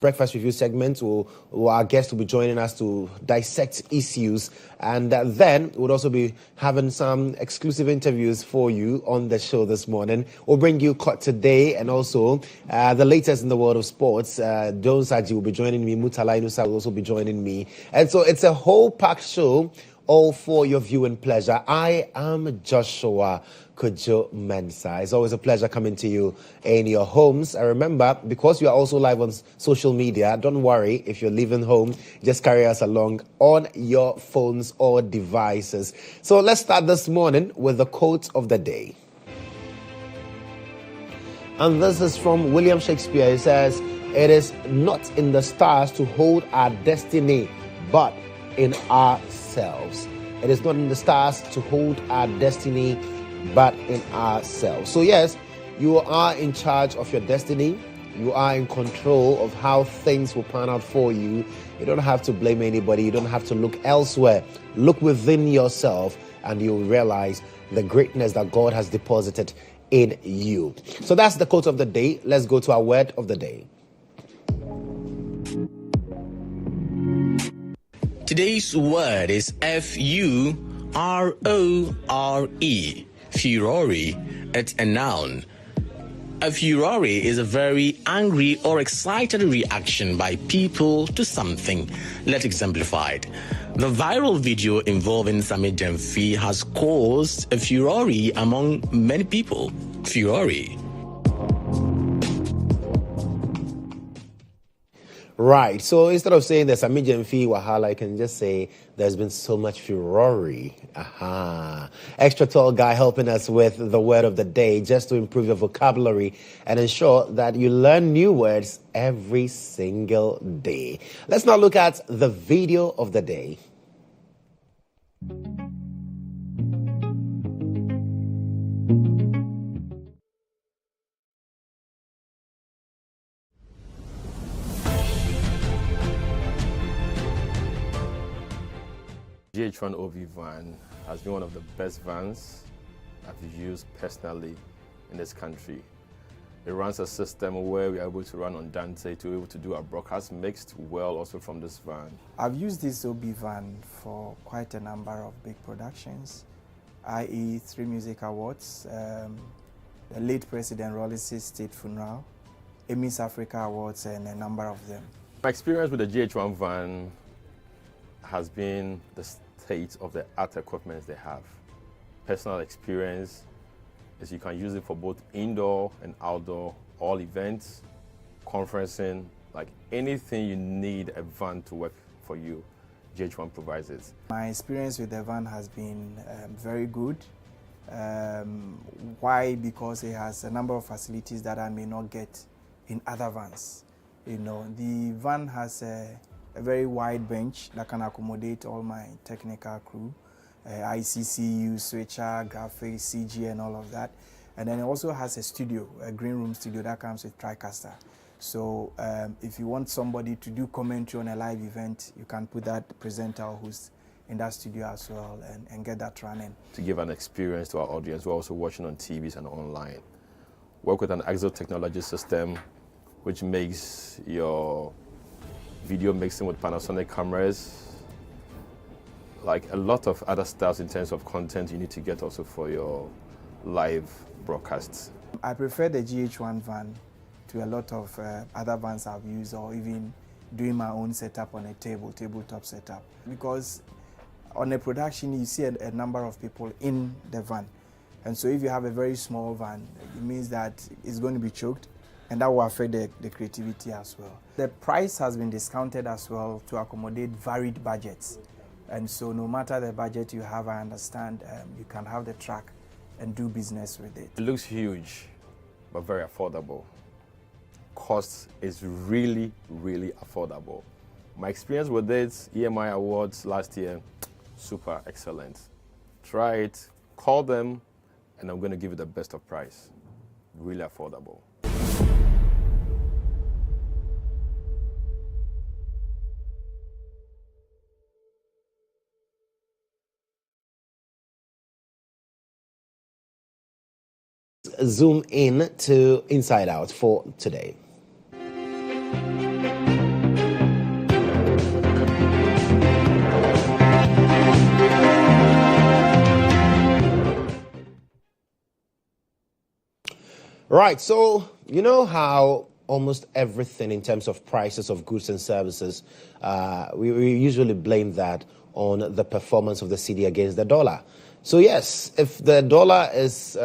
Breakfast review segment, our guest will be joining us to dissect issues, and then we'll also be having some exclusive interviews for you on the show this morning. We'll bring you Caught Today and also the latest in the world of sports. Saji will be joining me, Mutala Inusa will also be joining me, and so it's a whole packed show, all for your viewing pleasure. I am Joshua Kodjo Mensah. It's always a pleasure coming to you in your homes. And remember, because you are also live on social media, don't worry if you're leaving home, just carry us along on your phones or devices. So let's start this morning with the quote of the day. And this is from William Shakespeare. He says, "It is not in the stars to hold our destiny, but in ourselves." It is not in the stars to hold our destiny, but in ourselves. So yes, you are in charge of your destiny. You are in control of how things will pan out for you. You don't have to blame anybody. You don't have to look elsewhere. Look within yourself and you'll realize the greatness that God has deposited in you. So that's the quote of the day. Let's go to our word of the day. Today's word is F-U-R-O-R-E. Furore. It's a noun. A furore is a very angry or excited reaction by people to something. Let's exemplify it. The viral video involving Sammy Gyamfi has caused a furore among many people. Furore. Right. So instead of saying there's a Gyamfi wahala, I can just say there's been so much furore. Aha. Extra tall guy helping us with the word of the day just to improve your vocabulary and ensure that you learn new words every single day. Let's now look at the video of the day. GHOne OV van has been one of the best vans I've used personally in this country. It runs a system where we are able to run on Dante to be able to do our broadcast mixed well also from this van. I've used this OB van for quite a number of big productions, i.e. 3 music awards, the late President Rollis' state funeral, Emmys Africa Awards, and a number of them. My experience with the GHOne van has been the state of the art equipment they have. Personal experience is you can use it for both indoor and outdoor, all events, conferencing, like anything you need a van to work for you, GHOne provides it. My experience with the van has been very good. Why? Because it has a number of facilities that I may not get in other vans. You know, the van has a very wide bench that can accommodate all my technical crew, ICCU, switcher, graphics, CG, and all of that. And then it also has a studio, a green room studio that comes with TriCaster. So if you want somebody to do commentary on a live event, you can put that presenter who's in that studio as well and get that running. To give an experience to our audience, we're also watching on TVs and online. Work with an Exo technology system, which makes your video mixing with Panasonic cameras, like a lot of other stuff in terms of content you need to get also for your live broadcasts. I prefer the GHOne van to a lot of other vans I've used, or even doing my own setup on a tabletop setup. Because on a production, you see a number of people in the van. And so if you have a very small van, it means that it's going to be choked, and that will affect the creativity as well. The price has been discounted as well to accommodate varied budgets. And so no matter the budget you have, I understand you can have the track and do business with it. It looks huge, but very affordable. Cost is really, really affordable. My experience with it, EMI Awards last year, super excellent. Try it, call them, and I'm going to give you the best of price. Really affordable. Zoom in to Inside Out for today. Right, so you know how almost everything in terms of prices of goods and services, we usually blame that on the performance of the cedi against the dollar. So yes, if the dollar is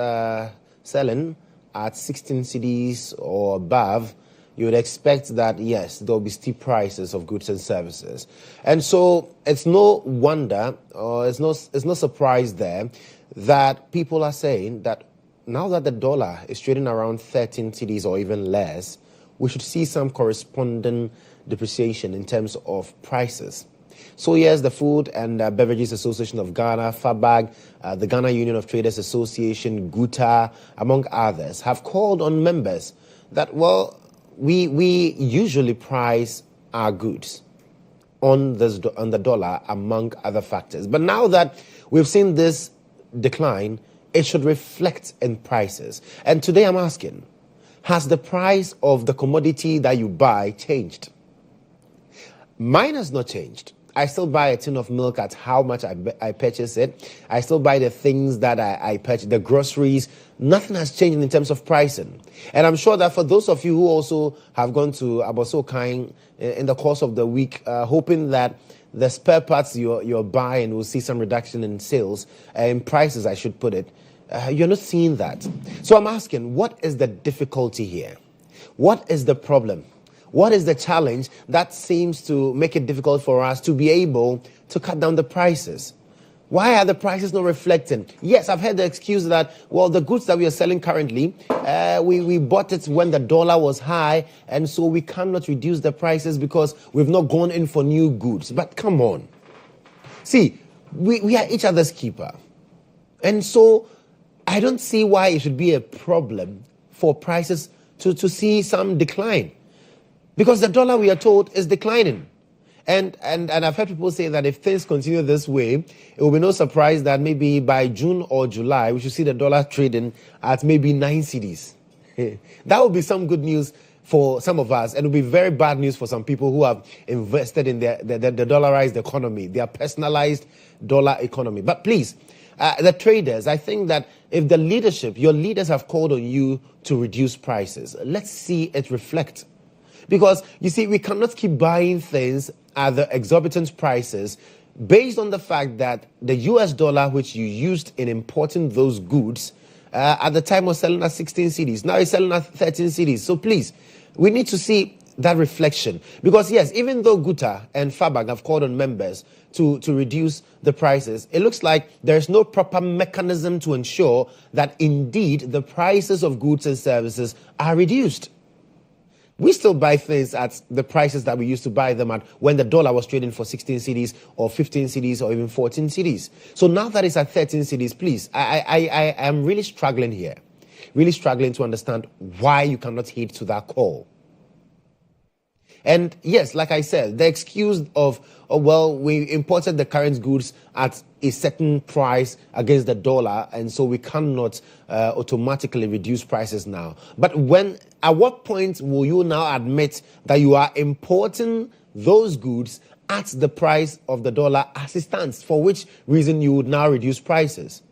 selling at 16 cedis or above, you would expect that, yes, there will be steep prices of goods and services. And so it's no wonder, or it's no surprise there, that people are saying that now that the dollar is trading around 13 cedis or even less, we should see some corresponding depreciation in terms of prices. So yes, the Food and Beverages Association of Ghana, FABAG, the Ghana Union of Traders Association, GUTA, among others, have called on members that, well, we usually price our goods on the dollar, among other factors. But now that we've seen this decline, it should reflect in prices. And today I'm asking, has the price of the commodity that you buy changed? Mine has not changed. I still buy a tin of milk at how much I purchase it. I still buy the things that I purchase, the groceries. Nothing has changed in terms of pricing. And I'm sure that for those of you who also have gone to Abosokain in the course of the week, hoping that the spare parts you're buying will see some reduction in sales, in prices, I should put it, you're not seeing that. So I'm asking, what is the difficulty here? What is the problem? What is the challenge that seems to make it difficult for us to be able to cut down the prices? Why are the prices not reflecting? Yes, I've heard the excuse that, well, the goods that we are selling currently, we bought it when the dollar was high, and so we cannot reduce the prices because we've not gone in for new goods. But come on. See, we are each other's keeper. And so I don't see why it should be a problem for prices to see some decline. Because the dollar, we are told, is declining. And I've heard people say that if things continue this way, it will be no surprise that maybe by June or July, we should see the dollar trading at maybe 9 cedis. That would be some good news for some of us, and it will be very bad news for some people who have invested in the dollarized economy, their personalized dollar economy. But please, the traders, I think that if the leadership, your leaders have called on you to reduce prices, let's see it reflect. Because, you see, we cannot keep buying things at the exorbitant prices based on the fact that the US dollar, which you used in importing those goods, at the time was selling at 16 cedis. Now it's selling at 13 cedis. So please, we need to see that reflection. Because, yes, even though GUTA and FABAG have called on members to reduce the prices, it looks like there's no proper mechanism to ensure that indeed the prices of goods and services are reduced. We still buy things at the prices that we used to buy them at when the dollar was trading for 16 cedis or 15 cedis or even 14 cedis. So now that it's at 13 cedis, please, I am really struggling here. Really struggling to understand why you cannot heed to that call. And yes, like I said, the excuse of, oh, well, we imported the current goods at a certain price against the dollar, and so we cannot automatically reduce prices now. But at what point will you now admit that you are importing those goods at the price of the dollar as it stands, for which reason you would now reduce prices?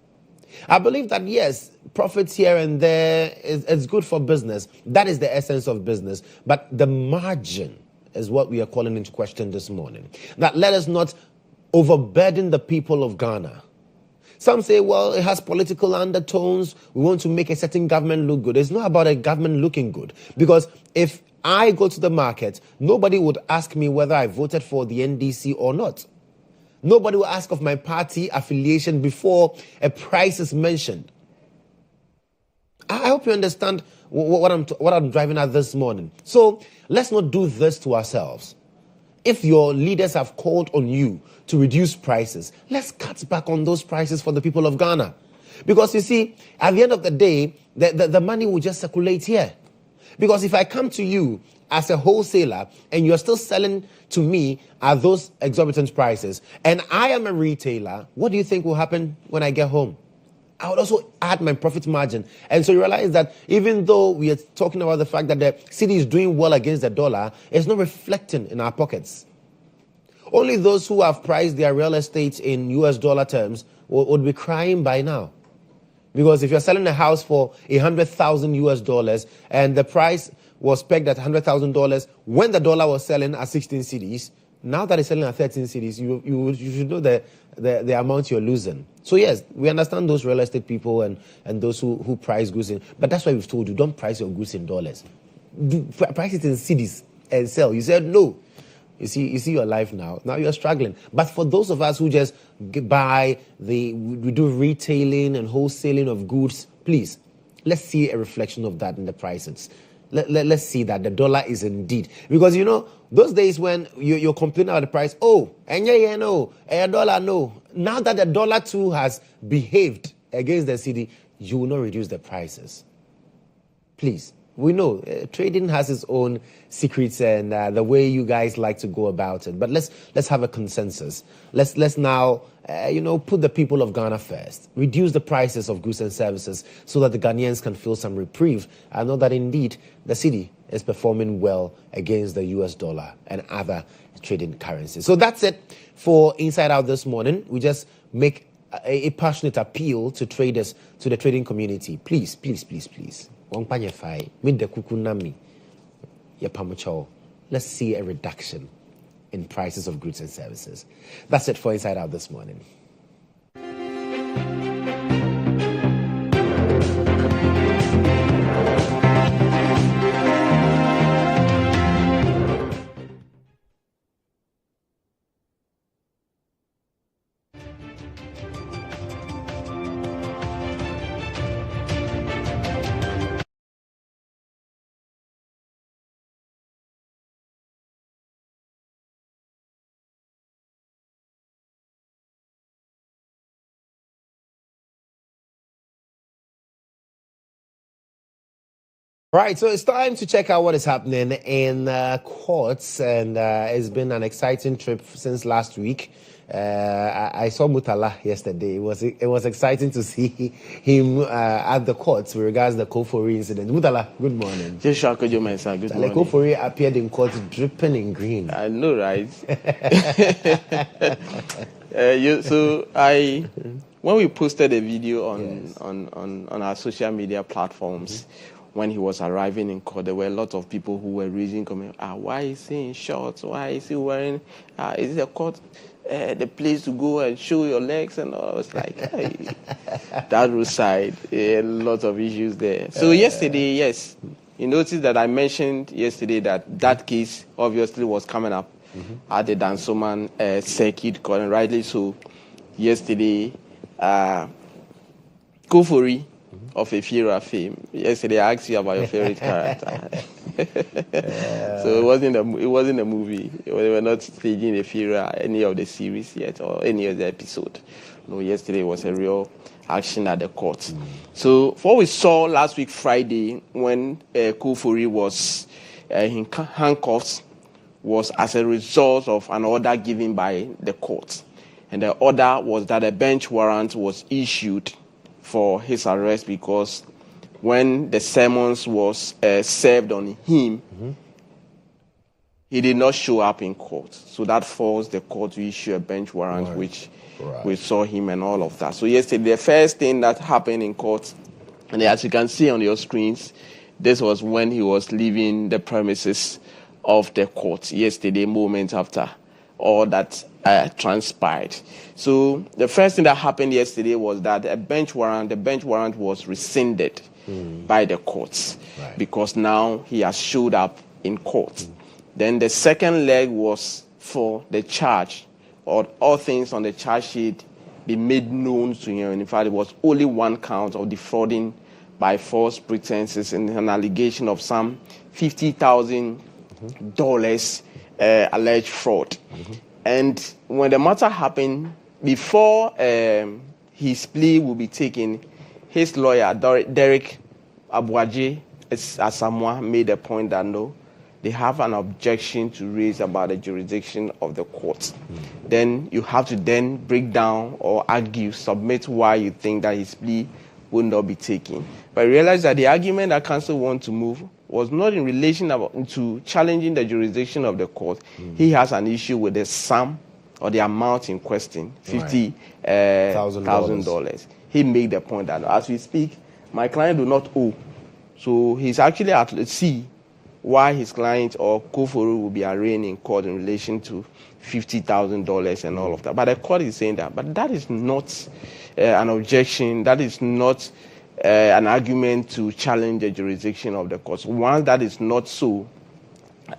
I believe that, yes, profits here and there is good for business. That is the essence of business. But the margin is what we are calling into question this morning. That let us not overburden the people of Ghana. Some say, well, it has political undertones. We want to make a certain government look good. It's not about a government looking good. Because if I go to the market, nobody would ask me whether I voted for the NDC or not. Nobody will ask of my party affiliation before a price is mentioned. I hope you understand what I'm driving at this morning. So let's not do this to ourselves. If your leaders have called on you to reduce prices, let's cut back on those prices for the people of Ghana. Because you see, at the end of the day, the money will just circulate here. Because if I come to you as a wholesaler and you're still selling to me at those exorbitant prices, and I am a retailer, what do you think will happen when I get home? I would also add my profit margin. And so you realize that even though we are talking about the fact that the cedi is doing well against the dollar, it's not reflecting in our pockets. Only those who have priced their real estate in US dollar terms would be crying by now. Because if you're selling a house for $100,000 and the price was pegged at $100,000 when the dollar was selling at 16 cedis, now that it's selling at 13 cedis, you should know the amount you're losing. So yes, we understand those real estate people and those who price goods in, but that's why we've told you, don't price your goods in dollars. Price it in cedis and sell. You said no. You see your life now. Now you're struggling. But for those of us who just buy, we do retailing and wholesaling of goods, please, let's see a reflection of that in the prices. Let's see that the dollar is indeed. Because, those days when you're complaining about the price, Anyaa, no, dollar, no. Now that the dollar too has behaved against the cedi, you will not reduce the prices. Please. We know trading has its own secrets and the way you guys like to go about it. But let's have a consensus. Let's now put the people of Ghana first. Reduce the prices of goods and services so that the Ghanaians can feel some reprieve. I know that indeed the cedi is performing well against the US dollar and other trading currencies. So that's it for Inside Out this morning. We just make a passionate appeal to traders, to the trading community. Please, please, please, please. Let's see a reduction in prices of goods and services. That's it for Inside Out this morning. Right, so it's time to check out what is happening in courts, and it's been an exciting trip since last week. I saw Mutala yesterday. It was exciting to see him at the courts with regards to the Kofori incident. Mutala, good morning. Kodjo, Mensah, good morning. Kofori appeared in court dripping in green. I know, right? When we posted a video on our social media platforms, when he was arriving in court, there were a lot of people who were raising comments. Why is he in shorts? Why is he wearing? Is the court the place to go and show your legs? And all? I was like, hey. That roadside, a lot of issues there. So yesterday, yes, you noticed that I mentioned yesterday that case obviously was coming up at the Dansoman circuit court, and rightly so. Yesterday, Kofori of Efira fame. Yesterday, I asked you about your favorite character. So it wasn't a movie. We were not staging Efira, any of the series yet, or any of the episode. No, yesterday was a real action at the court. So what we saw last week Friday when Kofori was in handcuffs was as a result of an order given by the court. And the order was that a bench warrant was issued for his arrest because when the summons was served on him, he did not show up in court. So that forced the court to issue a bench warrant, which we saw him and all of that. So yesterday, the first thing that happened in court, and as you can see on your screens, this was when he was leaving the premises of the court yesterday, moments after all that transpired. So the first thing that happened yesterday was that the bench warrant was rescinded by the courts because now he has showed up in court. Then the second leg was for the charge, or all things on the charge sheet be made known to him. In fact, it was only one count of defrauding by false pretenses and an allegation of some $50,000 alleged fraud. And when the matter happened, before his plea will be taken, his lawyer, Derek Abuaje Asamoah, made a point that no, they have an objection to raise about the jurisdiction of the court. Then you have to then break down or argue, submit why you think that his plea will not be taken. But I realized that the argument that counsel want to move was not in relation to challenging the jurisdiction of the court. He has an issue with the sum or the amount in question, $50,000. he made the point that as we speak, my client do not owe. So he's actually at sea why his client or Koforo will be arraigned in court in relation to $50,000 and all of that. But the court is saying that. But that is not an objection. That is not an argument to challenge the jurisdiction of the court. So once that is not so,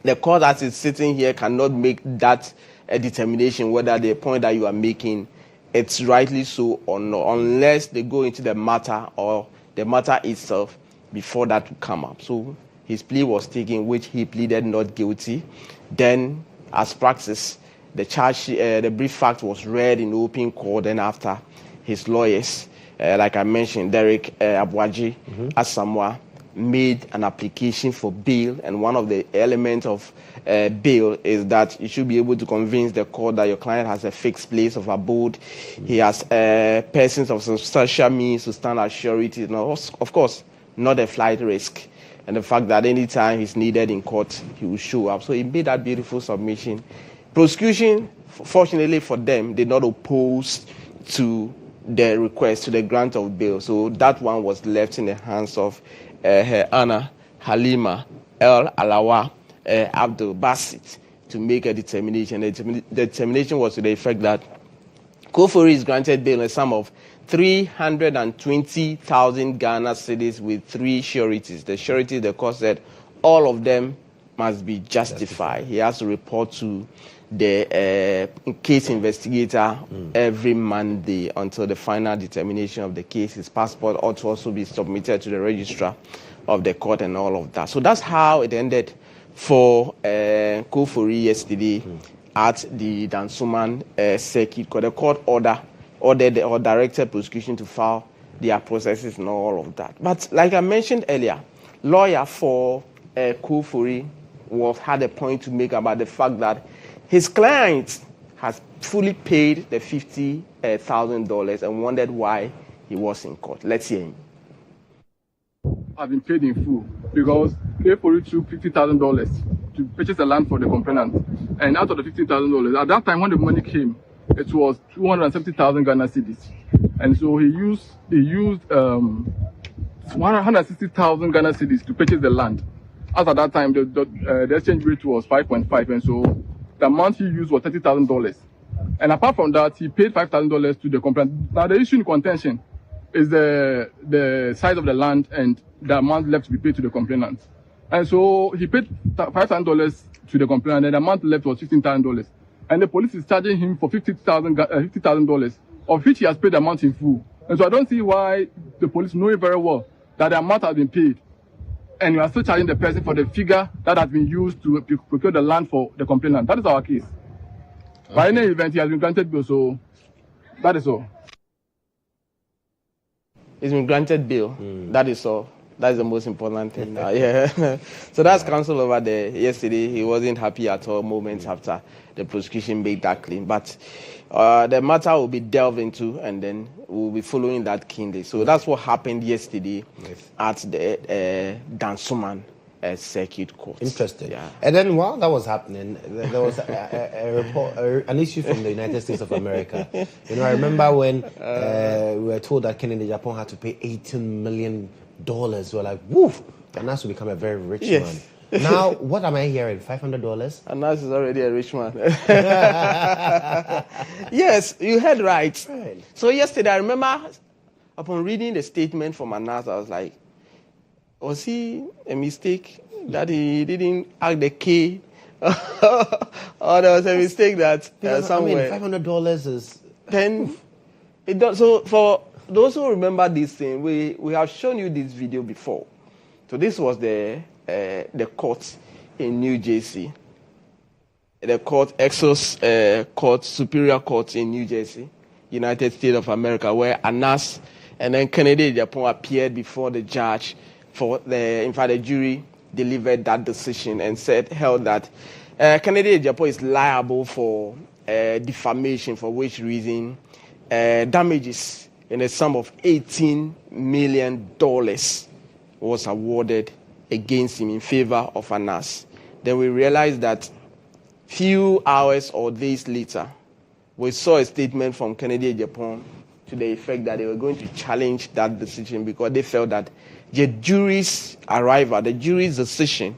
the court as it's sitting here cannot make that a determination whether the point that you are making it's rightly so or not, unless they go into the matter or the matter itself before that will come up. So his plea was taken, which he pleaded not guilty. Then, as practice, the charge, the brief fact was read in open court. And after, his lawyers, like I mentioned, Derek Abuaji Asamoah, made an application for bail. And one of the elements of bail is that you should be able to convince the court that your client has a fixed place of abode. He has persons of substantial means to stand as surety. Now, of course, not a flight risk. And the fact that any time he's needed in court, he will show up. So he made that beautiful submission. Prosecution, fortunately for them, did not oppose to the request, to the grant of bail. So that one was left in the hands of her Anna Halima El Alawa Abdul Basit to make a determination. The determination was to the effect that Kofori is granted bail in a sum of 320,000 Ghana cedis with 3 sureties. The sureties, the court said, all of them must be justified. He has to report to the case investigator every Monday until the final determination of the case. His passport ought to also be submitted to the registrar of the court and all of that. So that's how it ended for Kofori yesterday at the Dansoman circuit. The court ordered or directed prosecution to file their processes and all of that. But like I mentioned earlier, lawyer for Kofori had a point to make about the fact that his client has fully paid the $50,000 and wondered why he was in court. Let's hear him. I've been paid in full because Kofori took $50,000 to purchase the land for the complainant. And out of the $50,000, at that time when the money came, it was 270,000 Ghana cedis. And so he used 160,000 Ghana cedis to purchase the land. As at that time, the exchange rate was 5.5, and so the amount he used was $30,000. And apart from that, he paid $5,000 to the complainant. Now, the issue in contention is the size of the land and the amount left to be paid to the complainant. And so he paid $5,000 to the complainant, and the amount left was $15,000. And the police is charging him for $50,000, of which he has paid the amount in full. And so I don't see why the police, knowing very well that the amount has been paid, and you are still charging the person for the figure that has been used to procure the land for the complainant. That is our case. Okay. By any event, he has been granted bail, so that is all. He's been granted bail. That is all. That is the most important thing. Yeah. So that's counsel over there. Yesterday, he wasn't happy at all moments after the prosecution made that claim. But the matter will be delved into, and then we'll be following that keenly. So that's what happened yesterday at the Dansoman circuit court. Interesting. Yeah. And then while that was happening, there was a report, an issue from the United States of America. You know, I remember when we were told that Kennedy Japan had to pay $18 million. We're like, woof! Anas will become a very rich man. Now, what am I hearing? $500? Anas is already a rich man. Yes, you heard right. So yesterday, I remember upon reading the statement from Anas, I was like, was he a mistake that he didn't add the K? Or there was a mistake that somewhere. I mean, $500 is... Then, it does, so for those who remember this thing, we have shown you this video before. So this was the court in New Jersey. The court, Exos Court, Superior Court in New Jersey, United States of America, where Anas and then Kennedy Japan appeared before the judge the jury delivered that decision and held that Kennedy Japan is liable for defamation, for which reason damages in a sum of $18 million was awarded against him in favor of Anas. Then we realized that few hours or days later, we saw a statement from Kennedy Japan to the effect that they were going to challenge that decision because they felt that the jury's arrival, the jury's decision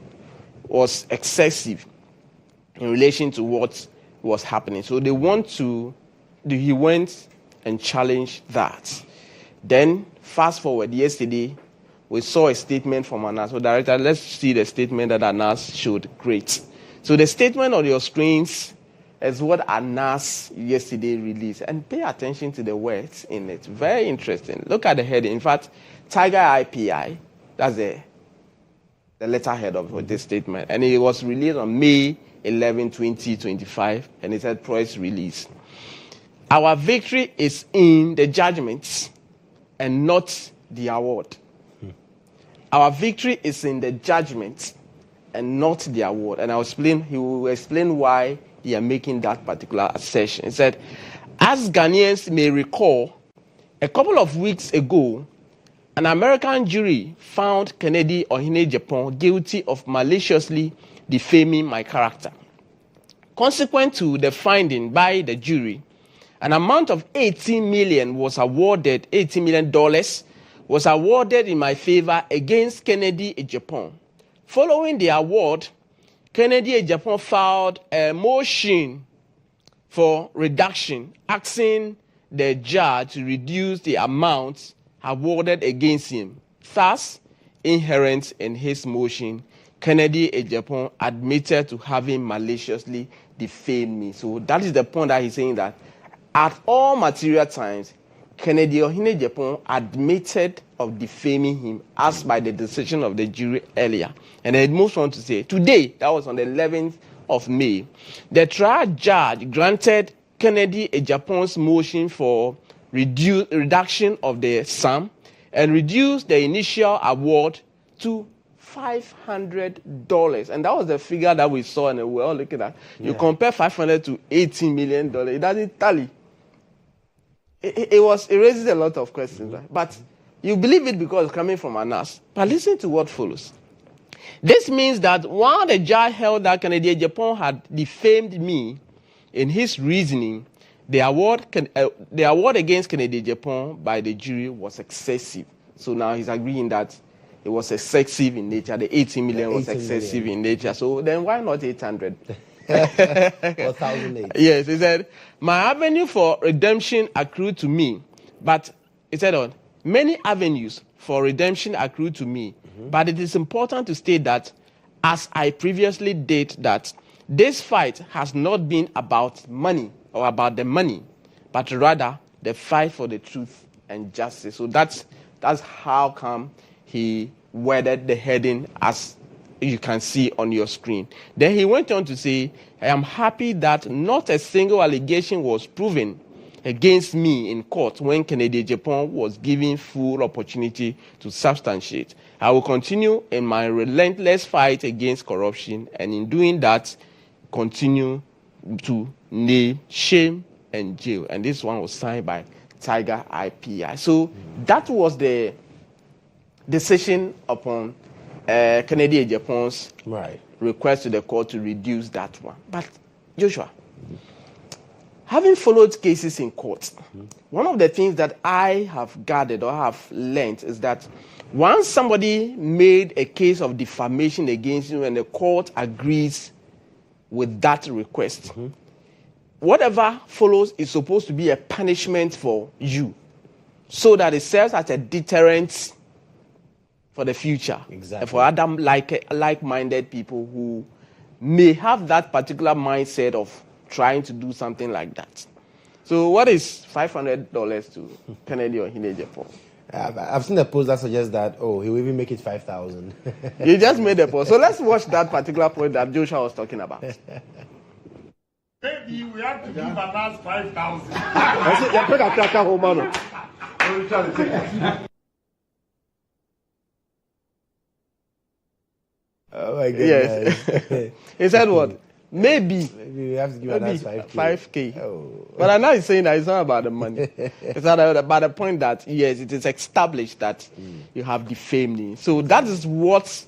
was excessive in relation to what was happening. So he went and challenged that. Then, fast forward, yesterday, we saw a statement from Anyaa. So, director, let's see the statement that Anyaa showed. Great. So, the statement on your screens is what Anyaa yesterday released. And pay attention to the words in it. Very interesting. Look at the heading. In fact, Tiger IPI, that's the letterhead of this statement. And it was released on May 11, 2025. And it said press release. Our victory is in the judgments and not the award. Our victory is in the judgment and not the award. And he will explain why they are making that particular assertion. He said, as Ghanaians may recall, a couple of weeks ago, an American jury found Kennedy Ohene-Agyapong guilty of maliciously defaming my character. Consequent to the finding by the jury, an amount of $18 million was awarded in my favor against Kennedy Agyapong. Following the award, Kennedy Agyapong filed a motion for reduction, asking the judge to reduce the amount awarded against him. Thus, inherent in his motion, Kennedy Agyapong admitted to having maliciously defamed me. So that is the point that he's saying, that at all material times, Kennedy Ohene-Agyapong admitted of defaming him as by the decision of the jury earlier. And then it moves on to say, today, that was on the 11th of May, the trial judge granted Kennedy Agyapong's motion for reduction of the sum and reduced the initial award to $500. And that was the figure that we saw and we were all looking at. You compare $500 to $18 million, it doesn't tally. It raises a lot of questions, right? But you believe it because it's coming from Anyaa. But listen to what follows. This means that while the judge held that Kennedy Agyapong had defamed me, in his reasoning, the award against Kennedy Agyapong by the jury was excessive. So now he's agreeing that it was excessive in nature. The 18 million was excessive in nature. So then why not 800? 1,008. Yes, he said, my avenue for redemption accrued to me. But he said, many avenues for redemption accrued to me. But it is important to state that, as I previously did, that this fight has not been about money or about the money, but rather the fight for the truth and justice. So that's how come he worded the heading as you can see on your screen. Then he went on to say, I am happy that not a single allegation was proven against me in court when Kennedy Agyapong was given full opportunity to substantiate. I will continue in my relentless fight against corruption, and in doing that, continue to name, shame, and jail. And this one was signed by Tiger IPI. So that was the decision upon Kennedy Agyapong's request to the court to reduce that one. But Joshua, having followed cases in court, one of the things that I have gathered or have learned is that once somebody made a case of defamation against you and the court agrees with that request, whatever follows is supposed to be a punishment for you, so that it serves as a deterrent for the future. Exactly. For other like-minded people who may have that particular mindset of trying to do something like that. So what is $500 to Kennedy Ohene-Agyapong? I've seen a post that suggests that, he will even make it 5,000. You just made a post. So let's watch that particular point that Joshua was talking about. Maybe we have to give a last 5,000. Oh my goodness. Yes. He said what? Maybe we have to give a last 5K. 5K. Oh. But I know he's saying that it's not about the money. It's not about the point that, yes, it is established that you have defamed me. So that is what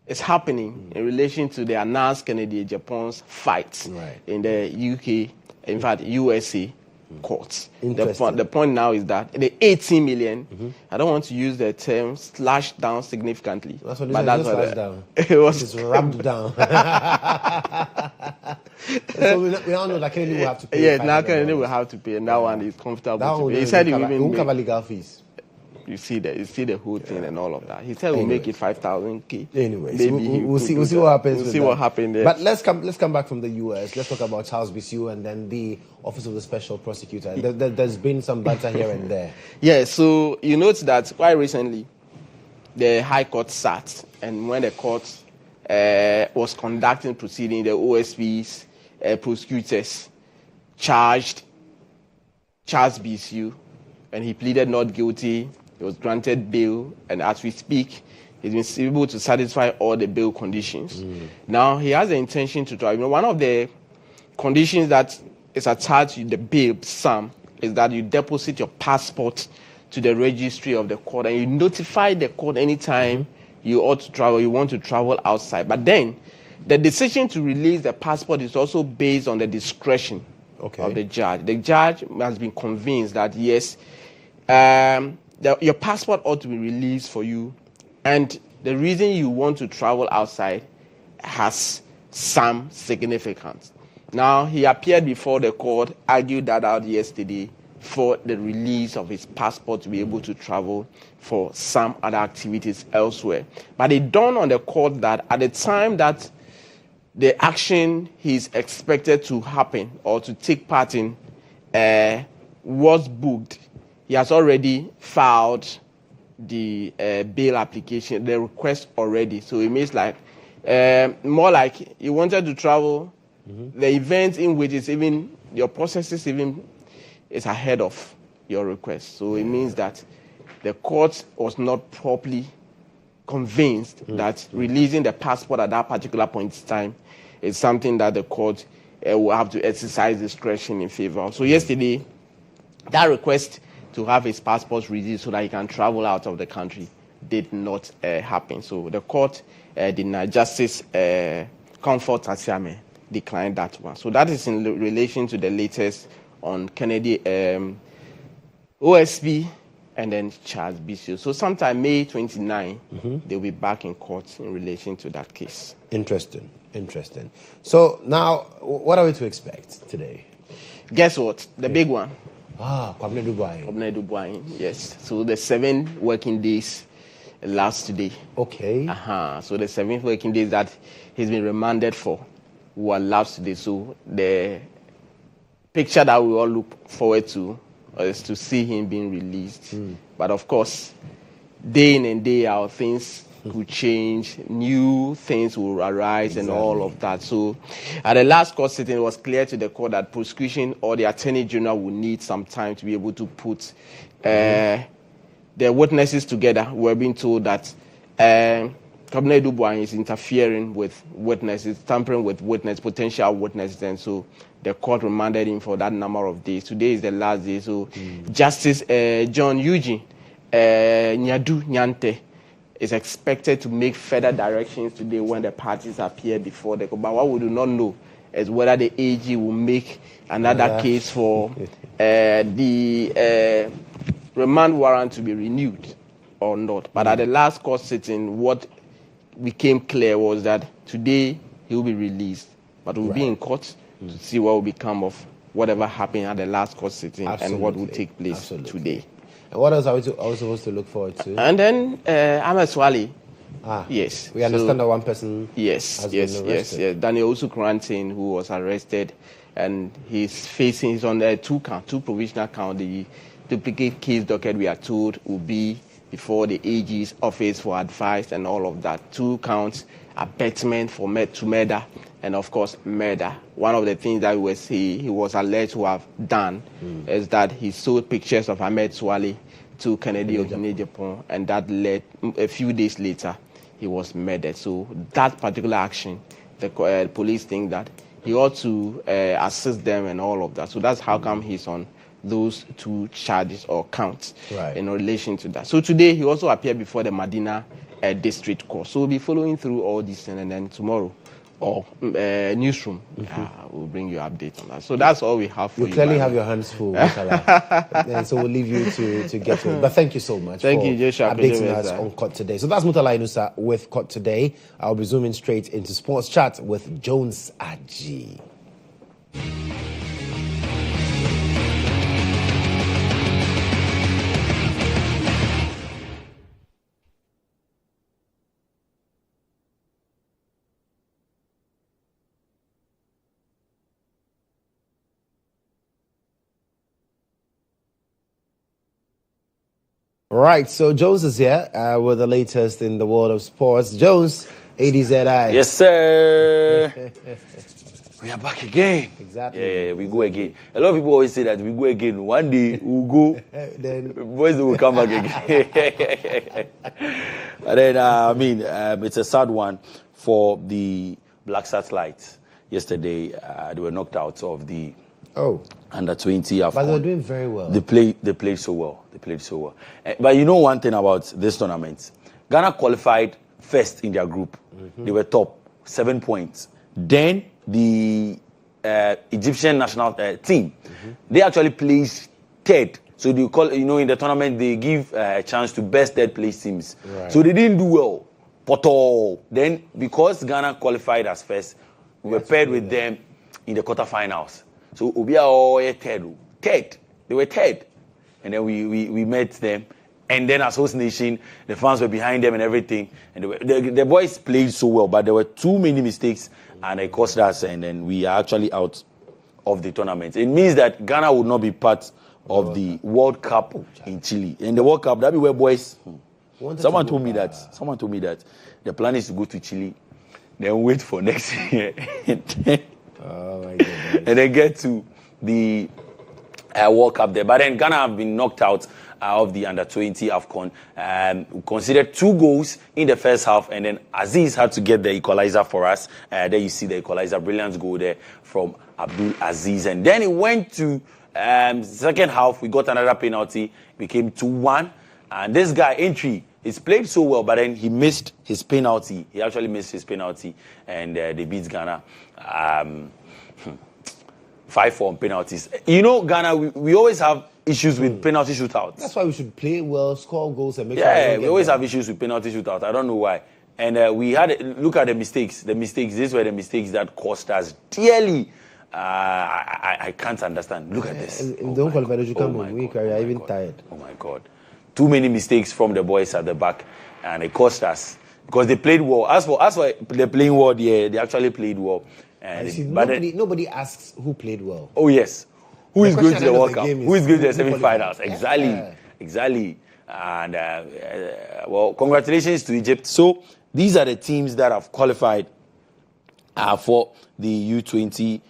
is happening in relation to the announced Kennedy Agyapong's fight in the UK, in fact, USA, courts. The point now is that the 18 million, I don't want to use the term slashed down significantly. That's what it is, down. It was it's rammed down. So we all know that Kennedy will have to pay. Yes, now Kennedy will have to pay, and that one is comfortable. That one he said he will even cover legal fees. You see the whole thing and all of that. He said we'll make it 5,000 Anyway, we'll see what happens. We'll see what happens there. But let's come back from the US. Let's talk about Charles Bissiou and then the Office of the Special Prosecutor. There's been some banter here and there. Yeah, so you note that quite recently the High Court sat, and when the court was conducting proceedings, the OSP's prosecutors charged Charles Bissiou, and he pleaded not guilty. He was granted bail, and as we speak, he's been able to satisfy all the bail conditions. Now, he has the intention to try. One of the conditions that is attached to the bail sum is that you deposit your passport to the registry of the court, and you notify the court anytime you ought to travel, you want to travel outside. But then, the decision to release the passport is also based on the discretion of the judge. The judge has been convinced that, yes, your passport ought to be released for you, and the reason you want to travel outside has some significance. Now, he appeared before the court, argued that out yesterday for the release of his passport to be able to travel for some other activities elsewhere. But it dawned on the court that at the time that the action he's expected to happen or to take part in was booked, he has already filed the bail application, the request already. So it means like, more like he wanted to travel, the event in which is even, your process is even, is ahead of your request. So it means that the court was not properly convinced that releasing the passport at that particular point in time is something that the court will have to exercise discretion in favor of. So yesterday, that request to have his passport released so that he can travel out of the country did not happen. So the court denied. Justice Comfort Asiame declined that one. So that is in relation to the latest on Kennedy OSP and then Charles Bissiou. So sometime May 29, they'll be back in court in relation to that case. Interesting. So now, what are we to expect today? Guess what? The big one. Kwabena Dubois, yes. So the 7 working days last today. Okay. So the 7 working days that he's been remanded for were last today. So the picture that we all look forward to is to see him being released. But of course, day in and day out, things could change, new things will arise and all of that. So at the last court sitting, it was clear to the court that prosecution or the Attorney General will need some time to be able to put the witnesses together. We're being told that Kwabena Dubois is interfering with witnesses, tampering with potential witnesses, and so the court remanded him for that number of days. Today is the last day. So Justice John Eugene Nyadu Nyante is expected to make further directions today when the parties appear before the court. But what we do not know is whether the AG will make another case for the remand warrant to be renewed or not. But at the last court sitting, what became clear was that today he will be released, but we'll be in court to see what will become of whatever happened at the last court sitting and what will take place today. And what else are we supposed to look forward to? And then Ahmed Swale. Yes. We understand that one person has been arrested. Yes. Daniel Usu-Krantin, who was arrested, and he's on 2 provisional count. The duplicate case docket, we are told, will be before the AG's office for advice and all of that. 2 counts, abetment to murder, and of course murder. One of the things that he was alleged to have done is that he sold pictures of Ahmed Swale to Kennedy Japan, and that led a few days later he was murdered. So that particular action, the police think that he ought to assist them and all of that. So that's how come he's on those 2 charges or counts in relation to that. So today he also appeared before the Medina District Court. So we'll be following through all this, and then tomorrow or newsroom. We'll bring you updates on that. So that's all we have for you. You clearly have your hands full, and so we'll leave you to get to it. But thank you so much for updating us on COT Today. So that's Murtala Inusa with COT Today. I'll be zooming straight into Sports Chat with Jones Aji. Right, so Jones is here with the latest in the world of sports. Jones, ADZI. Yes, sir. We are back again. Exactly. Yeah, we go again. A lot of people always say that we go again. One day we'll go. Then boys will come back again. But then, it's a sad one for the Black Satellites. Yesterday, they were knocked out of the under 20 AFCON. But they were doing very well. They played so well. But you know one thing about this tournament, Ghana qualified first in their group. They were top, 7 points. Then the Egyptian national team, they actually placed third. So they call, in the tournament they give a chance to best third place teams. Right. So they didn't do well, but all. Then because Ghana qualified as first, we were paired with them in the quarterfinals. So Obia third. They were third. And then we met them. And then as host nation, the fans were behind them and everything. And the boys played so well, but there were too many mistakes and it cost us. And then we are actually out of the tournament. It means that Ghana would not be part of the World Cup in Chile. In the World Cup, that'll be where boys... Someone told me that the plan is to go to Chile, then wait for next year. Oh my goodness. And then get to the World Cup there. But then Ghana have been knocked out of the under-20 AFCON. We considered 2 goals in the first half, and then Aziz had to get the equalizer for us. There you see the equalizer, brilliant goal there from Abdul Aziz. And then it went to second half, we got another penalty, became 2-1. And this guy, Entry, he's played so well, but then he missed his penalty. He actually missed his penalty, and they beat Ghana 5-4 on penalties. Ghana, we always have issues with penalty shootouts. That's why we should play well, score goals, and make we always have issues with penalty shootouts. I don't know why. And we look at the mistakes. These were the mistakes that cost us dearly. I can't understand. Look at this. Don't qualify, you come on. We are even tired. Oh my God. Too many mistakes from the boys at the back, and it cost us because they played well. As for they playing well, they actually played well. Nobody asks who played well. Oh yes, who is going to the World Cup? Who is going to the semi-finals? Exactly. And congratulations to Egypt. So these are the teams that have qualified for the U20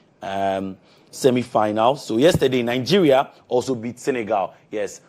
semi-finals. So yesterday, Nigeria also beat Senegal,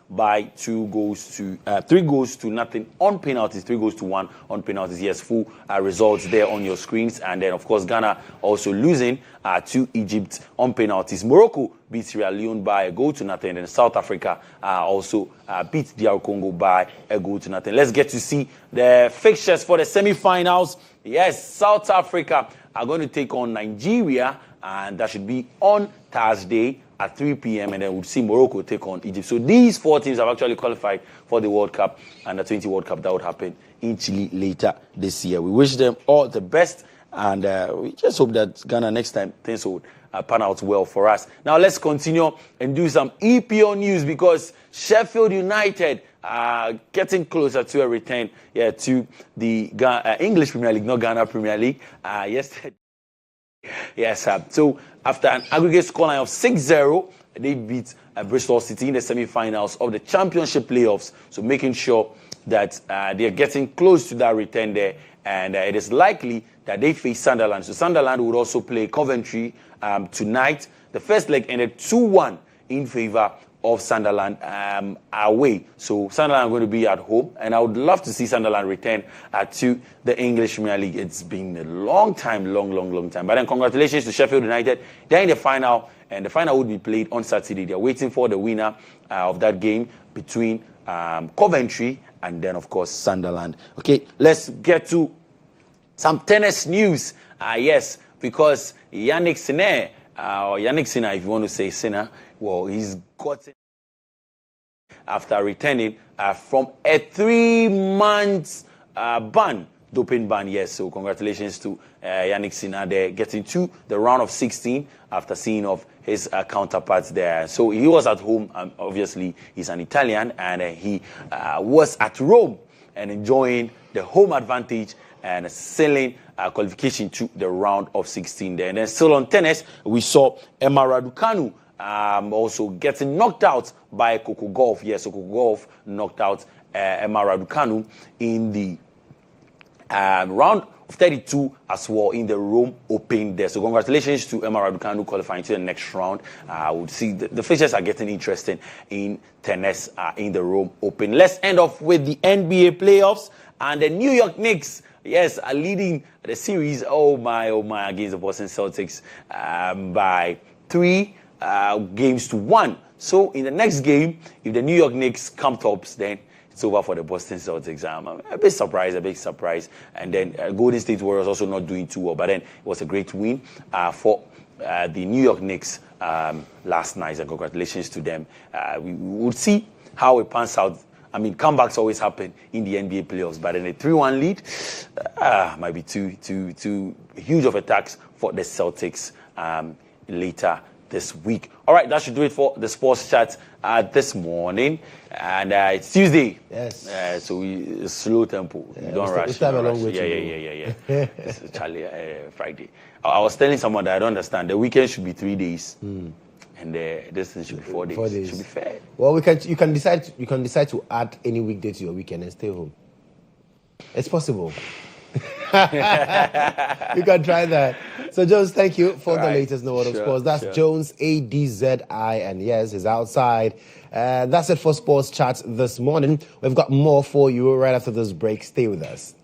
by 3 goals to nothing on penalties, 3 goals to 1 on penalties. Yes, full results there on your screens. And then, of course, Ghana also losing to Egypt on penalties. Morocco beat Sierra Leone by 1 goal to nothing. And then South Africa also beat DR Congo by 1 goal to nothing. Let's get to see the fixtures for the semi-finals. Yes, South Africa are going to take on Nigeria, and that should be on Thursday at 3 p.m. And then we'll see Morocco take on Egypt. So these 4 teams have actually qualified for the World Cup, and the 20 World Cup that would happen in Chile later this year. We wish them all the best, and we just hope that Ghana next time things would pan out well for us. Now let's continue and do some EPL news, because Sheffield United are getting closer to a return to the English Premier League, not Ghana Premier League. Yesterday. Yes, so after an aggregate scoreline of 6-0, they beat Bristol City in the semi-finals of the Championship playoffs. So making sure that they are getting close to that return there, and it is likely that they face Sunderland. So Sunderland would also play Coventry tonight. The first leg ended 2-1 in favor of Sunderland away. So Sunderland are going to be at home, and I would love to see Sunderland return to the English Premier League. It's been a long time. But then congratulations to Sheffield United. They're in the final, and the final would be played on Saturday. They're waiting for the winner of that game between Coventry and then, of course, Sunderland. Okay, let's get to some tennis news. Yes, because Yannick Sinner, or Yannick Sinner, if you want to say Sinner, well, he's gotten after returning from a 3-month ban, doping ban. Yes, so congratulations to Yannick Sinner there, getting to the round of 16 after seeing of his counterparts there. So he was at home. Obviously, he's an Italian, and he was at Rome and enjoying the home advantage and selling qualification to the round of 16 there. And then still on tennis, we saw Emma Raducanu also getting knocked out by Coco Gauff. Yes, Coco Gauff knocked out Emma Raducanu in the round of 32 as well in the Rome Open there. So congratulations to Emma Raducanu qualifying to the next round. I would see the fixtures are getting interesting in tennis in the Rome Open. Let's end off with the NBA playoffs and the New York Knicks. Yes, are leading the series. Oh my, against the Boston Celtics by 3 games to 1. So in the next game, if the New York Knicks come tops, then it's over for the Boston Celtics. I'm a big surprise. And then Golden State Warriors also not doing too well. But then it was a great win for the New York Knicks last night. And congratulations to them. We will see how it pans out. I mean, comebacks always happen in the NBA playoffs, but in a 3-1 lead, might be too huge of a tax for the Celtics later this week. All right, that should do it for the sports chat this morning. And it's Tuesday. Yes. So we slow tempo. Yeah, we don't rush. We still have a long way to go. Yeah. It's Charlie Friday. I was telling someone that I don't understand. The weekend should be 3 days. And this thing should be 4 days. 4 days. It should be fair. Well, you can decide to add any weekday to your weekend and stay home. It's possible. You can try that. So, Jones, thank you for the latest in the world of sports. That's Jones, ADZI, and yes, he's outside. That's it for Sports Chat this morning. We've got more for you right after this break. Stay with us.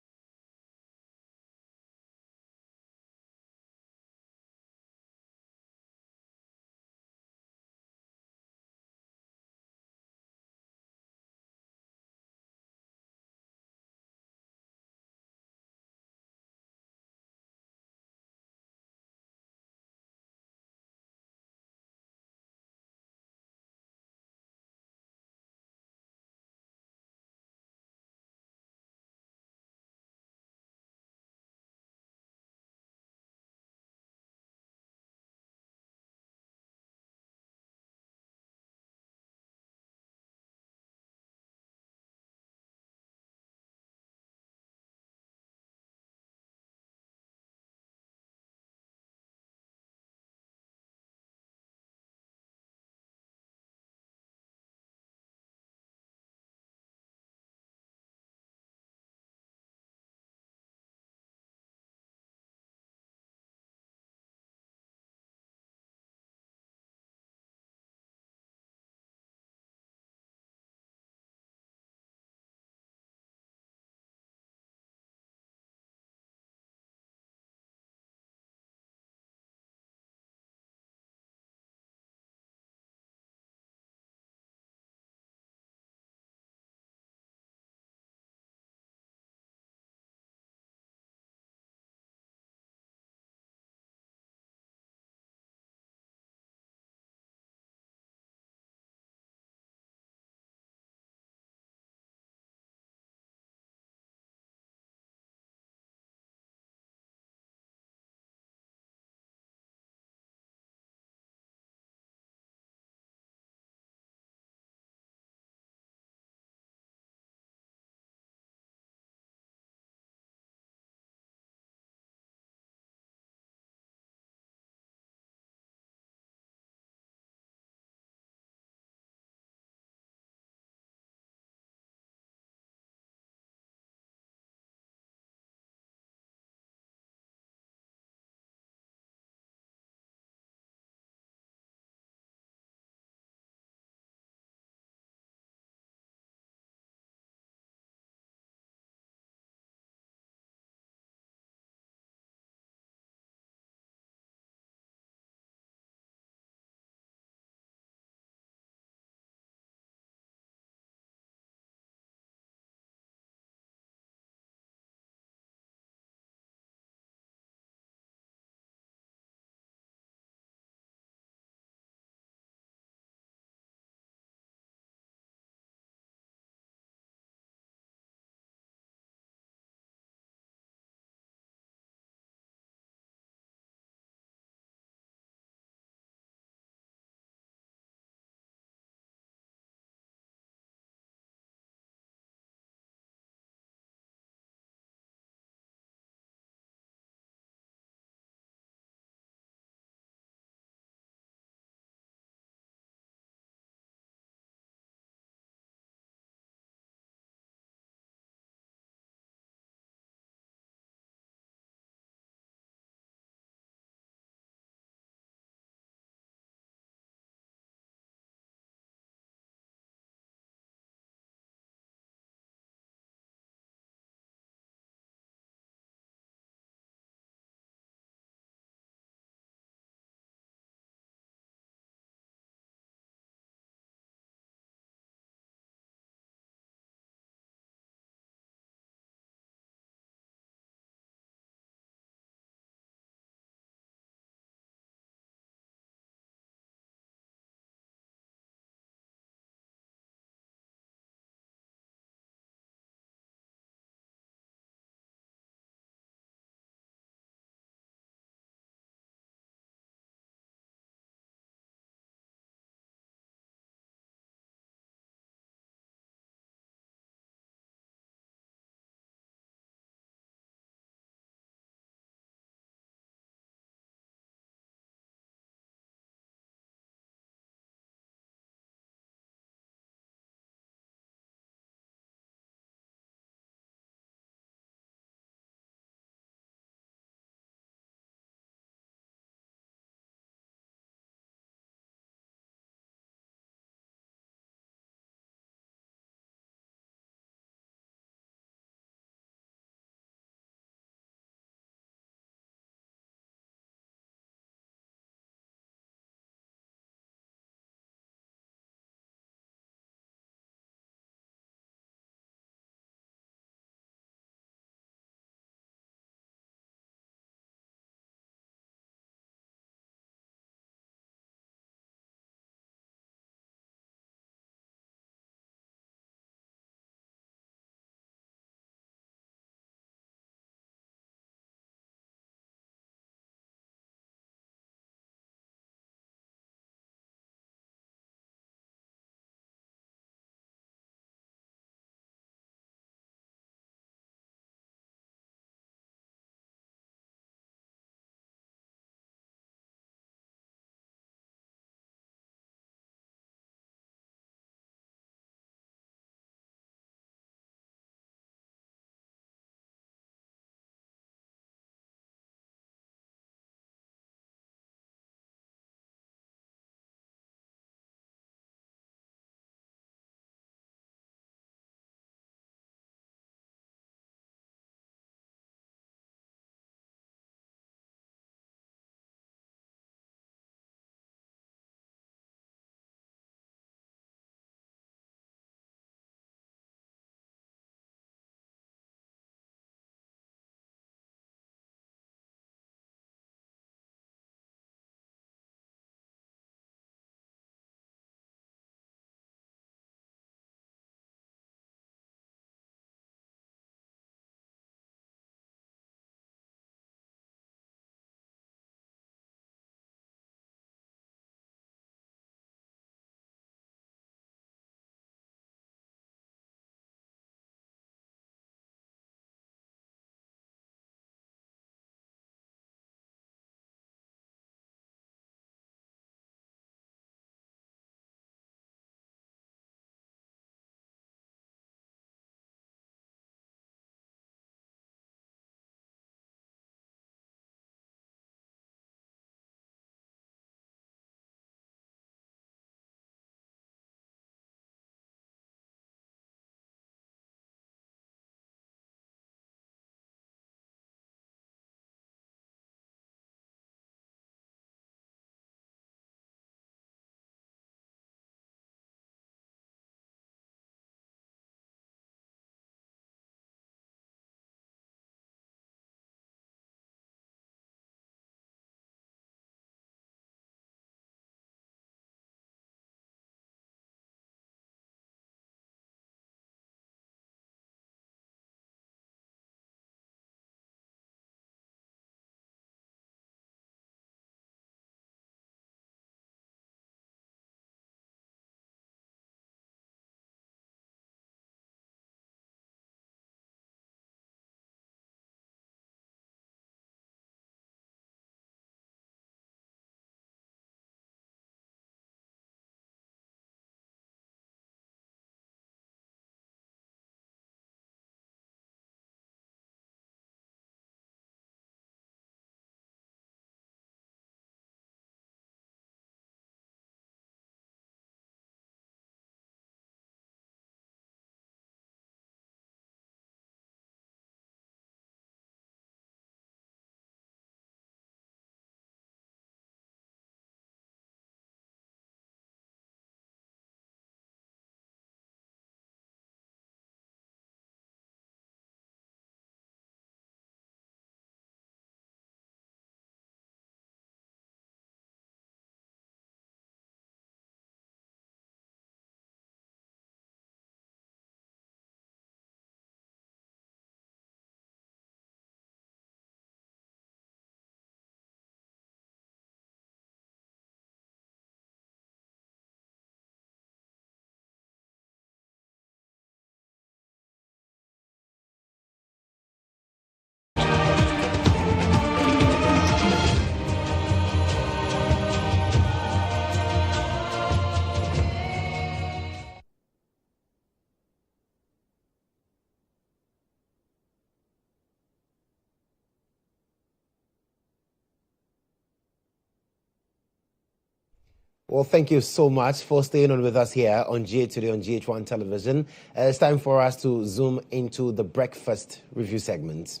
Well, thank you so much for staying on with us here on GA Today on GHOne Television. It's time for us to zoom into the breakfast review segment.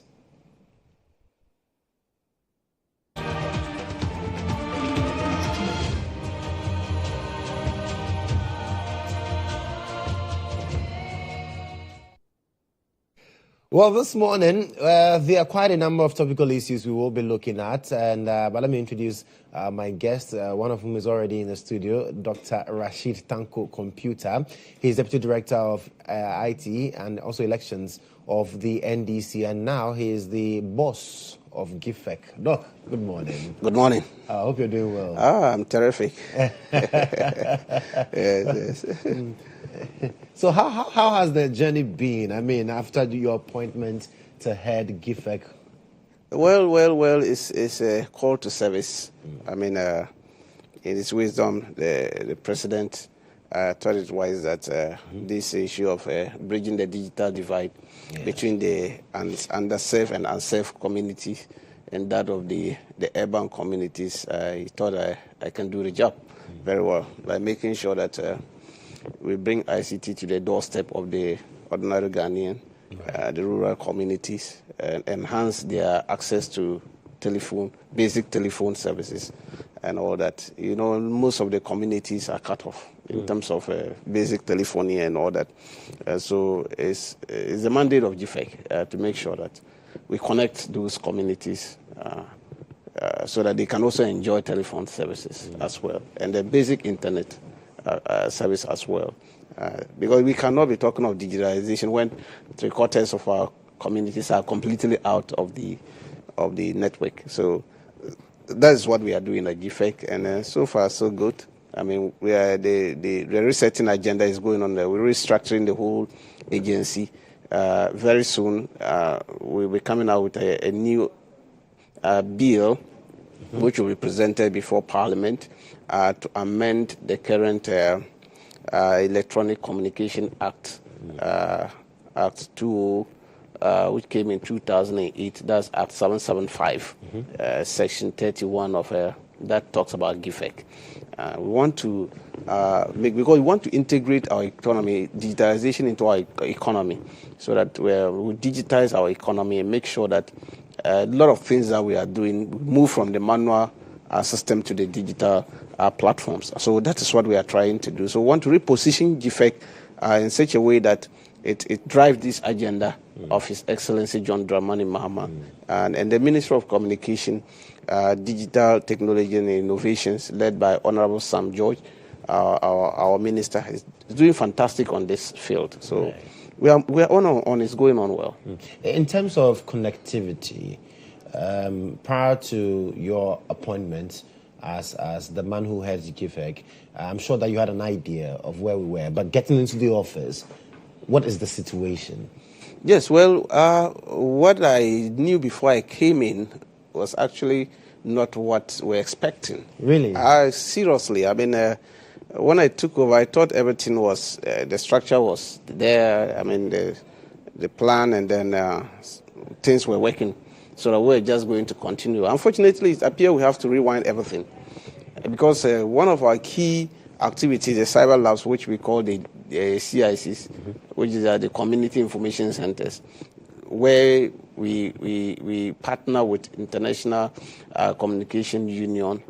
Well, this morning, there are quite a number of topical issues we will be looking at. But let me introduce my guest, one of whom is already in the studio, Dr. Rashid-Computer. He's Deputy Director of IT and also Elections of the NDC. And now he is the boss of GIFEC. Doc, good morning. Good morning. I hope you're doing well. I'm terrific. yes. So how has the journey been? I mean, after your appointment to head GIFEC? Well, it's a call to service. I mean, in his wisdom, the president thought it wise that this issue of bridging the digital divide between the underserved and unserved communities and that of the urban communities, he thought I can do the job very well by making sure that we bring ICT to the doorstep of the ordinary Ghanaian, the rural communities, and enhance their access to basic telephone services and all that. You know, most of the communities are cut off in terms of basic telephony and all that. So it's the mandate of GIFEC to make sure that we connect those communities so that they can also enjoy telephone services as well, and the basic internet service as well. Because we cannot be talking of digitalization when 3/4 of our communities are completely out of the network. So that is what we are doing at GIFEC, and so far so good. I mean, we are the resetting agenda is going on there. We're restructuring the whole agency. Very soon, we'll be coming out with a new bill, which will be presented before Parliament to amend the current Electronic Communication Act, Act 2, which came in 2008. That's Act 775, Section 31 of that talks about GIFEC. We want to because we want to integrate our economy, digitalization into our economy, so that we digitize our economy and make sure that a lot of things that we are doing move from the manual system to the digital platforms. So that is what we are trying to do. So we want to reposition GIFEC in such a way that it drives this agenda of His Excellency John Dramani Mahama and the Ministry of Communication, Digital Technology and Innovations, led by Honorable Sam George, our minister, is doing fantastic on this field. So we are on. It's going on well. In terms of connectivity, prior to your appointment as the man who heads GIFEC, I'm sure that you had an idea of where we were. But getting into the office, what is the situation? Yes, well, what I knew before I came in was actually not what we're expecting. Really? Seriously. I mean, when I took over, I thought everything was, the structure was there. I mean, the plan, and then things were working. So that we're just going to continue. Unfortunately, it appears we have to rewind everything. Because one of our key activities, the cyber labs, which we call the CICs, which is the Community Information Centers, where we partner with International Communication Union,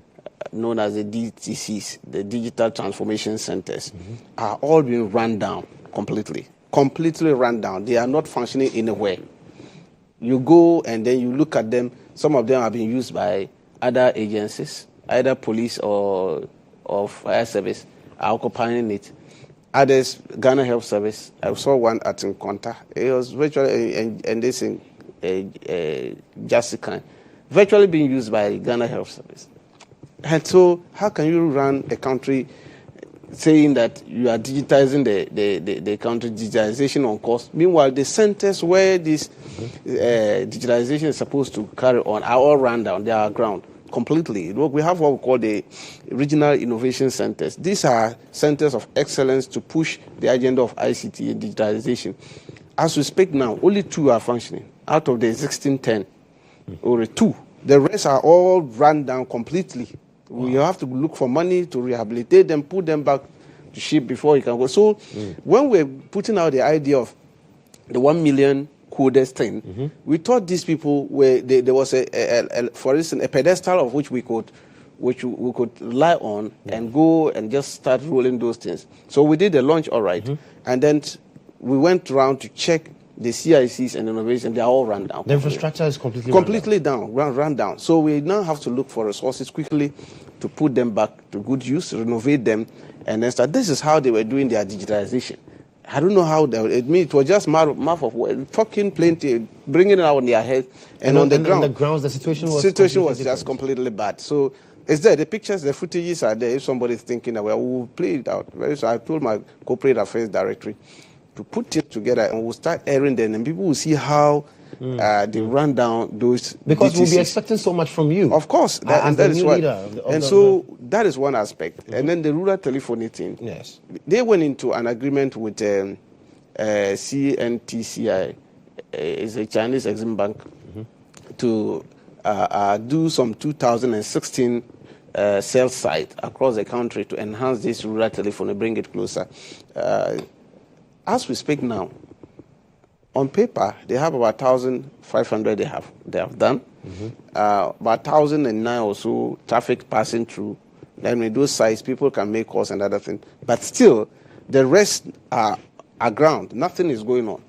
known as the DTCs, the Digital Transformation Centers, are all being run down completely run down. They are not functioning anywhere. You go and then you look at them. Some of them are being used by other agencies, either police or fire service, are occupying it. Others, Ghana Health Service. I saw one at Nkonta. It was virtually, and this in Jessica, virtually being used by Ghana Health Service. And so, how can you run a country saying that you are digitizing the country, digitalization on course? Meanwhile, the centers where this digitalization is supposed to carry on are all run down. They are ground completely. We have what we call the regional innovation centers. These are centers of excellence to push the agenda of ICT and digitalization. As we speak now, only 2 are functioning out of the 1610, or 2. The rest are all run down completely. We have to look for money to rehabilitate them, put them back to ship before you can go. So when we're putting out the idea of the 1 million coders thing, we thought these people were, there was for instance, a pedestal of which we could rely on and go and just start rolling those things. So we did the launch all right, and then we went around to check the CICs and innovation. They are all run down. The infrastructure is completely run down. So we now have to look for resources quickly to put them back to good use, renovate them, and then start. This is how they were doing their digitalization. I don't know how it was just math of fucking plenty, bringing it out on their head and on the ground. On the grounds, the situation was just completely bad. So it's there. The pictures, the footages are there. If somebody's thinking that, well, we'll play it out. So I told my corporate affairs directory to put it together and we'll start airing them, and people will see how they run down those. Because DTCs. We'll be expecting so much from you. Of course, that is why. That is one aspect. And then the rural telephony thing. Yes, they went into an agreement with CNTCI, is a Chinese Exim Bank, to do some 2016 cell site across the country to enhance this rural telephony, bring it closer. As we speak now, on paper, they have about 1,500 they have done. About 1,009 or so traffic passing through. Then with those sites, people can make calls and other things. But still, the rest are ground. Nothing is going on.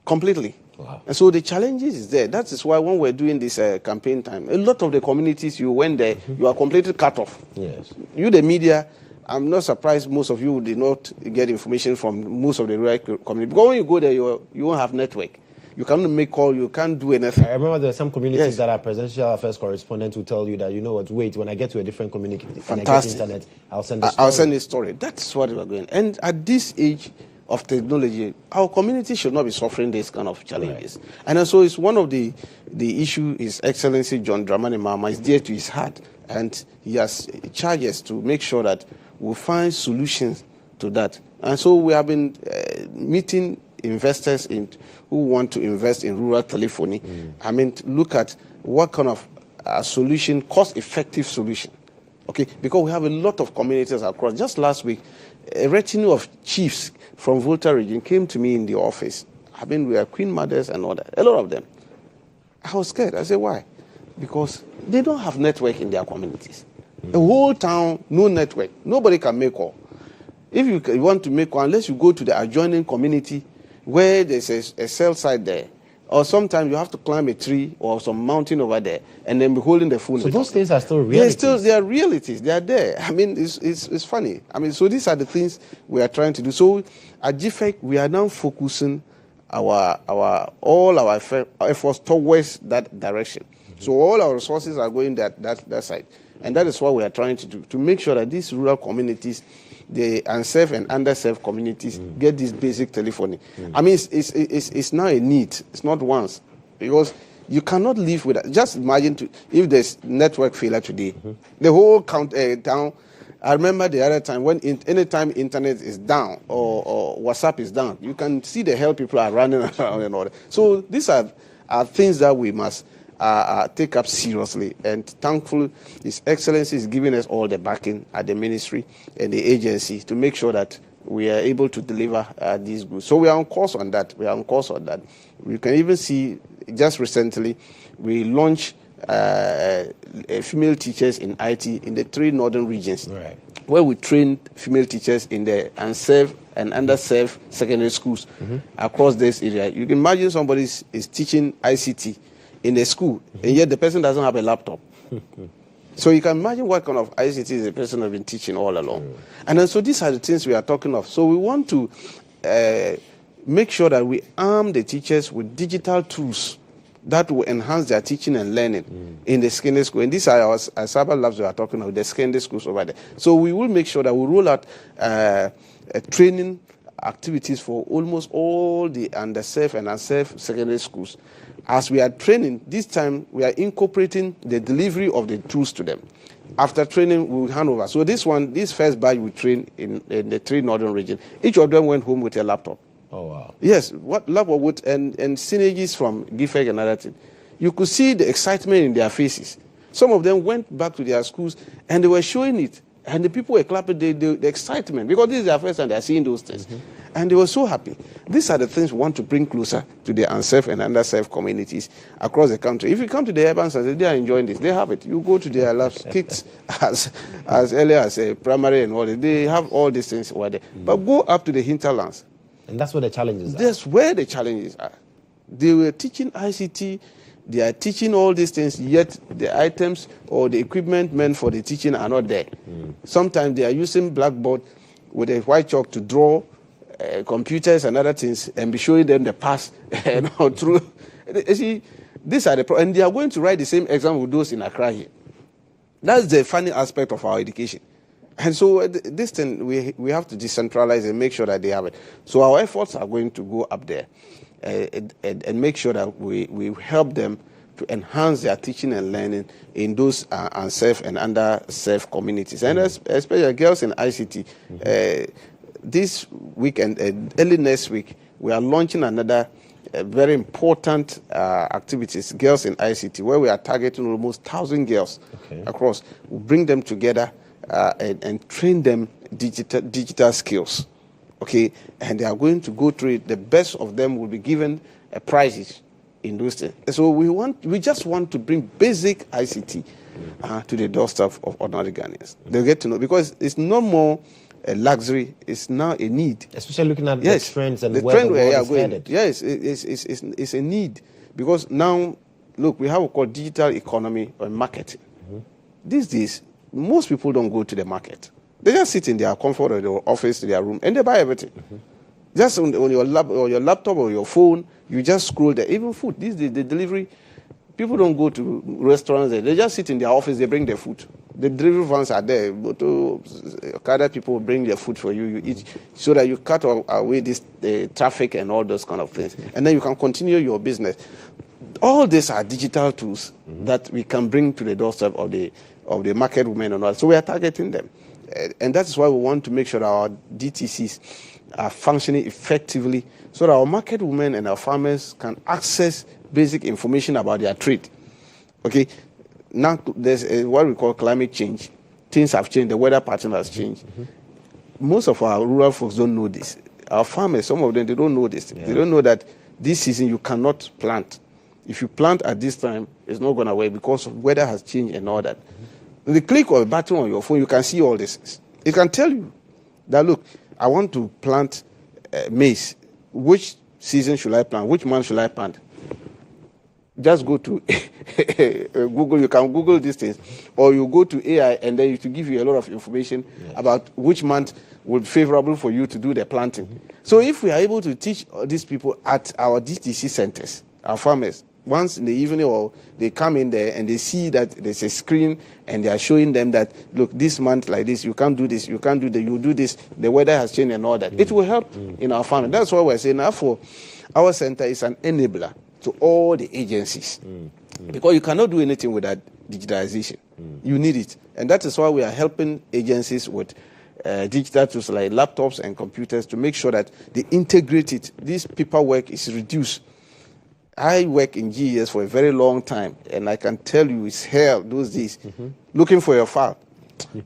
Completely. Wow. And so the challenges is there. That is why when we're doing this campaign time, a lot of the communities you went there, you are completely cut off. Yes. You, the media, I'm not surprised most of you did not get information from most of the rural community. Because when you go there, you won't have network. You can't make call, you can't do anything. I remember there are some communities that our presidential affairs correspondent will tell you that, you know what, wait, when I get to a different community and I get internet, I'll send a story. I'll send a story. That's what we're going. And at this age of technology, our community should not be suffering these kind of challenges. Right. And so it's one of the issue His Excellency John Dramani Mahama is dear to his heart. And he has charges to make sure that we find solutions to that. And so we have been meeting investors who want to invest in rural telephony. I mean, look at what kind of solution, cost-effective solution. Okay, because we have a lot of communities across. Just last week, a retinue of chiefs from Volta region came to me in the office. I mean, we are queen mothers and all that, a lot of them. I was scared. I said, why? Because they don't have network in their communities. A whole town, no network. Nobody can make call. If you want to make call, unless you go to the adjoining community where there's a cell site there, or sometimes you have to climb a tree or some mountain over there and then be holding the phone. So those things are still realities? They are realities. They are there. I mean, it's funny. I mean, so these are the things we are trying to do. So at GIFEC, we are now focusing all our efforts towards that direction. So all our resources are going that side. And that is what we are trying to do, to make sure that these rural communities, the unserved and underserved communities, get this basic telephony. I mean, it's now a need. It's not once. Because you cannot live without. Just imagine if there's network failure today, the whole town. I remember the other time when anytime internet is down or WhatsApp is down, you can see the hell people are running around and all that. So these are things that we must take up seriously, and thankfully His Excellency is giving us all the backing at the ministry and the agency to make sure that we are able to deliver these goods. So we are on course on that. We can even see just recently we launched female teachers in IT in the 3 northern regions, right, where we trained female teachers in the unserved and underserved secondary schools across this area. You can imagine somebody is teaching ICT in a school, and yet the person doesn't have a laptop. So you can imagine what kind of ICT the person has been teaching all along. And then so these are the things we are talking of. So we want to make sure that we arm the teachers with digital tools that will enhance their teaching and learning in the secondary school. And these are our cyber labs we are talking about, the secondary schools over there. So we will make sure that we roll out training activities for almost all the underserved and unserved secondary schools. As we are training, this time we are incorporating the delivery of the tools to them. After training, we will hand over. So this first batch we trained in the 3 northern region. Each of them went home with a laptop. Oh, wow. Yes, what laptop with and synergies from GIFEC and other things. You could see the excitement in their faces. Some of them went back to their schools and they were showing it. And the people were clapping, the excitement, because this is their first time they are seeing those things. And they were so happy. These are the things we want to bring closer to the unserved and underserved communities across the country. If you come to the urban centers, they are enjoying this. They have it. You go to their labs, kids as early as primary and all that. They have all these things over there. But go up to the hinterlands. And that's where the challenges are. That's where the challenges are. They were teaching ICT. They are teaching all these things, yet the items or the equipment meant for the teaching are not there. Sometimes they are using blackboard with a white chalk to draw computers and other things and be showing them the past and all through. You see, these are the and they are going to write the same exam with those in Accra here. That's the funny aspect of our education. And so this thing, we have to decentralize and make sure that they have it. So our efforts are going to go up there. And make sure that we help them to enhance their teaching and learning in those unserved and underserved communities, and especially girls in ICT. This weekend, early next week, we are launching another very important activities, Girls in ICT, where we are targeting almost 1,000 girls across. We bring them together and train them digital skills. Okay, and they are going to go through it. The best of them will be given prizes in those things. So we just want to bring basic ICT to the doorstep of ordinary Ghanaians. They'll get to know, because it's no more a luxury; it's now a need. Especially looking at the trends and where the world is headed. Yes, it's a need, because now, look, we have what we call digital economy or marketing. These days, most people don't go to the market. They just sit in their comfort or their office, their room, and they buy everything. Just on your laptop or your phone, you just scroll there. Even food, these days, the delivery, people don't go to restaurants there. They just sit in their office, they bring their food. The delivery vans are there. Other people bring their food for you, you eat, so that you cut away the traffic and all those kind of things. And then you can continue your business. All these are digital tools that we can bring to the doorstep of the market women and all. So we are targeting them. And that is why we want to make sure that our DTCs are functioning effectively, so that our market women and our farmers can access basic information about their trade. Okay, now there's what we call climate change. Things have changed, the weather pattern has changed. Most of our rural folks don't know this. Our farmers, some of them, they don't know this. They don't know that this season you cannot plant. If you plant at this time, it's not going to work because weather has changed and all that. The click of a button on your phone, you can see all this. It can tell you that, look, I want to plant maize. Which season should I plant? Which month should I plant? Just go to Google. You can Google these things. Or you go to AI, and then it will give you a lot of information about which month would be favorable for you to do the planting. So if we are able to teach these people at our DTC centers, our farmers, once in the evening, or they come in there and they see that there's a screen and they are showing them that, look, this month like this, you can't do this, you can't do that, you do this, the weather has changed and all that. It will help in our farming. That's why we're saying now for our center is an enabler to all the agencies. Because you cannot do anything without digitalization. You need it. And that is why we are helping agencies with digital tools like laptops and computers to make sure that they integrate it. This paperwork is reduced. I work in GES for a very long time, and I can tell you it's hell those days. Looking for your file.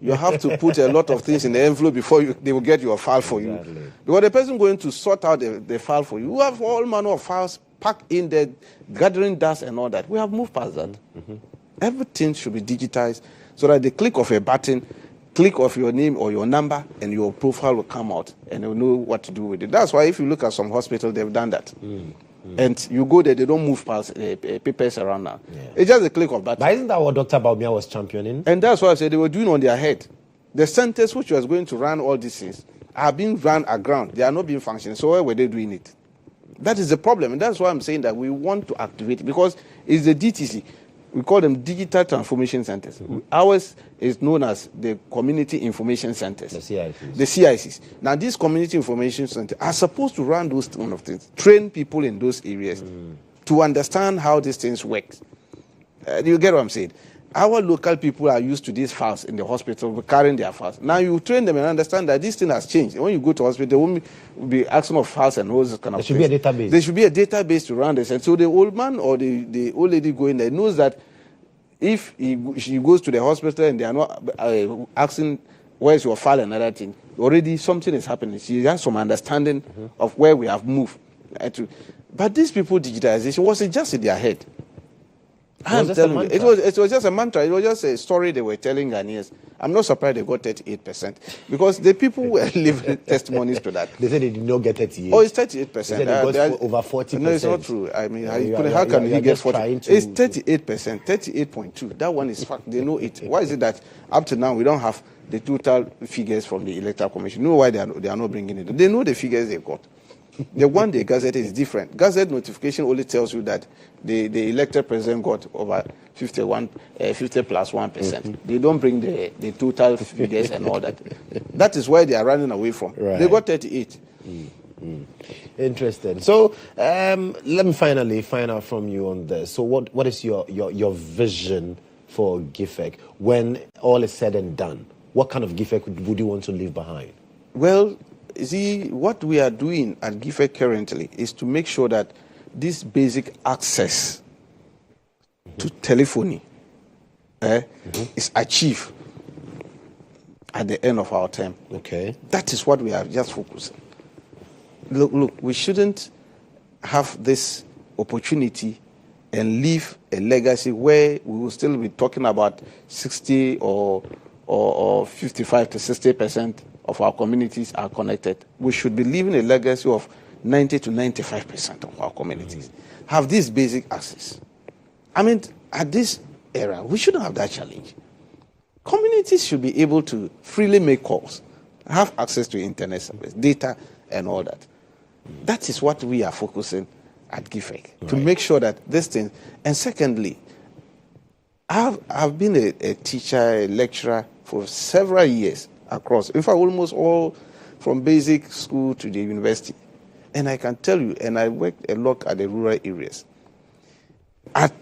You have to put a lot of things in the envelope before they will get your file for you. Because the person going to sort out the file for you, you have all manner of files packed in there, gathering dust and all that. We have moved past that. Everything should be digitized so that the click of a button, click of your name or your number, and your profile will come out, and you'll know what to do with it. That's why if you look at some hospitals, they've done that. And you go there, they don't move past papers around now. It's just a click of button. But isn't that what Dr. Baumia was championing? And that's what I said they were doing on their head. The centers which was going to run all these things are being run aground. They are not being functioning. So why were they doing it? That is the problem. And that's why I'm saying that we want to activate it, because it's the DTC. We call them Digital Transformation Centers. Ours is known as the Community Information Centers. The CICs. The CICs. Now, these Community Information Centers are supposed to run those kind of things, train people in those areas to understand how these things work. You get what I'm saying? Our local people are used to these files in the hospital, carrying their files. Now you train them and understand that this thing has changed. When you go to hospital, they won't be asking of files and all this kind of things. There should be a database. There should be a database to run this. And so the old man or the old lady going there knows that If she goes to the hospital and they are not asking where's your file and other thing, already something is happening. She has some understanding of where we have moved. But these people, digitization was just in their head. I'm telling you, it was just a mantra. It was just a story they were telling Ghanaians. I'm not surprised they got 38% because the people were living testimonies to that. They said they did not get 38. Oh, it's 38%. They said they got over 40%. No, it's not true. I mean, how can he get 40? It's 38%, 38.2. That one is fact. They know it. Why is it that up to now we don't have the total figures from the Electoral Commission? You know why they are not bringing it? They know the figures they got. The one they gazette is different. Gazette notification only tells you that the elected president got over 50 plus 1%. They don't bring the total figures and all that. That is why they are running away from. Right. They got 38. Interesting. So let me finally find out from you on this. So what is your vision for GIFEC when all is said and done? What kind of GIFEC would you want to leave behind? Well, see, what we are doing at GIFEC currently is to make sure that this basic access to telephony is achieved at the end of our term. Okay. That is what we are just focusing. Look, we shouldn't have this opportunity and leave a legacy where we will still be talking about 60 or 55 to 60% of our communities are connected. We should be leaving a legacy of 90 to 95% of our communities have this basic access. I mean, at this era, we shouldn't have that challenge. Communities should be able to freely make calls, have access to internet service, data, and all that. That is what we are focusing at GIFEC, to make sure that this thing. And secondly, I've been a teacher, a lecturer for several years across, in fact, almost all from basic school to the university. And I can tell you, and I worked a lot at the rural areas. At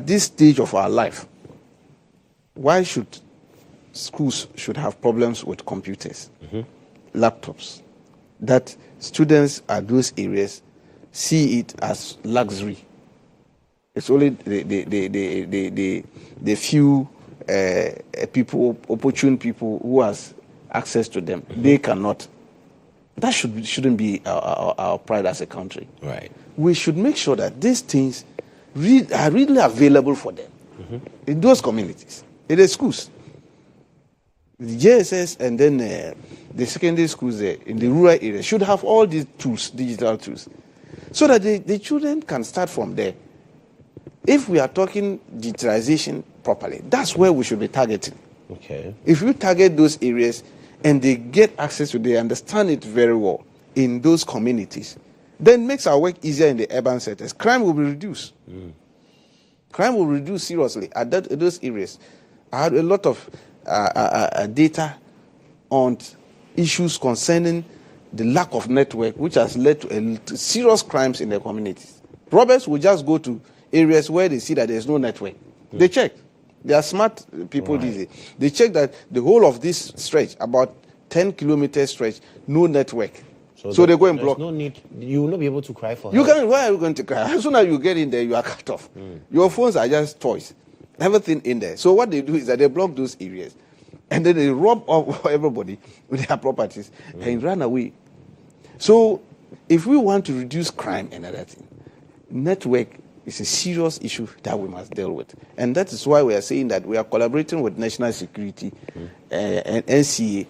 this stage of our life, why should schools should have problems with computers, laptops, that students at those areas see it as luxury? It's only the few people, opportune people who has access to them. They cannot. That shouldn't be our pride as a country. Right. We should make sure that these things are really available for them in those communities, in the schools. The JSS and then the secondary schools there in the rural areas should have all these tools, digital tools, so that the children can start from there. If we are talking digitalization properly, that's where we should be targeting. Okay. If you target those areas and they get access to it, they understand it very well in those communities, then it makes our work easier in the urban settings. Crime will be reduced. Crime will reduce seriously at those areas. I had a lot of data on issues concerning the lack of network, which has led to serious crimes in the communities. Robbers will just go to areas where they see that there's no network. They check. They are smart people these days. They check that the whole of this stretch, about 10-kilometer stretch, no network. So they go and block. No need. You will not be able to cry for help. Why are you going to cry? As soon as you get in there, you are cut off. Your phones are just toys. Everything in there. So what they do is that they block those areas. And then they rob off everybody with their properties and run away. So if we want to reduce crime and other things, network is a serious issue that we must deal with. And that is why we are saying that we are collaborating with National Security and NCA.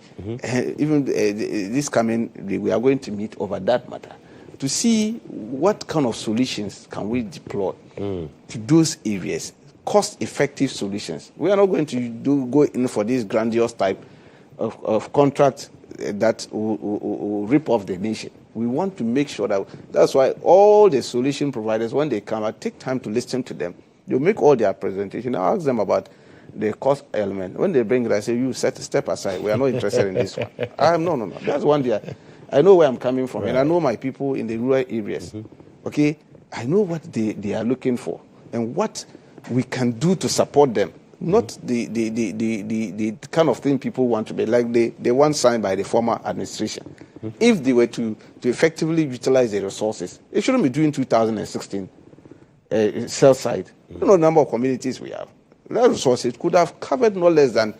Even this coming, we are going to meet over that matter to see what kind of solutions can we deploy to those areas, cost-effective solutions. We are not going to go in for this grandiose type of contract that will rip off the nation. We want to make sure that's why all the solution providers, when they come, I take time to listen to them. They'll make all their presentation. I ask them about the cost element. When they bring it, I say, you step aside. We are not interested in this one. No. That's one day. I know where I'm coming from, and I know my people in the rural areas. Okay? I know what they are looking for and what we can do to support them. Not the kind of thing people want to be, like the one signed by the former administration. If they were to effectively utilize the resources, it shouldn't be doing 2016 cell site. You know the number of communities we have. That resource, it could have covered no less than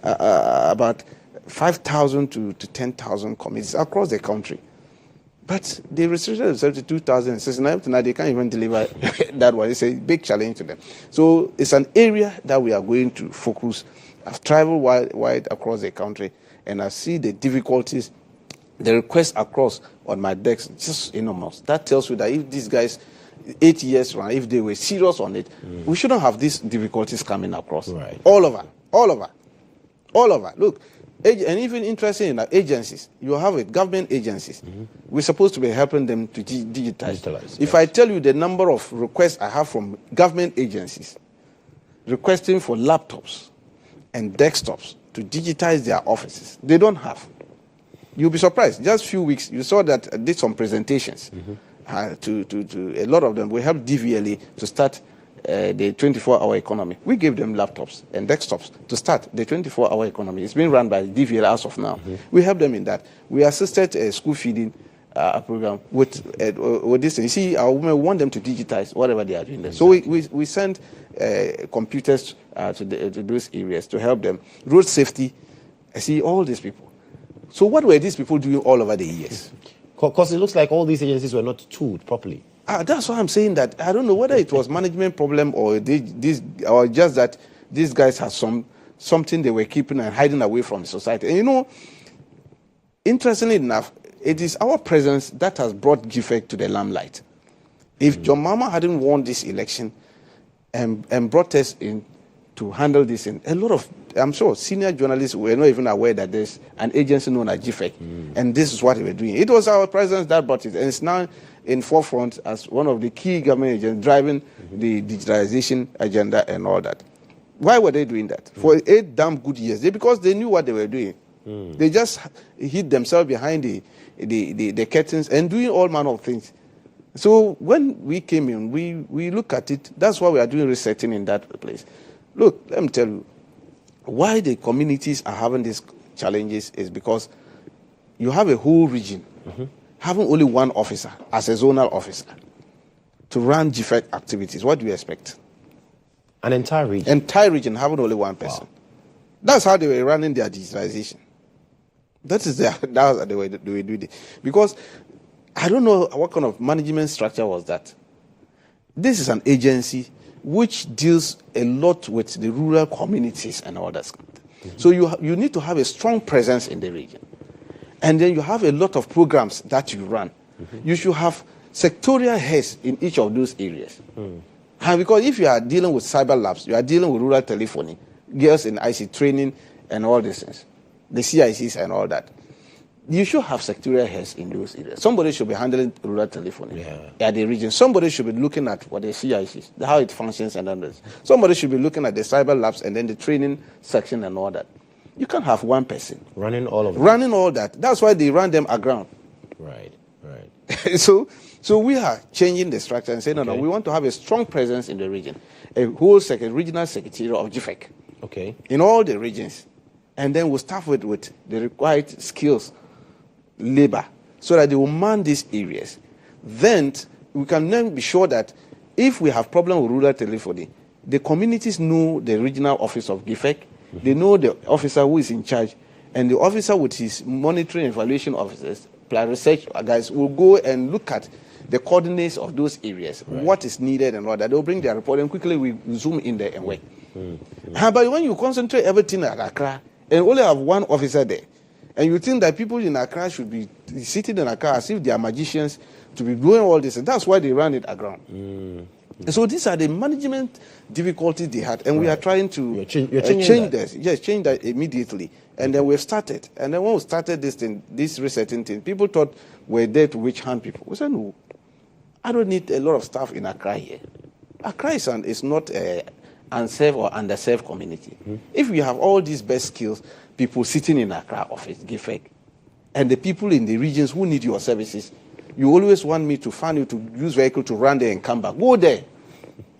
about 5,000 to 10,000 committees across the country. But they restricted themselves to 2,069. Now they can't even deliver that one. It's a big challenge to them. So it's an area that we are going to focus. I've traveled wide across the country, and I see the difficulties, the requests across on my desk, just enormous. That tells you that if these guys, 8 years from now, if they were serious on it, we shouldn't have these difficulties coming across. Right. All over. Look, and even interesting in agencies, you have it, government agencies. We're supposed to be helping them to digitalize. If I tell you the number of requests I have from government agencies requesting for laptops and desktops to digitize their offices, they don't have. You'll be surprised. Just a few weeks, you saw that I did some presentations to a lot of them. We helped DVLA to start the 24-hour economy. We gave them laptops and desktops to start the 24-hour economy. It's being run by DVLA as of now. We helped them in that. We assisted a school feeding program with this thing. You see, our women want them to digitize whatever they are doing there. So we send computers to those areas to help them. Road safety, I see all these people. So what were these people doing all over the years? Because it looks like all these agencies were not tooled properly. That's why I'm saying that. I don't know whether it was management problem or just that these guys had something they were keeping and hiding away from society. And you know, interestingly enough, it is our presence that has brought GIFEC to the limelight. If John Mahama hadn't won this election and brought us in to handle this, and a lot of, I'm sure, senior journalists were not even aware that there's an agency known as GIFEC, and this is what they were doing. It was our presence that brought it, and it's now in forefront as one of the key government agents driving the digitalization agenda and all that. Why were they doing that? For 8 damn good years. Because they knew what they were doing. They just hid themselves behind the curtains and doing all manner of things. So when we came in, we look at it. That's why we are doing resetting in that place. Look, let me tell you, why the communities are having these challenges is because you have a whole region having only one officer as a zonal officer to run GIFEC activities. What do you expect? An entire region? Entire region having only one person. Wow. That's how they were running their digitalization. That's the way they do it. Because I don't know what kind of management structure was that. This is an agency which deals a lot with the rural communities and all that. So you need to have a strong presence in the region. And then you have a lot of programs that you run. You should have sectorial heads in each of those areas. And because if you are dealing with cyber labs, you are dealing with rural telephony, girls in IC training and all these things, the CICs and all that, you should have sectorial heads in those areas. Somebody should be handling rural telephony at the region. Somebody should be looking at what the CICs, how it functions and others. Somebody should be looking at the cyber labs and then the training section and all that. You can't have one person running all of them. Running all that. That's why they run them aground. Right. So we are changing the structure and saying, no, we want to have a strong presence in the region. A whole regional secretary of GIFEC. Okay. In all the regions. And then we'll start with the required skills, labor, so that they will man these areas. Then we can then be sure that if we have problem with rural telephony, the communities know the regional office of GIFEC. They know the officer who is in charge, and the officer with his monitoring and evaluation officers, plus research guys, will go and look at the coordinates of those areas, what is needed and all that. They'll bring their report, and quickly we zoom in there and work. But when you concentrate everything at Accra, and only have one officer there, and you think that people in Accra should be sitting in Accra as if they are magicians to be doing all this, and that's why they run it aground. So these are the management difficulties they had, and we are trying to change this. Yes, change that immediately. And then we've started. And then when we started this resetting thing, people thought we're there to witch hunt people. We said, no, I don't need a lot of staff in Accra here. Accra is not an unserved or underserved community. If we have all these best skills, people sitting in Accra office, GIFEC, and the people in the regions who need your services, you always want me to fund you to use vehicle to run there and come back. Go there.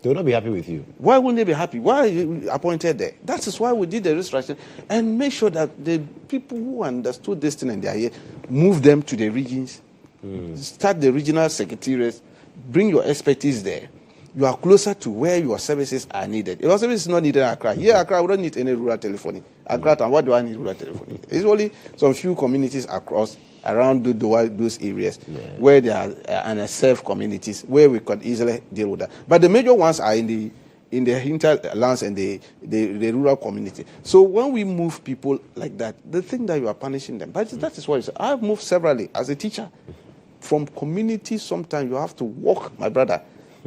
They will not be happy with you. Why wouldn't they be happy? Why are you appointed there? That is why we did the restructuring and make sure that the people who understood this thing and they are here, move them to the regions, start the regional secretariats, bring your expertise there. you are closer to where your services are needed. Your service is not needed in Accra. Here, Accra, we don't need any rural telephony. Accra, what do I need rural telephony? It's only some few communities around those areas where there are unserved communities where we could easily deal with that. But the major ones are in the hinterlands and the rural community. So when we move people like that, they think that you are punishing them. But that is what I've moved severally as a teacher from communities. Sometimes you have to walk, my brother,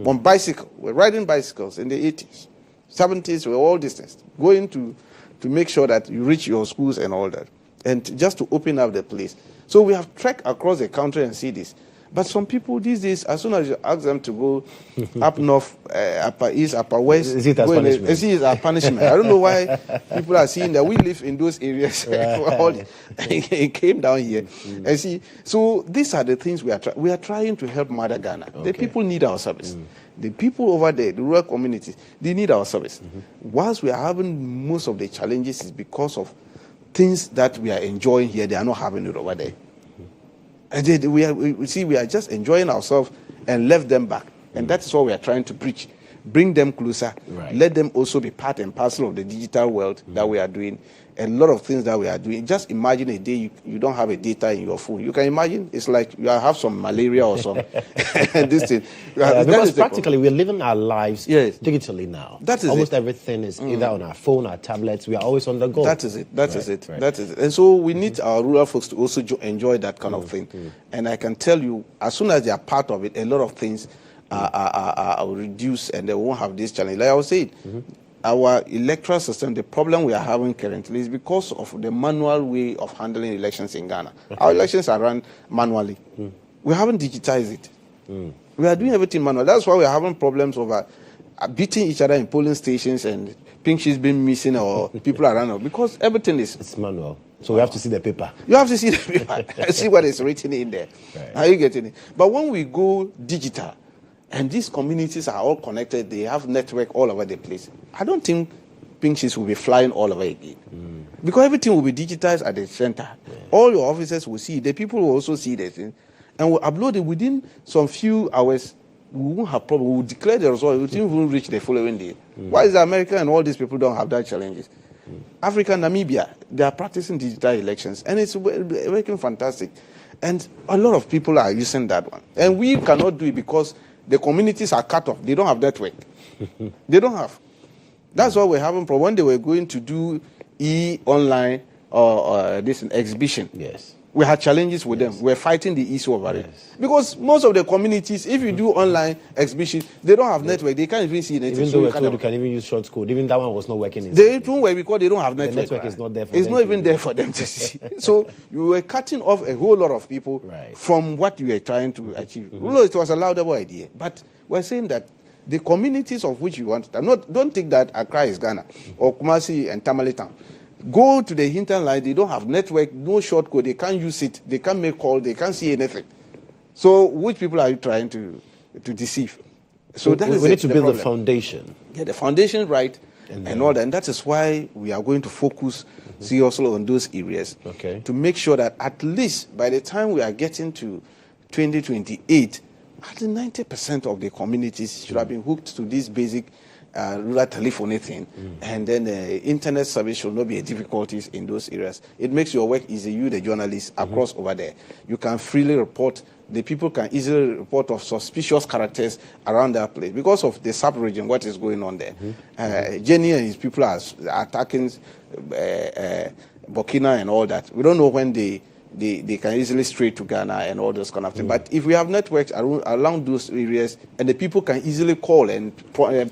on bicycle. We're riding bicycles in the 80s, 70s, we're all distance, going to make sure that you reach your schools and all that, and just to open up the place. So we have trekked across the country and see this. But some people these days, as soon as you ask them to go up north, upper east, upper west, is it as punishment? It's a punishment. I don't know why people are seeing that we live in those areas. It came down here. And see, so these are the things we are trying to help Mother Ghana. The people need our service. The people over there, the rural communities, they need our service. Whilst we are having most of the challenges, is because of things that we are enjoying here, they are not having it over there. We are just enjoying ourselves and left them back. And that is what we are trying to preach. Bring them closer. Right. Let them also be part and parcel of the digital world that we are doing. A lot of things that we are doing. Just imagine a day you don't have a data in your phone. You can imagine it's like you have some malaria or something. This thing. Because practically we're living our lives digitally now. That is almost everything is either on our phone, our tablets. We are always on the go. That is it. That is it. And so we need our rural folks to also enjoy that kind of thing. And I can tell you, as soon as they are part of it, a lot of things are reduced and they won't have this challenge. Like I was saying, our electoral system, the problem we are having currently is because of the manual way of handling elections in Ghana. Our elections are run manually. We haven't digitized it. We are doing everything manual. That's why we are having problems over beating each other in polling stations and pink sheets being missing or people around, because everything is... It's manual. So we have to see the paper. You have to see the paper. See what is written in there. Right. Are you getting it? But when we go digital, and these communities are all connected, they have network all over the place, I don't think pink sheets will be flying all over again. Because everything will be digitized at the center. All your officers will see it. The people will also see the thing. And we'll upload it within some few hours. We won't have problem. We will declare the result. We won't even reach the following day. Why is America and all these people don't have that challenges? Africa, Namibia, they are practicing digital elections. And it's working fantastic. And a lot of people are using that one. And we cannot do it because the communities are cut off. They don't have network. They don't have. That's why we're having problem. When they were going to do online or this exhibition, we had challenges with them. We're fighting the issue over it. Because most of the communities, if you do online exhibition, they don't have network. They can't even see anything. Even though we're told you can even use short code, even that one was not working. They don't work because they don't have network. The network is not there for it's them. Not even there for them to see. So you were cutting off a whole lot of people from what you were trying to achieve. It was a laudable idea. But we're saying that the communities of which you want, don't think that Accra is Ghana or Kumasi and Tamale Town. Go to the hinterland, they don't have network, no short code, they can't use it, they can't make call, they can't see anything. So which people are you trying to deceive? So that is we need to build problem. the foundation. Get the foundation right and all that. And that is why we are going to focus seriously on those areas to make sure that at least by the time we are getting to 2028, at least 90% of the communities should have been hooked to this basic rural telephony thing, and then internet service should not be a difficulties in those areas. It makes your work easy. You, the journalists, across over there, you can freely report. The people can easily report of suspicious characters around that place because of the sub-region, what is going on there. Jenny and his people are attacking Burkina and all that. We don't know when they can easily stray to Ghana and all those kind of things. But if we have networks around those areas and the people can easily call and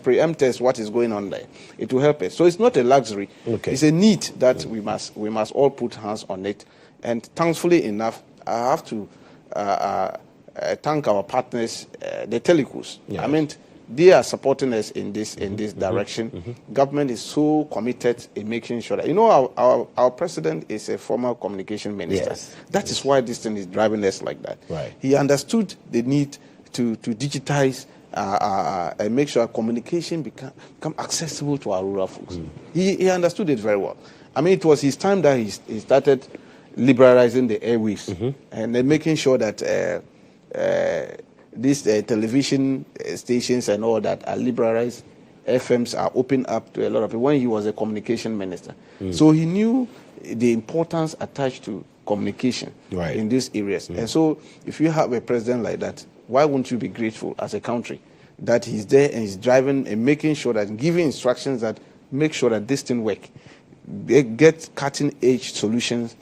preempt us what is going on there, it will help us. So it's not a luxury. It's a need that we must all put hands on it. And thankfully enough, I have to thank our partners, the telecos. I mean, they are supporting us in this direction. Government is so committed in making sure that, you know, our president is a former communication minister. That is why this thing is driving us like that. He understood the need to digitize and make sure communication become accessible to our rural folks. He understood it very well. I mean, it was his time that he started liberalizing the airwaves and then making sure that these television stations and all that are liberalized. FMs are open up to a lot of people when he was a communication minister. So he knew the importance attached to communication in these areas. And so if you have a president like that, why won't you be grateful as a country that he's there and he's driving and making sure that, giving instructions that make sure that this thing work. They get cutting-edge solutions,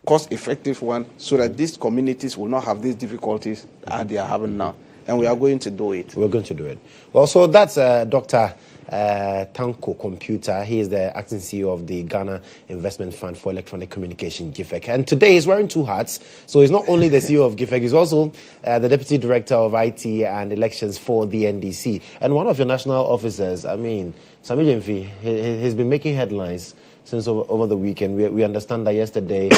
cost-effective one, so that these communities will not have these difficulties that they are having now. And we are going to do it. We're going to do it. Well, so that's Dr. Tanko Computer. He is the acting CEO of the Ghana Investment Fund for Electronic Communication, GIFEC. And today he's wearing two hats. So he's not only the CEO of GIFEC, he's also the Deputy Director of IT and Elections for the NDC. And one of your national officers, I mean, Sammy Gyamfi, he's been making headlines since over the weekend. We understand that yesterday,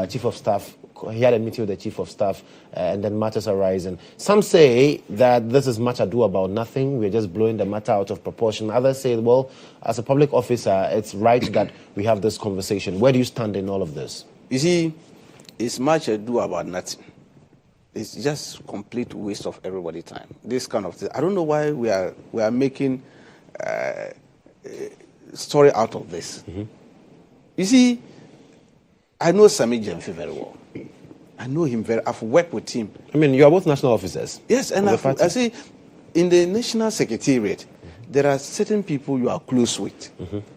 Chief of Staff, he had a meeting with the Chief of Staff, and then matters arise. And some say that this is much ado about nothing. We're just blowing the matter out of proportion. Others say, well, as a public officer, it's right that we have this conversation. Where do you stand in all of this? You see, it's much ado about nothing. It's just complete waste of everybody's time. This kind of thing. I don't know why we are making story out of this. You see, I know Sammy Gyamfi very well. I know him very. I've worked with him. I mean, you are both national officers. Yes, and I see, in the National Secretariat, there are certain people you are close with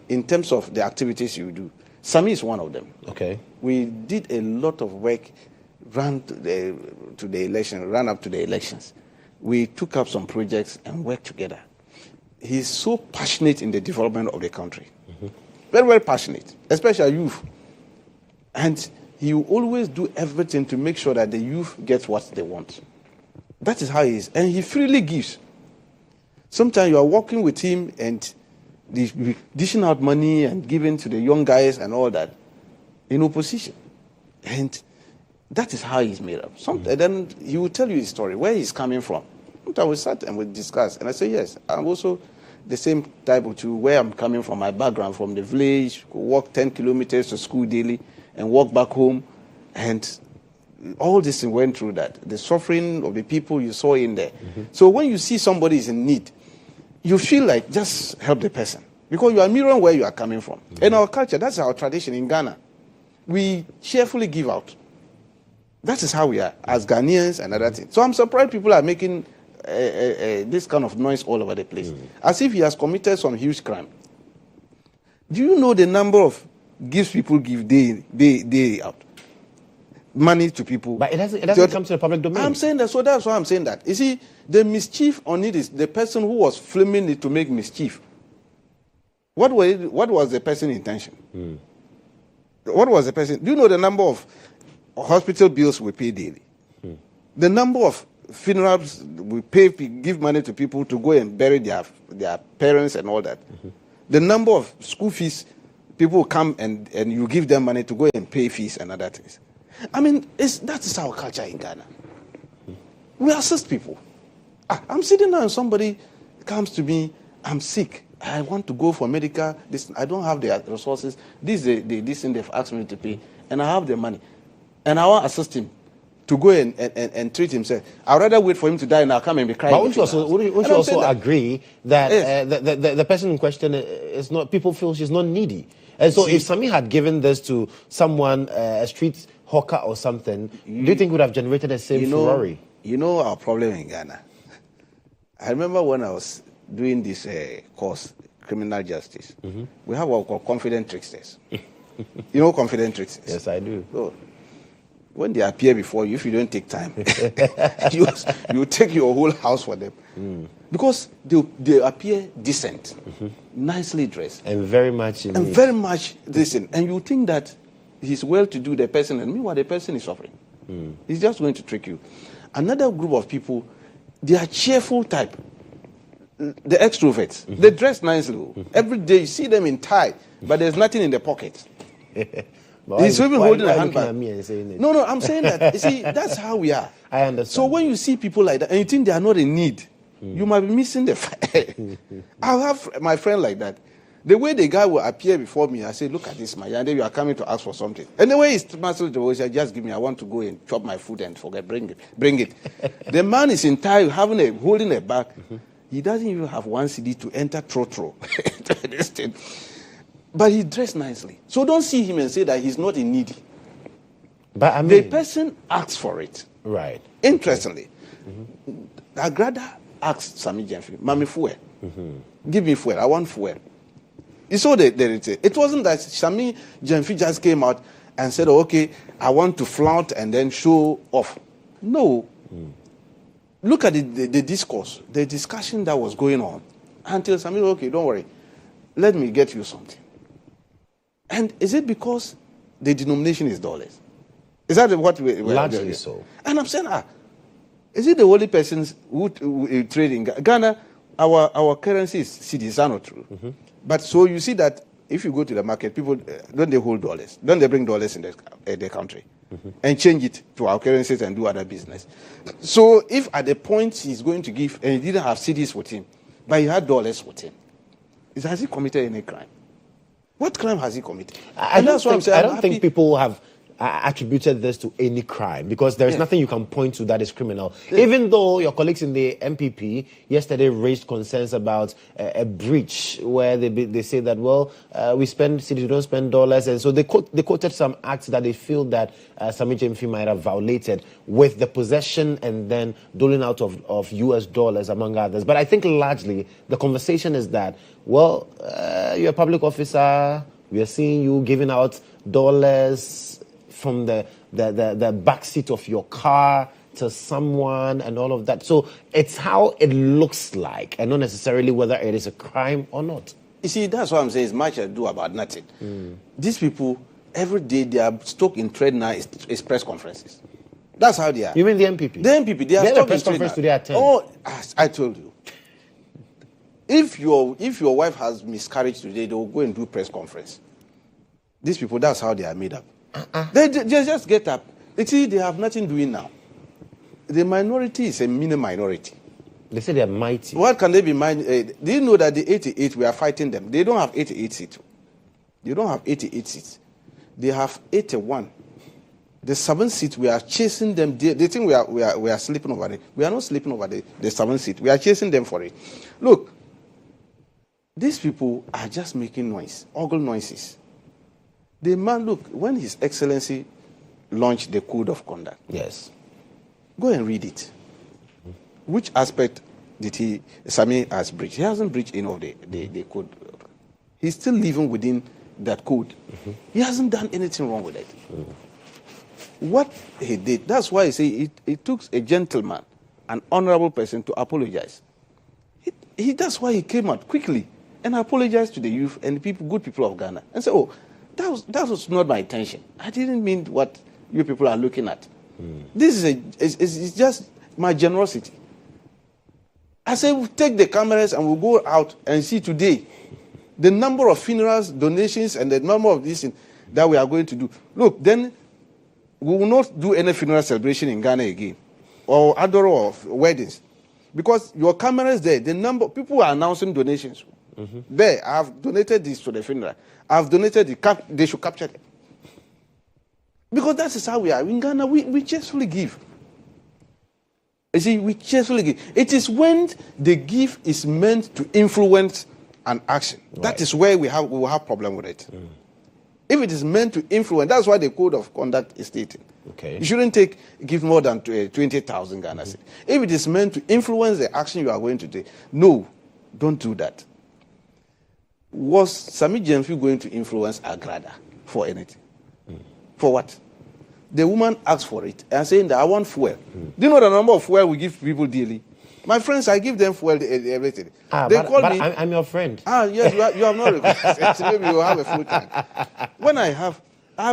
in terms of the activities you do. Sammy is one of them. Okay. We did a lot of work, ran up to the elections. We took up some projects and worked together. He's so passionate in the development of the country. Very, very passionate, especially youth. And he will always do everything to make sure that the youth gets what they want. That is how he is. And he freely gives. Sometimes you are working with him and dishing out money and giving to the young guys and all that in opposition. And that is how he's made up. Then he will tell you his story, where he's coming from. Sometimes we sat and we discussed. And I say, yes, I'm also the same type of where I'm coming from, my background, from the village, walk 10 kilometers to school daily and walk back home. And all this went through that. The suffering of the people you saw in there. So when you see somebody is in need, you feel like just help the person. Because you are mirroring where you are coming from. In our culture, that's our tradition in Ghana. We cheerfully give out. That is how we are as Ghanaians and other things. So I'm surprised people are making this kind of noise all over the place, as if he has committed some huge crime. Do you know the number of gifts people give day out? Money to people. But it doesn't come to the public domain. I'm saying that, so that's why I'm saying that. You see, the mischief on it is the person who was filming it to make mischief. What was the person's intention? What was the person? Do you know the number of hospital bills we pay daily? The number of funerals we pay, give money to people to go and bury their parents and all that. The number of school fees, people come and you give them money to go and pay fees and other things. I mean, that is our culture in Ghana. We assist people. I'm sitting there and somebody comes to me, I'm sick. I want to go for medical. I don't have the resources. This thing they've asked me to pay, and I have the money. And I want to assist him to go and treat himself. I'd rather wait for him to die and I'll come and be crying. But won't you also agree that the person in question is not, people feel she's not needy? And so if Sammy had given this to someone, a street hawker or something, do you think it would have generated the same furore? You know our problem in Ghana. I remember when I was doing this course, criminal justice, we have what we call confident tricksters. You know confident tricksters? Yes, I do. So, when they appear before you, if you don't take time, you take your whole house for them. Because they appear decent, nicely dressed. And very much decent. And you think that he's well-to-do, the person, and meanwhile the person is suffering. He's just going to trick you. Another group of people, they are cheerful type. The extroverts. They dress nicely. Every day you see them in tie, but there's nothing in the pocket. He's even holding a handbag. No, I'm saying that. You see, that's how we are. I understand. So when you see people like that and you think they are not in need, you might be missing the fire. I have my friend like that. The way the guy will appear before me, I say, look at this, man. And then you are coming to ask for something. And the way he's mastered the voice, just give me, I want to go and chop my food and forget, bring it. The man is in tie, holding a bag. He doesn't even have one CD to enter Trotro. But he dressed nicely. So don't see him and say that he's not in need. But I mean, the person asks for it. Right. Interestingly, Agrada asked Sammy Gyamfi, Mami fuel. Give me fuel. I want fuel. You saw it wasn't that Sammy Gyamfi just came out and said, oh, okay, I want to flaunt and then show off. No. Look at the discourse, the discussion that was going on until Sammy, okay, don't worry. Let me get you something. And is it because the denomination is dollars? Is that what we're largely so? And I'm saying, is it the only persons who trade in Ghana? Our currency is Cedi, is that not true? But so you see that if you go to the market, people don't they hold dollars? Don't they bring dollars in the country and change it to our currencies and do other business? So if at the point he's going to give and he didn't have Cedis with him, but he had dollars with him, has he committed any crime? What crime has he committed? I don't think people have attributed this to any crime because there is nothing you can point to that is criminal. Even though your colleagues in the MPP yesterday raised concerns about a breach where they say that, well, we spend Cedi, we don't spend dollars. And so they quoted some acts that they feel that Sammy Gyamfi might have violated with the possession and then doling out of US dollars, among others. But I think largely the conversation is that, well, you're a public officer, we are seeing you giving out dollars from the back seat of your car to someone and all of that. So it's how it looks like and not necessarily whether it is a crime or not. You see, that's what I'm saying. It's much ado about nothing. These people, every day they are stuck in trade now is press conferences. That's how they are. You mean the MPP? The MPP, they are stuck in press conference today at 10. Oh, I told you. If your wife has miscarriage today, they will go and do press conference. These people, that's how they are made up. They just get up. You see, they have nothing doing now. The minority is a mini minority. They say they are mighty. What can they be mighty? Do you know that the 88, we are fighting them? They don't have 88 seats. They don't have 88 seats. They have 81. The 7 seats, we are chasing them. They think we are sleeping over it. We are not sleeping over the 7 seats. We are chasing them for it. Look, these people are just making noise, ogle noises. The man, look, when His Excellency launched the Code of Conduct, yes, go and read it. Which aspect did Sammy has breached? He hasn't breached any of the code. He's still living within that code. He hasn't done anything wrong with it. What he did, that's why I say it took a gentleman, an honorable person to apologize. That's why he came out quickly and apologized to the youth and the good people of Ghana and said, oh, that was not my intention. I didn't mean what you people are looking at. This is just my generosity. I said, we'll take the cameras and we'll go out and see today the number of funerals, donations, and the number of these that we are going to do. Look, then we will not do any funeral celebration in Ghana again or Adoro of weddings because your cameras there, the number people are announcing donations. There, I have donated this to the funeral. I have donated they should capture it. Because that is how we are. In Ghana, we cheerfully give. You see, we cheerfully give. It is when the gift is meant to influence an action. Right. That is where we will have problem with it. If it is meant to influence, that's why the Code of Conduct is stated. Okay. You shouldn't give more than 20,000 Ghana cedis. If it is meant to influence the action you are going to take, no, don't do that. Was Sammy Gyamfi going to influence Agrada for anything? For what? The woman asked for it and saying that I want fuel. Do you know the number of fuel we give people daily? My friends, I give them fuel everything. They call me. I'm your friend. Yes, you have not requested. Maybe you have a full tank. When I have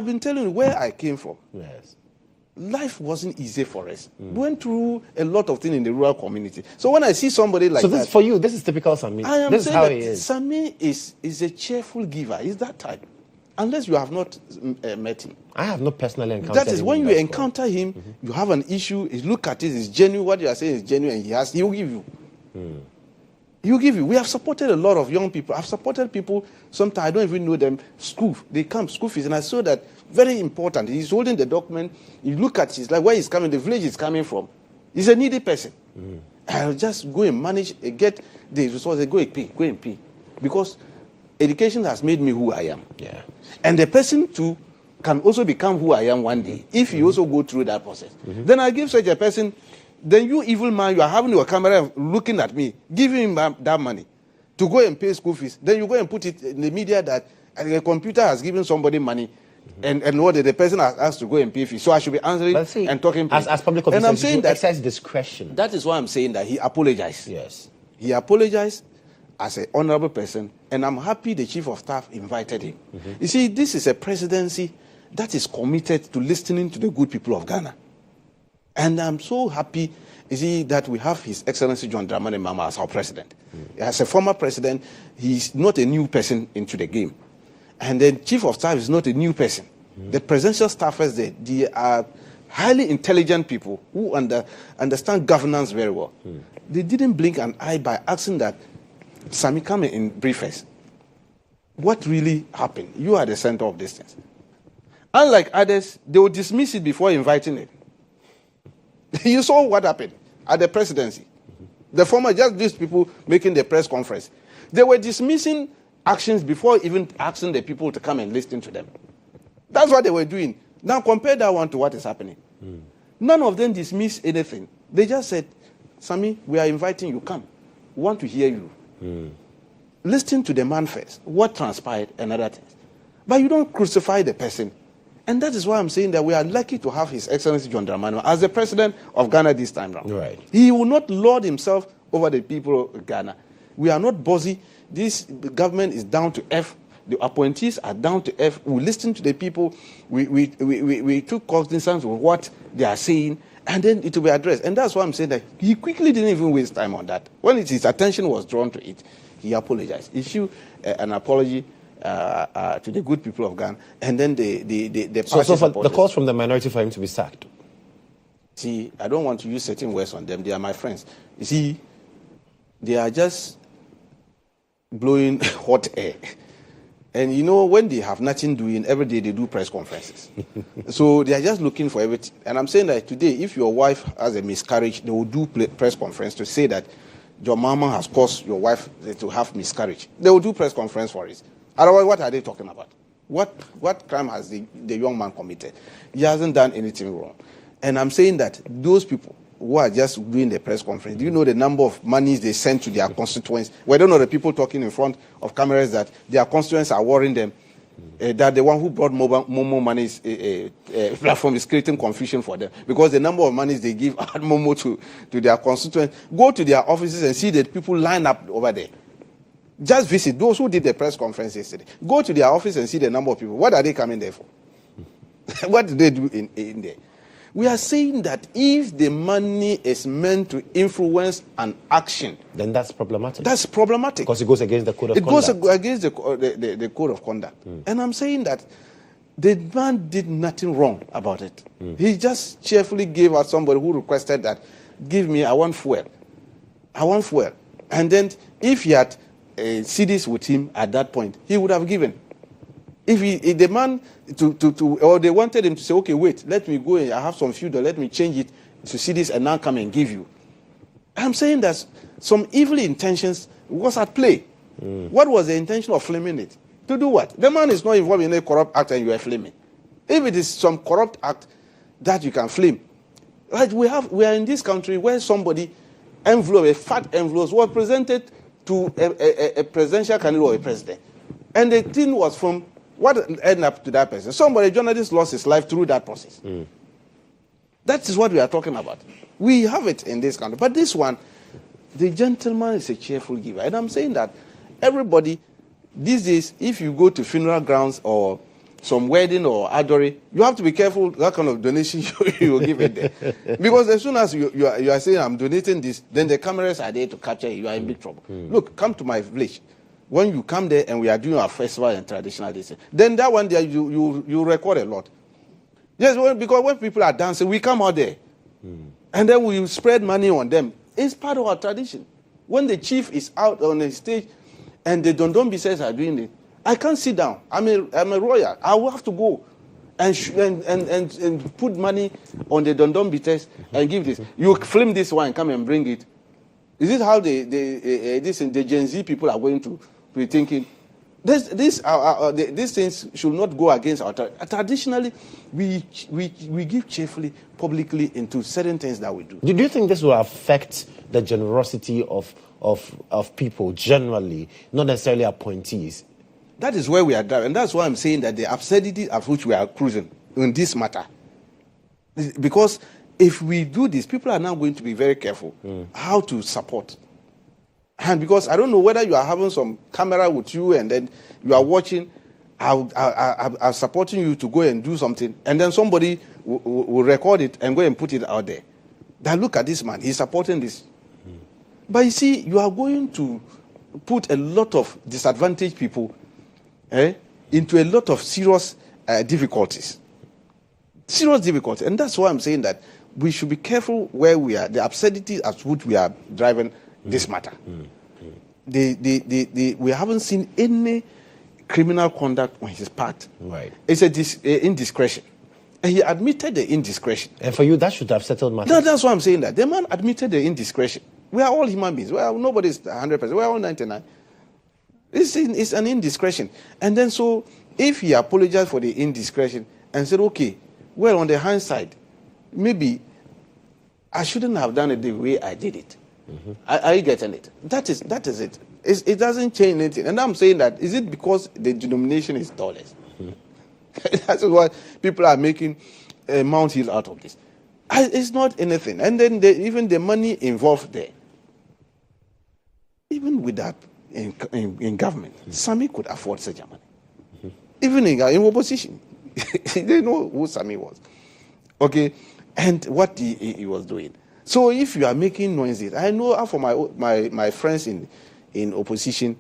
been telling you where I came from. Yes. Life wasn't easy for us. We went through a lot of things in the rural community. So when I see somebody like that... So this for you, this is typical Sammy. I am this saying is how that he is. Sammy is a cheerful giver. He's that type. Unless you have not met him. I have not personally encountered him. That is when you encounter him, you have an issue, you look at it, it's genuine, what you are saying is genuine, and he will give you. You give you. We have supported a lot of young people. I've supported people, sometimes I don't even know them, school. They come, school fees. And I saw that very important. He's holding the document. You look at his, like where he's coming, the village he's coming from. He's a needy person. I'll just go and manage, get the resources, go and pay. Because education has made me who I am. Yeah. And the person too can also become who I am one day if you also go through that process. Then I give such a person, then you evil man, you are having your camera looking at me, giving him that money to go and pay school fees. Then you go and put it in the media that a computer has given somebody money and what the person has asked to go and pay fees. So I should be answering and talking. As public officers, and I'm saying that exercise discretion. That is why I'm saying that he apologized. Yes. He apologized as an honorable person, and I'm happy the chief of staff invited him. You see, this is a presidency that is committed to listening to the good people of Ghana. And I'm so happy, you see, that we have His Excellency John Dramani Mahama as our president. As a former president, he's not a new person into the game. And the chief of staff is not a new person. The presidential staffers, they are highly intelligent people who understand governance very well. They didn't blink an eye by asking that, Sammy, come and brief us. What really happened? You are the center of this thing. Unlike others, they will dismiss it before inviting it. You saw what happened at the presidency. The former, just these people making the press conference. They were dismissing actions before even asking the people to come and listen to them. That's what they were doing. Now compare that one to what is happening. None of them dismissed anything. They just said, Sammy, we are inviting you, come. We want to hear you. Listen to the man first, what transpired and other things. But you don't crucify the person. And that is why I'm saying that we are lucky to have His Excellency John Dramani as the president of Ghana this time round. Right. He will not lord himself over the people of Ghana. We are not bossy. This government is down to earth. The appointees are down to earth. We listen to the people. We took cognizance of what they are saying, and then it will be addressed. And that's why I'm saying that he quickly didn't even waste time on that. When his attention was drawn to it, he apologized. Issue an apology to the good people of Ghana, and then the So for the calls from the minority for him to be sacked. See, I don't want to use certain words on them. They are my friends. You see, they are just blowing hot air. And you know, when they have nothing doing, every day they do press conferences. So they are just looking for everything. And I'm saying that today, if your wife has a miscarriage, they will do press conference to say that your mama has caused your wife to have miscarriage. They will do press conference for it. Otherwise, what are they talking about? What crime has the young man committed? He hasn't done anything wrong. And I'm saying that those people who are just doing the press conference, do you know the number of monies they send to their constituents? We don't know the people talking in front of cameras that their constituents are worrying them, that the one who brought Momo money's platform is creating confusion for them. Because the number of monies they give at Momo to their constituents, go to their offices and see that people line up over there. Just visit those who did the press conference yesterday. Go to their office and see the number of people. What are they coming there for? What do they do in there? We are saying that if the money is meant to influence an action, then that's problematic. That's problematic. Because it goes against the code of conduct. It goes against the code of conduct. And I'm saying that the man did nothing wrong about it. He just cheerfully gave out somebody who requested that, give me, I want fuel. And then if he had CDs with him at that point, he would have given. If the man or they wanted him to say, okay, wait, let me go and I have some fuel, let me change it to CDs and now come and give you. I'm saying that some evil intentions was at play. What was the intention of filming it? To do what? The man is not involved in a corrupt act and you are filming. If it is some corrupt act that you can film, right? We are in this country where somebody a fat envelope was presented to a presidential candidate or a president. And the thing was from what ended up to that person. A journalist lost his life through that process. That is what we are talking about. We have it in this country. But this one, the gentleman is a cheerful giver. And I'm saying that everybody, these days, if you go to funeral grounds or some wedding or adore, you have to be careful what kind of donation you will give it there. Because as soon as you are saying, I'm donating this, then the cameras are there to capture you. You are in big trouble. Look, come to my village. When you come there and we are doing our festival and traditional days, then that one there, you record a lot. Yes, because when people are dancing, we come out there. And then we spread money on them. It's part of our tradition. When the chief is out on the stage and the Dondon Bisses are doing it, I can't sit down. I'm a lawyer. I will have to go and put money on the Dondon Bisses and give this. You film this one, come and bring it. Is this how the Gen Z people are going to be thinking? These things should not go against our traditionally. We give cheerfully, publicly into certain things that we do. Do you think this will affect the generosity of people generally, not necessarily appointees? That is where we are driving, and that's why I'm saying that the absurdity of which we are cruising in this matter, because if we do this, people are now going to be very careful how to support. And because I don't know whether you are having some camera with you and then you are watching, I'm supporting you to go and do something, and then somebody will record it and go and put it out there. Now look at this man, he's supporting this. But you see, you are going to put a lot of disadvantaged people into a lot of serious difficulties. Serious difficulties. And that's why I'm saying that we should be careful where we are, the absurdity at which we are driving this matter. We haven't seen any criminal conduct on his part. Right. It's a indiscretion. And he admitted the indiscretion. And for you, that should have settled matters. No, that's why I'm saying that. The man admitted the indiscretion. We are all human beings. Well, nobody's 100%. We are all 99%. It's an indiscretion. And then so, if he apologized for the indiscretion and said, okay, well, on the hindsight, maybe I shouldn't have done it the way I did it. Are you getting it? That is it. It doesn't change anything. And I'm saying that, is it because the denomination is dollars? That's why people are making a Mount Hill out of this. It's not anything. And then even the money involved there, even with that in government, Sammy could afford such a money. Even in opposition. They know who Sammy was. Okay? And what he was doing. So if you are making noises, I know for my friends in opposition,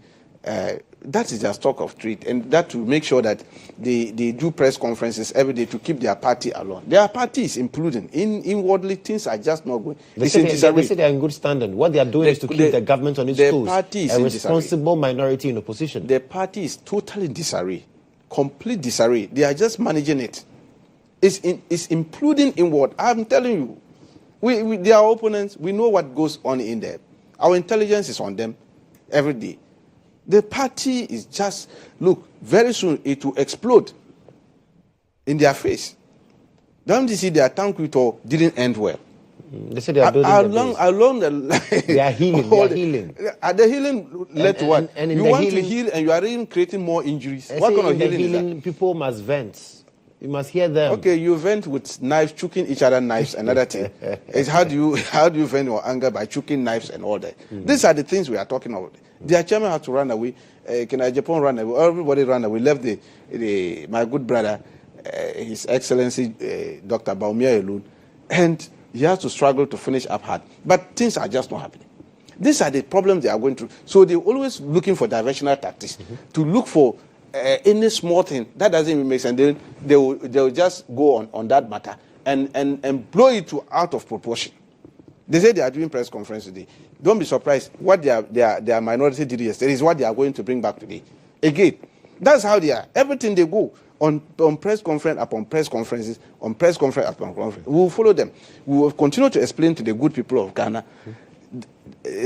that is just talk of treat, and that to make sure that they do press conferences every day to keep their party along. Their party is imploding. Inwardly, things are just not going. They say they are in good standing. What they are doing is to keep the government on its toes. Party is a responsible minority in opposition. The party is totally disarray, complete disarray. They are just managing it. It's imploding inward. I'm telling you. They are opponents. We know what goes on in there. Our intelligence is on them every day. The party is just, look, very soon it will explode in their face. Don't you see their Tanko didn't end well? They say they are building along the line. They are healing. They are healing. The healing led to what? And you want to heal and you are even creating more injuries. What kind of healing is that? People must vent. You must hear them. Okay, you vent with knives, choking each other knives, another thing. It's how do you vent your anger by choking knives and all that? These are the things we are talking about. Their chairman had to run away. Japan ran away. Everybody ran away. Left my good brother, His Excellency Dr. Baumia alone, and he has to struggle to finish up hard. But things are just not happening. These are the problems they are going through. So they're always looking for diversional tactics to look for any small thing that doesn't even make sense. Then they will just go on that matter and blow it out of proportion. They say they are doing press conference today. Don't be surprised. What their minority did yesterday is what they are going to bring back today. Again, that's how they are. Everything they go on press conference upon press conferences, on press conference upon conference. We will follow them. We will continue to explain to the good people of Ghana.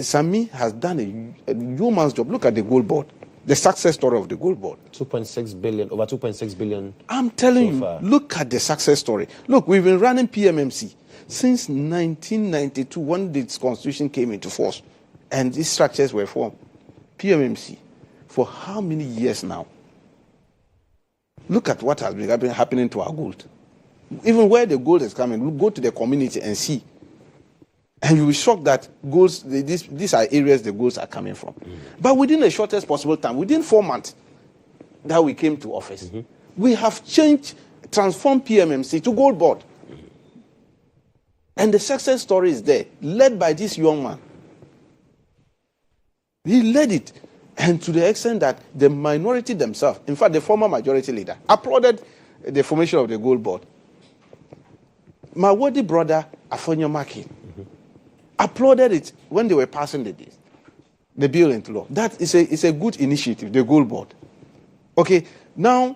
Sammy has done a human's job. Look at the gold board. The success story of the gold board. 2.6 billion, over 2.6 billion. I'm telling you, look at the success story. Look, we've been running PMMC since 1992 when this constitution came into force and these structures were formed. PMMC for how many years now? Look at what has been happening to our gold. Even where the gold is coming, we'll go to the community and see. And you will be shocked that goals, these are areas the goals are coming from. But within the shortest possible time, within 4 months that we came to office, we have transformed PMMC to gold board. And the success story is there, led by this young man. He led it, and to the extent that the minority themselves, in fact, the former majority leader, applauded the formation of the gold board. My worthy brother, Afonyo Maki, applauded it when they were passing the days. the bill into law. That is a good initiative, the Gold Board. Okay, now,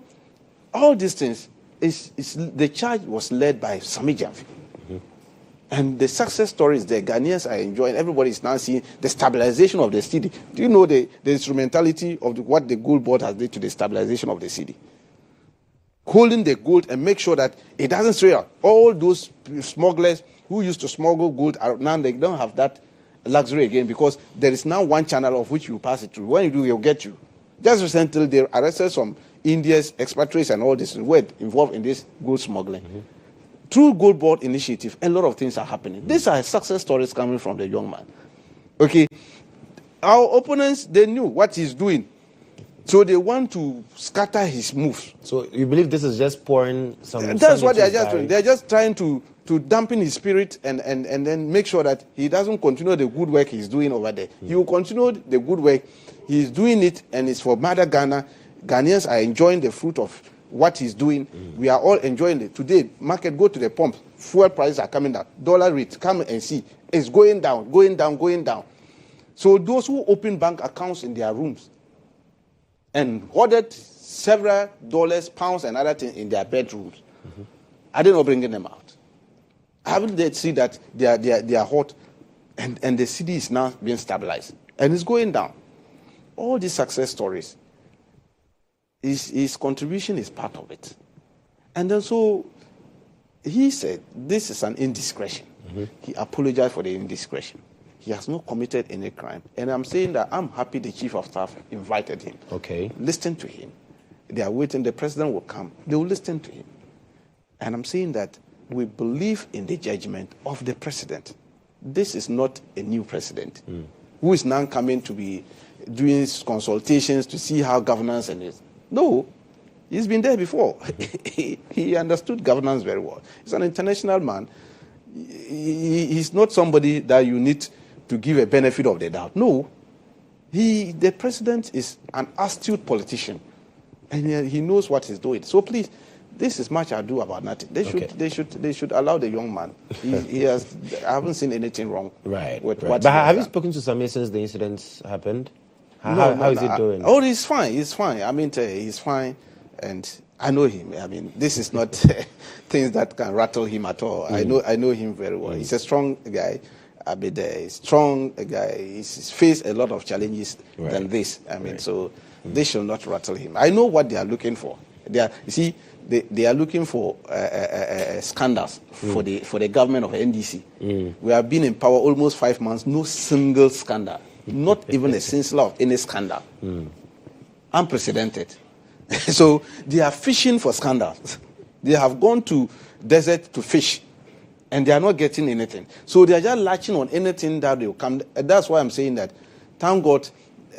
all these things, the charge was led by Sammy Gyamfi. And the success stories the Ghanaians are enjoying, everybody is now seeing the stabilization of the cedi. Do you know the instrumentality of what the Gold Board has done to the stabilization of the cedi? Holding the gold and make sure that it doesn't stray out. All those smugglers who used to smuggle gold, now they don't have that luxury again because there is now one channel of which you pass it through. When you do, they'll get you. Just recently, they arrested some Indians, expatriates, and all this were involved in this gold smuggling. Through Gold Board initiative, a lot of things are happening. These are success stories coming from the young man. Okay, our opponents, they knew what he's doing. So they want to scatter his moves. So you believe this is just pouring some... That's what they're just doing. They're just trying to dampen his spirit and then make sure that he doesn't continue the good work he's doing over there. He will continue the good work. He's doing it, and it's for Mother Ghana. Ghanaians are enjoying the fruit of what he's doing. We are all enjoying it. Today, market, go to the pump. Fuel prices are coming down. Dollar rate, come and see. It's going down, going down, going down. So those who open bank accounts in their rooms and hoarded several dollars, pounds, and other things in their bedrooms, are they not bringing them out? Haven't they seen that they are hot and the city is now being stabilized and it's going down? All these success stories, his contribution is part of it. And then so he said this is an indiscretion. He apologized for the indiscretion. He has not committed any crime. And I'm saying that I'm happy the chief of staff invited him. Okay. Listen to him. They are waiting. The president will come. They will listen to him. And I'm saying that we believe in the judgment of the president. This is not a new president who is now coming to be doing consultations to see how governance and this. No, he's been there before. He understood governance very well. He's an international man. He's not somebody that you need to give a benefit of the doubt. No, the president is an astute politician, and he knows what he's doing. So please, this is much ado about nothing. They should allow the young man. I haven't seen anything wrong. Right. With right. what But have you spoken to Sammy since the incidents happened? How is he doing? Oh, he's fine. He's fine. I mean, he's fine, and I know him. I mean, this is not things that can rattle him at all. I know him very well. He's a strong guy. I mean, a strong guy. He's faced a lot of challenges than this. I mean, so they should not rattle him. I know what they are looking for. They are looking for scandals for the government of NDC. We have been in power almost 5 months. No single scandal. Not even a single of any scandal. Unprecedented. So they are fishing for scandals. They have gone to desert to fish, and they are not getting anything. So they are just latching on anything that will come. That's why I'm saying that, thank God,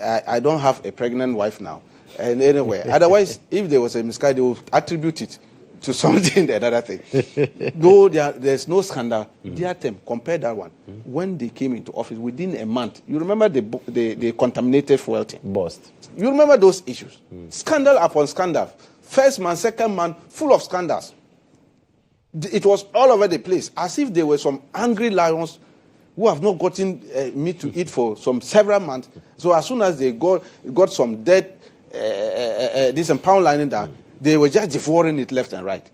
I don't have a pregnant wife now. And anyway, otherwise, if there was a miscarriage, they would attribute it to something, the other thing. Though there's no scandal, dear them, compare that one. When they came into office, within a month, you remember the contaminated fuel thing? Bust. You remember those issues? Scandal upon scandal. First month, second month, full of scandals. It was all over the place, as if there were some angry lions who have not gotten meat to eat for several months. So as soon as they got some dead, this pound lining down, they were just devouring it left and right.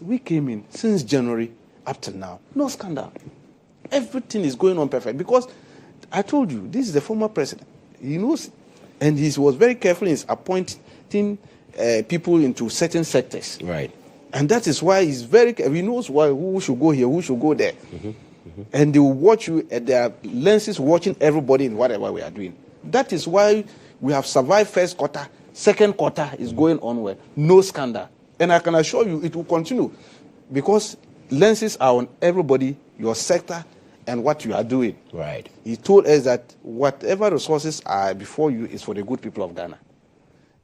We came in since January up to now. No scandal. Everything is going on perfect. Because I told you, this is the former president. He knows, and he was very careful in appointing people into certain sectors. Right. And that is why he's very careful. He knows who should go here, who should go there. And they will watch you at their lenses, watching everybody in whatever we are doing. That is why we have survived first quarter. Second quarter is going on well. No scandal. And I can assure you it will continue because lenses are on everybody, your sector, and what you are doing. Right. He told us that whatever resources are before you is for the good people of Ghana.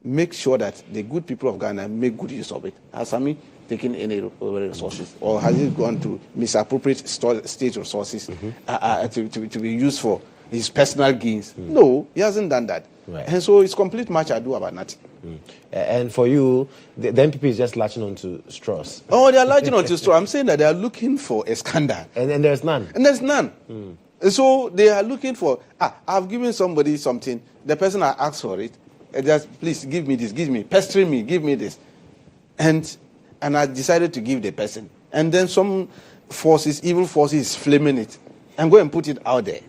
Make sure that the good people of Ghana make good use of it. Has Sammy taken any resources? Or has he gone to misappropriate state resources to be used for his personal gains? No, he hasn't done that. Right. And so it's complete much ado about nothing. And for you, the NPP is just latching on to straws. Oh, they are latching on to straws. I'm saying that they are looking for a scandal. And there's none. And there's none. So they are looking for, I've given somebody something, the person I asked for it, just please give me this, pestering me, give me this. And I decided to give the person. And then some evil forces, flaming it and go and put it out there.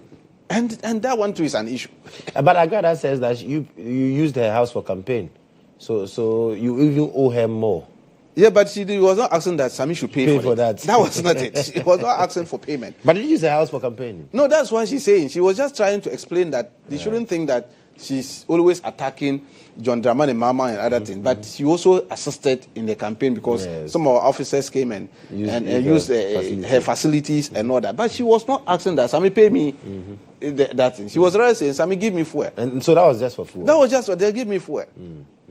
And that one too is an issue. But Agada says that you used her house for campaign. So you even owe her more. Yeah, but she was not asking that Sammy should pay for that. That was not it. She was not asking for payment. But did you use her house for campaigning? No, that's what she's saying. She was just trying to explain that they shouldn't think that she's always attacking John Dramani Mama and other things. But she also assisted in the campaign because some of our officers came and used her facilities and all that. But she was not asking that Sammy pay me that thing. She was rather saying, Sammy, give me fuel. And so that was just for fuel? That was just what they give me fuel.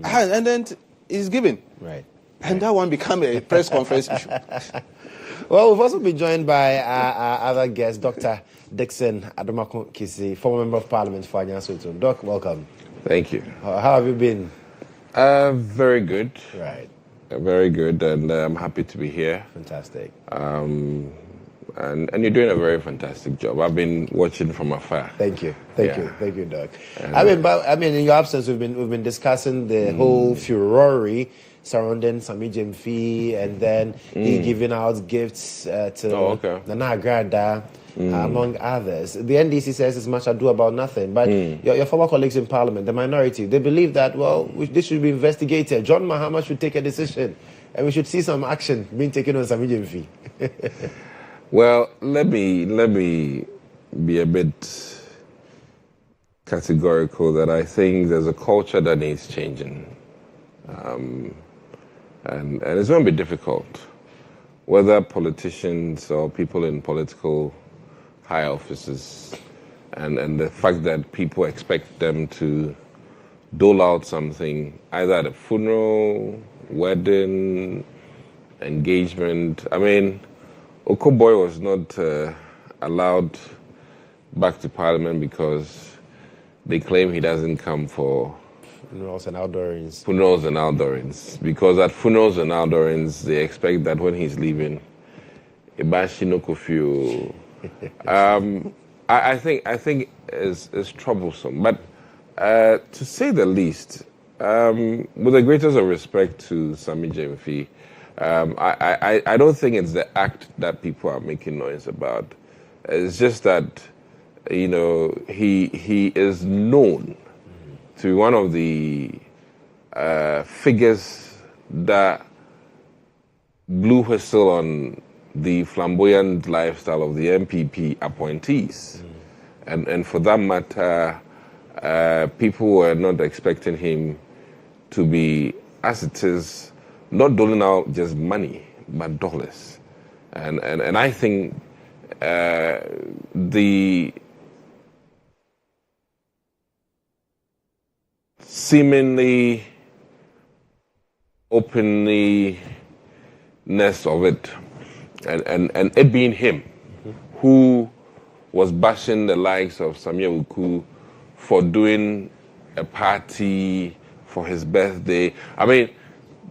And then it's given. Right. And that one became a press conference issue. Well, we've also been joined by our other guest, Dr. Dickson Adomako Kissi, former Member of Parliament for Anyaa Sowutuom. Doc, welcome. Thank you. How have you been? Very good. Right. Very good, and I'm happy to be here. Fantastic. And you're doing a very fantastic job. I've been watching from afar. Thank you, Doc. In your absence, we've been discussing the whole furore surrounding Sammy Gyamfi, and then he giving out gifts to Nana Agrada, among others. The NDC says it's much ado about nothing, but your former colleagues in Parliament, the minority, they believe that, this should be investigated. John Mahama should take a decision, and we should see some action being taken on Sammy Gyamfi. Well, let me be a bit categorical that I think there's a culture that needs changing. And it's going to be difficult, whether politicians or people in political high offices, and the fact that people expect them to dole out something, either at a funeral, wedding, engagement. I mean, Okoboy was not allowed back to Parliament because they claim he doesn't come for funerals and outdoorings. Because at funerals and outdoorings, they expect that when he's leaving, Ibashi no kofio. I think it's troublesome. But to say the least, with the greatest of respect to Sammy Gyamfi, I don't think it's the act that people are making noise about. It's just that, he is known to be one of the figures that blew whistle on the flamboyant lifestyle of the MPP appointees. And for that matter, people were not expecting him to be, as it is, not doling out just money, but dollars. And I think the seemingly openness of it, and it being him who was bashing the likes of Samuel Uku for doing a party for his birthday. I mean,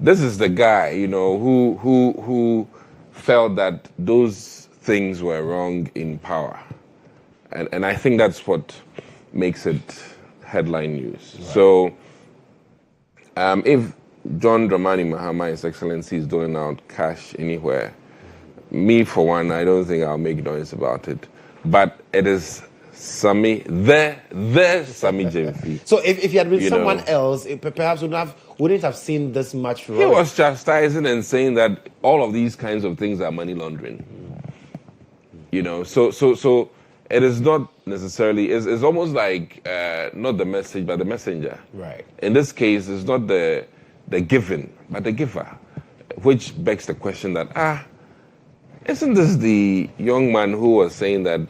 this is the guy, who felt that those things were wrong in power. And I think that's what makes it headline news. Right. So if John Dramani Mahama, His Excellency, is doling out cash anywhere, me for one, I don't think I'll make noise about it. But it is Sammy, the Sammy Gyamfi. So if he had been someone else, it perhaps wouldn't have seen this much. He was chastising and saying that all of these kinds of things are money laundering. So it is not necessarily. It's almost like not the message, but the messenger. Right. In this case, it's not the given, but the giver, which begs the question that isn't this the young man who was saying that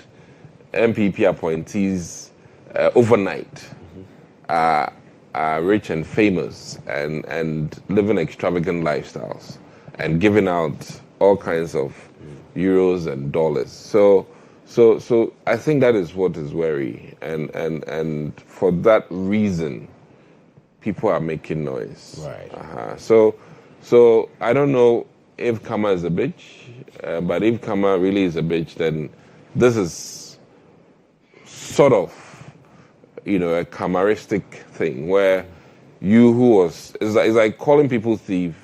MPP appointees overnight are rich and famous and living extravagant lifestyles and giving out all kinds of euros and dollars? So I think that is what is worry, and for that reason, people are making noise. Right. So I don't know if Kama is a bitch, but if Kama really is a bitch, then this is sort of, a chimeristic thing where you it's like calling people thief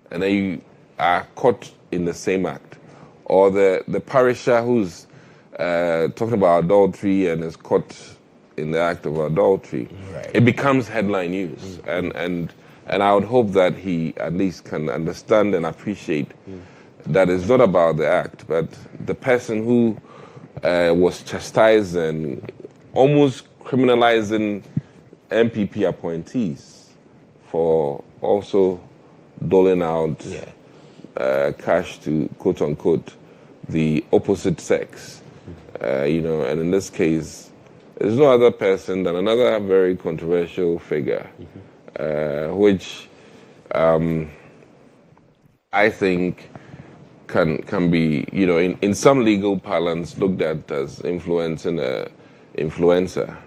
and then you are caught in the same act. Or the parisher who's talking about adultery and is caught in the act of adultery. Right. It becomes headline news. And I would hope that he at least can understand and appreciate that it's not about the act, but the person who was chastised and almost criminalizing MPP appointees for also doling out cash to, quote unquote, the opposite sex. And in this case, there's no other person than another very controversial figure, which I think can be, in some legal parlance looked at as influencing an influencer,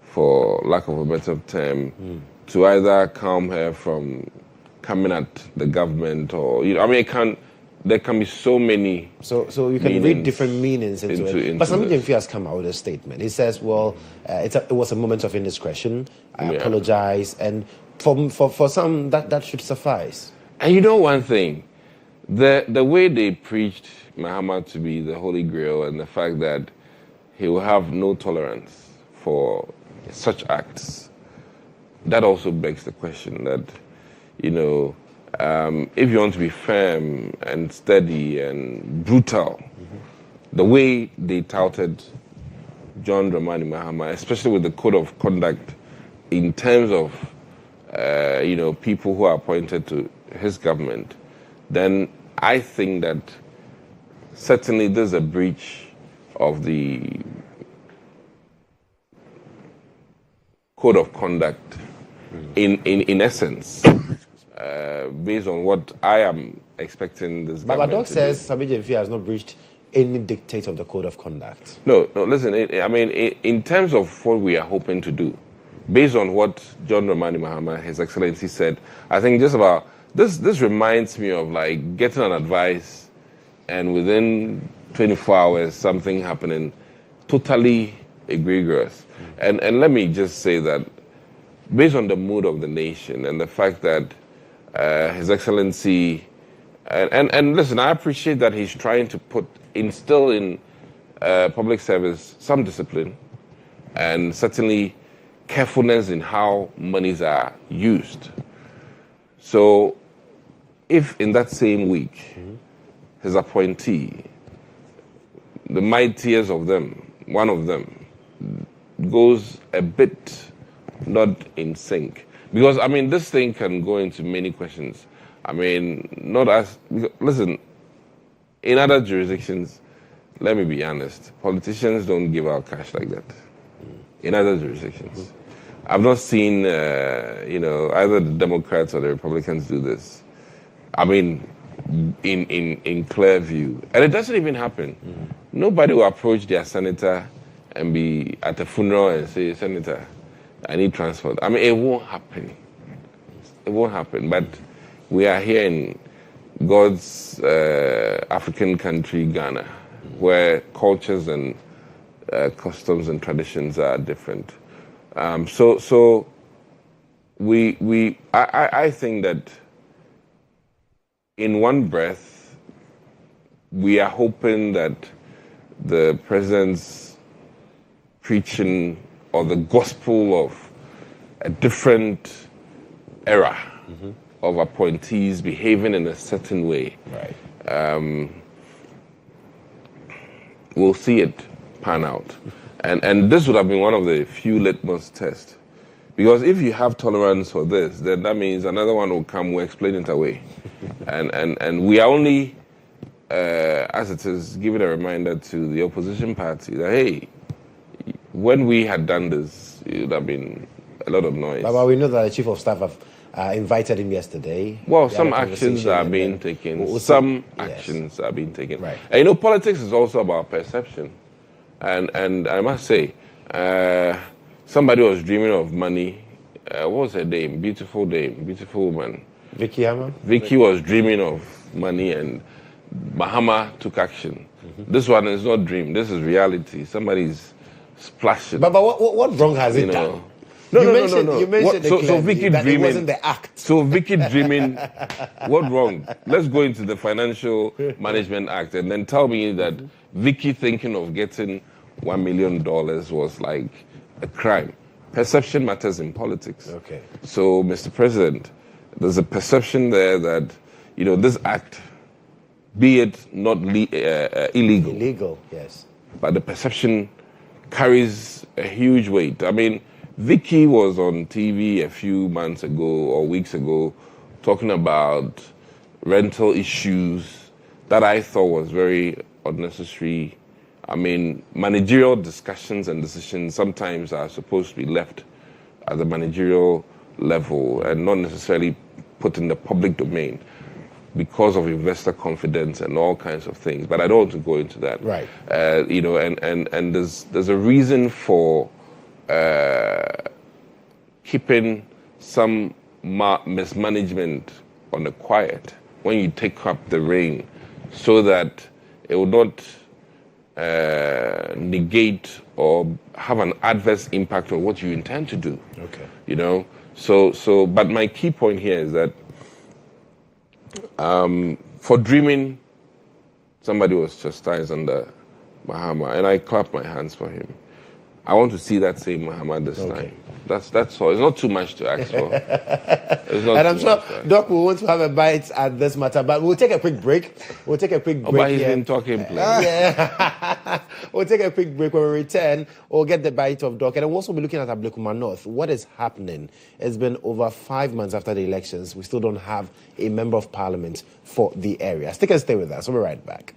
for lack of a better term, to either calm her from coming at the government or, there can be so many. So you can read different meanings into it. But Sammy Gyamfi has come out with a statement. He says, well, it was a moment of indiscretion. I apologize. And for some, that should suffice. And you know one thing, the way they preached Muhammad to be the Holy Grail and the fact that he will have no tolerance for such acts, that also begs the question that, if you want to be firm and steady and brutal, the way they touted John Dramani Mahama, especially with the code of conduct in terms of, people who are appointed to his government, then I think that certainly there's a breach of the code of conduct in essence. Based on what I am expecting this government Doc says Sammy Gyamfi has not breached any dictate of the code of conduct. No, listen, in terms of what we are hoping to do, based on what John Dramani Mahama, His Excellency, said, I think just about, this reminds me of like getting an advice and within 24 hours something happening totally egregious. And let me just say that based on the mood of the nation and the fact that His Excellency, and listen, I appreciate that he's trying to instill in public service some discipline and certainly carefulness in how monies are used. So if in that same week, his appointee, the mightiest of them, one of them, goes a bit not in sync, because, this thing can go into many questions. Listen, in other jurisdictions, let me be honest, politicians don't give out cash like that. In other jurisdictions. I've not seen, either the Democrats or the Republicans do this. In clear view. And it doesn't even happen. Nobody will approach their senator and be at a funeral and say, Senator, I need transport. It won't happen. It won't happen. But we are here in God's African country, Ghana, where cultures and customs and traditions are different. I think that in one breath, we are hoping that the president's preaching or the gospel of a different era of appointees behaving in a certain way. Right. We'll see it pan out. And this would have been one of the few litmus tests. Because if you have tolerance for this, then that means another one will come, will explain it away. and we are only, as it is, giving a reminder to the opposition party that, hey, when we had done this, it would have been a lot of noise. But we know that the Chief of Staff have invited him yesterday. Well, some actions are being taken. Some actions are being taken. Right. And politics is also about perception. And I must say, somebody was dreaming of money. What was her name? Beautiful woman. Vicky Hammer? Vicky was dreaming of money and Mahama took action. This one is not dream. This is reality. Somebody's splash it. But what wrong has it done? No. You mentioned So Vicky that dreaming. it wasn't the act. So Vicky dreaming. What wrong? Let's go into the Financial Management Act and then tell me that Vicky thinking of getting $1 million was like a crime. Perception matters in politics. Okay. So, Mr. President, there's a perception there that this act, be it not illegal. Illegal, yes. But the perception carries a huge weight. I mean, Vicky was on TV a few months ago or weeks ago talking about rental issues that I thought was very unnecessary. I mean, managerial discussions and decisions sometimes are supposed to be left at the managerial level and not necessarily put in the public domain because of investor confidence and all kinds of things. But I don't want to go into that. Right. And there's a reason for keeping some mismanagement on the quiet when you take up the reign, so that it will not negate or have an adverse impact on what you intend to do. Okay. But my key point here is that for dreaming, somebody was chastised under Mahama, and I clapped my hands for him. I want to see that same Mahama this time. That's all. It's not too much to ask for. And I'm sure Doc will want to have a bite at this matter, but we'll take a quick break. But he's been talking plenty. Yeah. We'll take a quick break. When we return, we'll get the bite of Doc. And we'll also be looking at Ablekuma North. What is happening? It's been over 5 months after the elections. We still don't have a member of parliament for the area. Stick and stay with us. We'll be right back.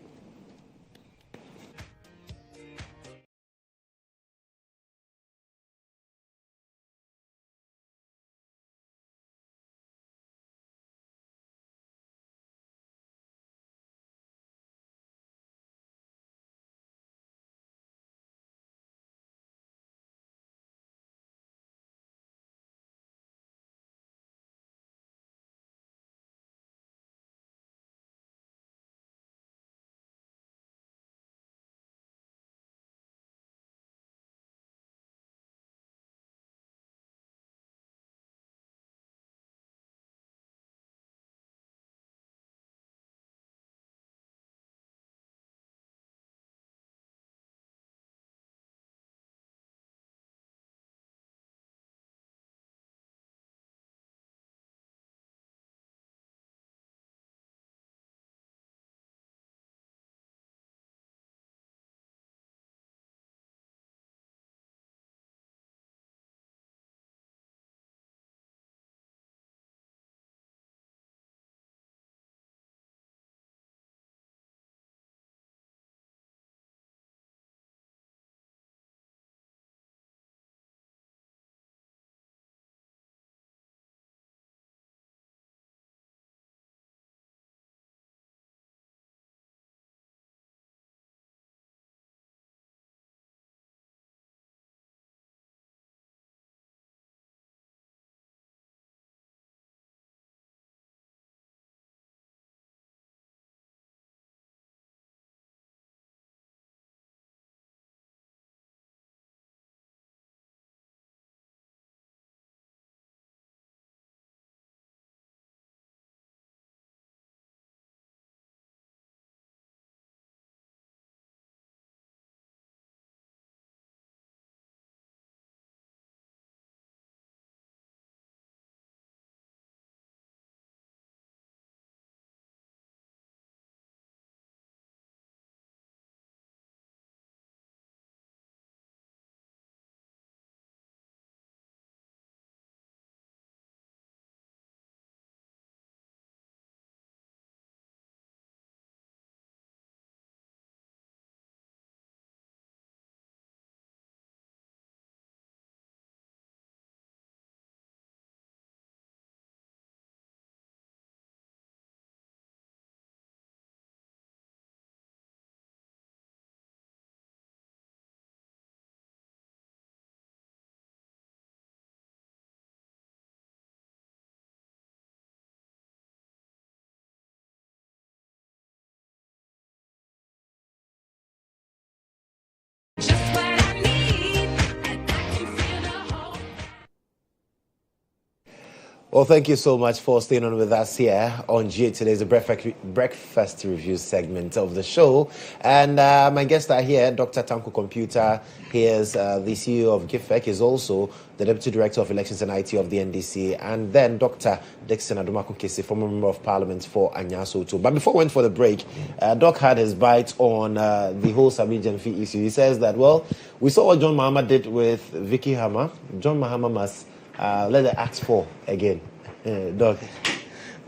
Well, thank you so much for staying on with us here on GA Today's breakfast review segment of the show. And my guests are here. Dr. Tanko Computer, he is the CEO of GIFEC. He's also the Deputy Director of Elections and IT of the NDC. And then Dr. Dickson Adomako Kissi, former Member of Parliament for Anyaa, Sowutuom. But before we went for the break, Doc had his bite on the whole Sammy Gyamfi issue. He says that, well, we saw what John Mahama did with Vicky Hama. John Mahama must let the axe fall again. Doc.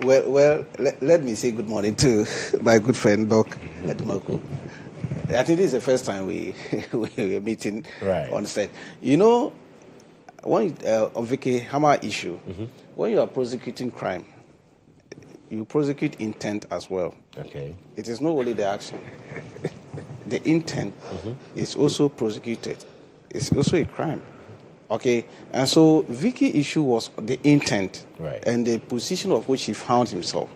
Well, let me say good morning to my good friend, Doc Adomako. I think this is the first time we are meeting on set. You know, when on Vicky Hama issue, when you are prosecuting crime, you prosecute intent as well. Okay. It is not only the action. The intent is also prosecuted. It's also a crime. Okay, and so Vicky issue was the intent and the position of which he found himself.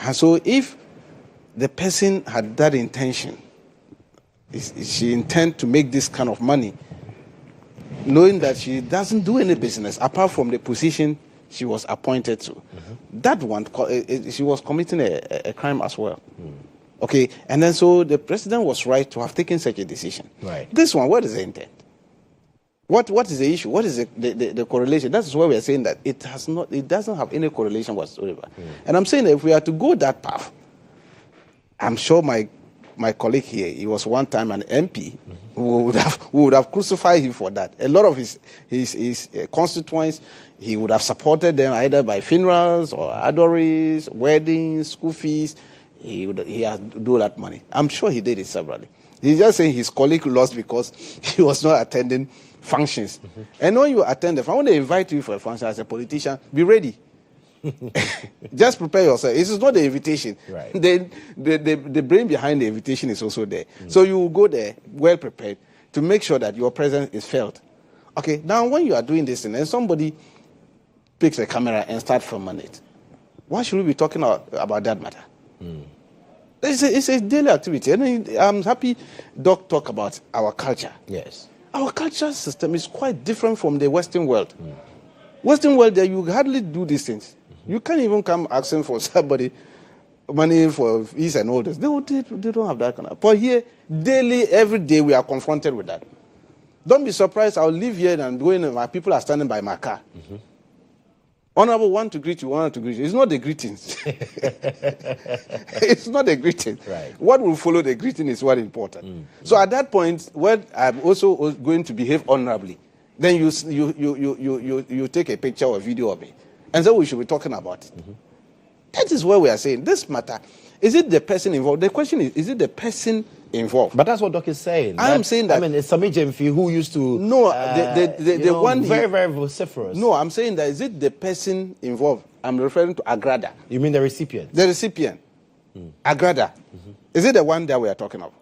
And so if the person had that intention, she intend to make this kind of money, knowing that she doesn't do any business apart from the position she was appointed to, that one, she was committing a crime as well. Okay, and then so the president was right to have taken such a decision. This one, what is the intent? What is the issue? What is the correlation? That's why we are saying that it doesn't have any correlation whatsoever. And I'm saying that if we are to go that path, I'm sure my colleague here, he was one time an MP, who would have crucified him for that. A lot of his constituents, he would have supported them either by funerals or adories, weddings, school fees. He had do that money. I'm sure he did it severally. He's just saying his colleague lost because he was not attending functions. And when you attend when they invite you for a function as a politician, be ready. Just prepare yourself. This is not the invitation. The brain behind the invitation is also there. So you will go there well prepared to make sure that your presence is felt. Okay, now when you are doing this thing and somebody picks a camera and starts filming it, why should we be talking about that matter? It's a daily activity. And I'm happy Doc talk about our culture. Yes. Our culture system is quite different from the Western world. Western world, there you hardly do these things. You can't even come asking for somebody money for fees and all this. They don't have that kind of. But here, daily, every day, we are confronted with that. Don't be surprised. I'll live here and going. My people are standing by my car. Honorable, want to greet you, want to greet you. It's not the greetings. It's not the greeting. What will follow the greeting is what important. So at that point, when I'm also going to behave honorably, then you take a picture or a video of me, and so we should be talking about it. That is where we are saying this matter. Is it the person involved? The question is it the person involved? But that's what Doc is saying. I'm saying that. I mean, it's Sammy Gyamfi who used to. No, the one very, very vociferous. No, I'm saying that is it the person involved? I'm referring to Agrada. You mean the recipient? The recipient. Agrada. Is it the one that we are talking about?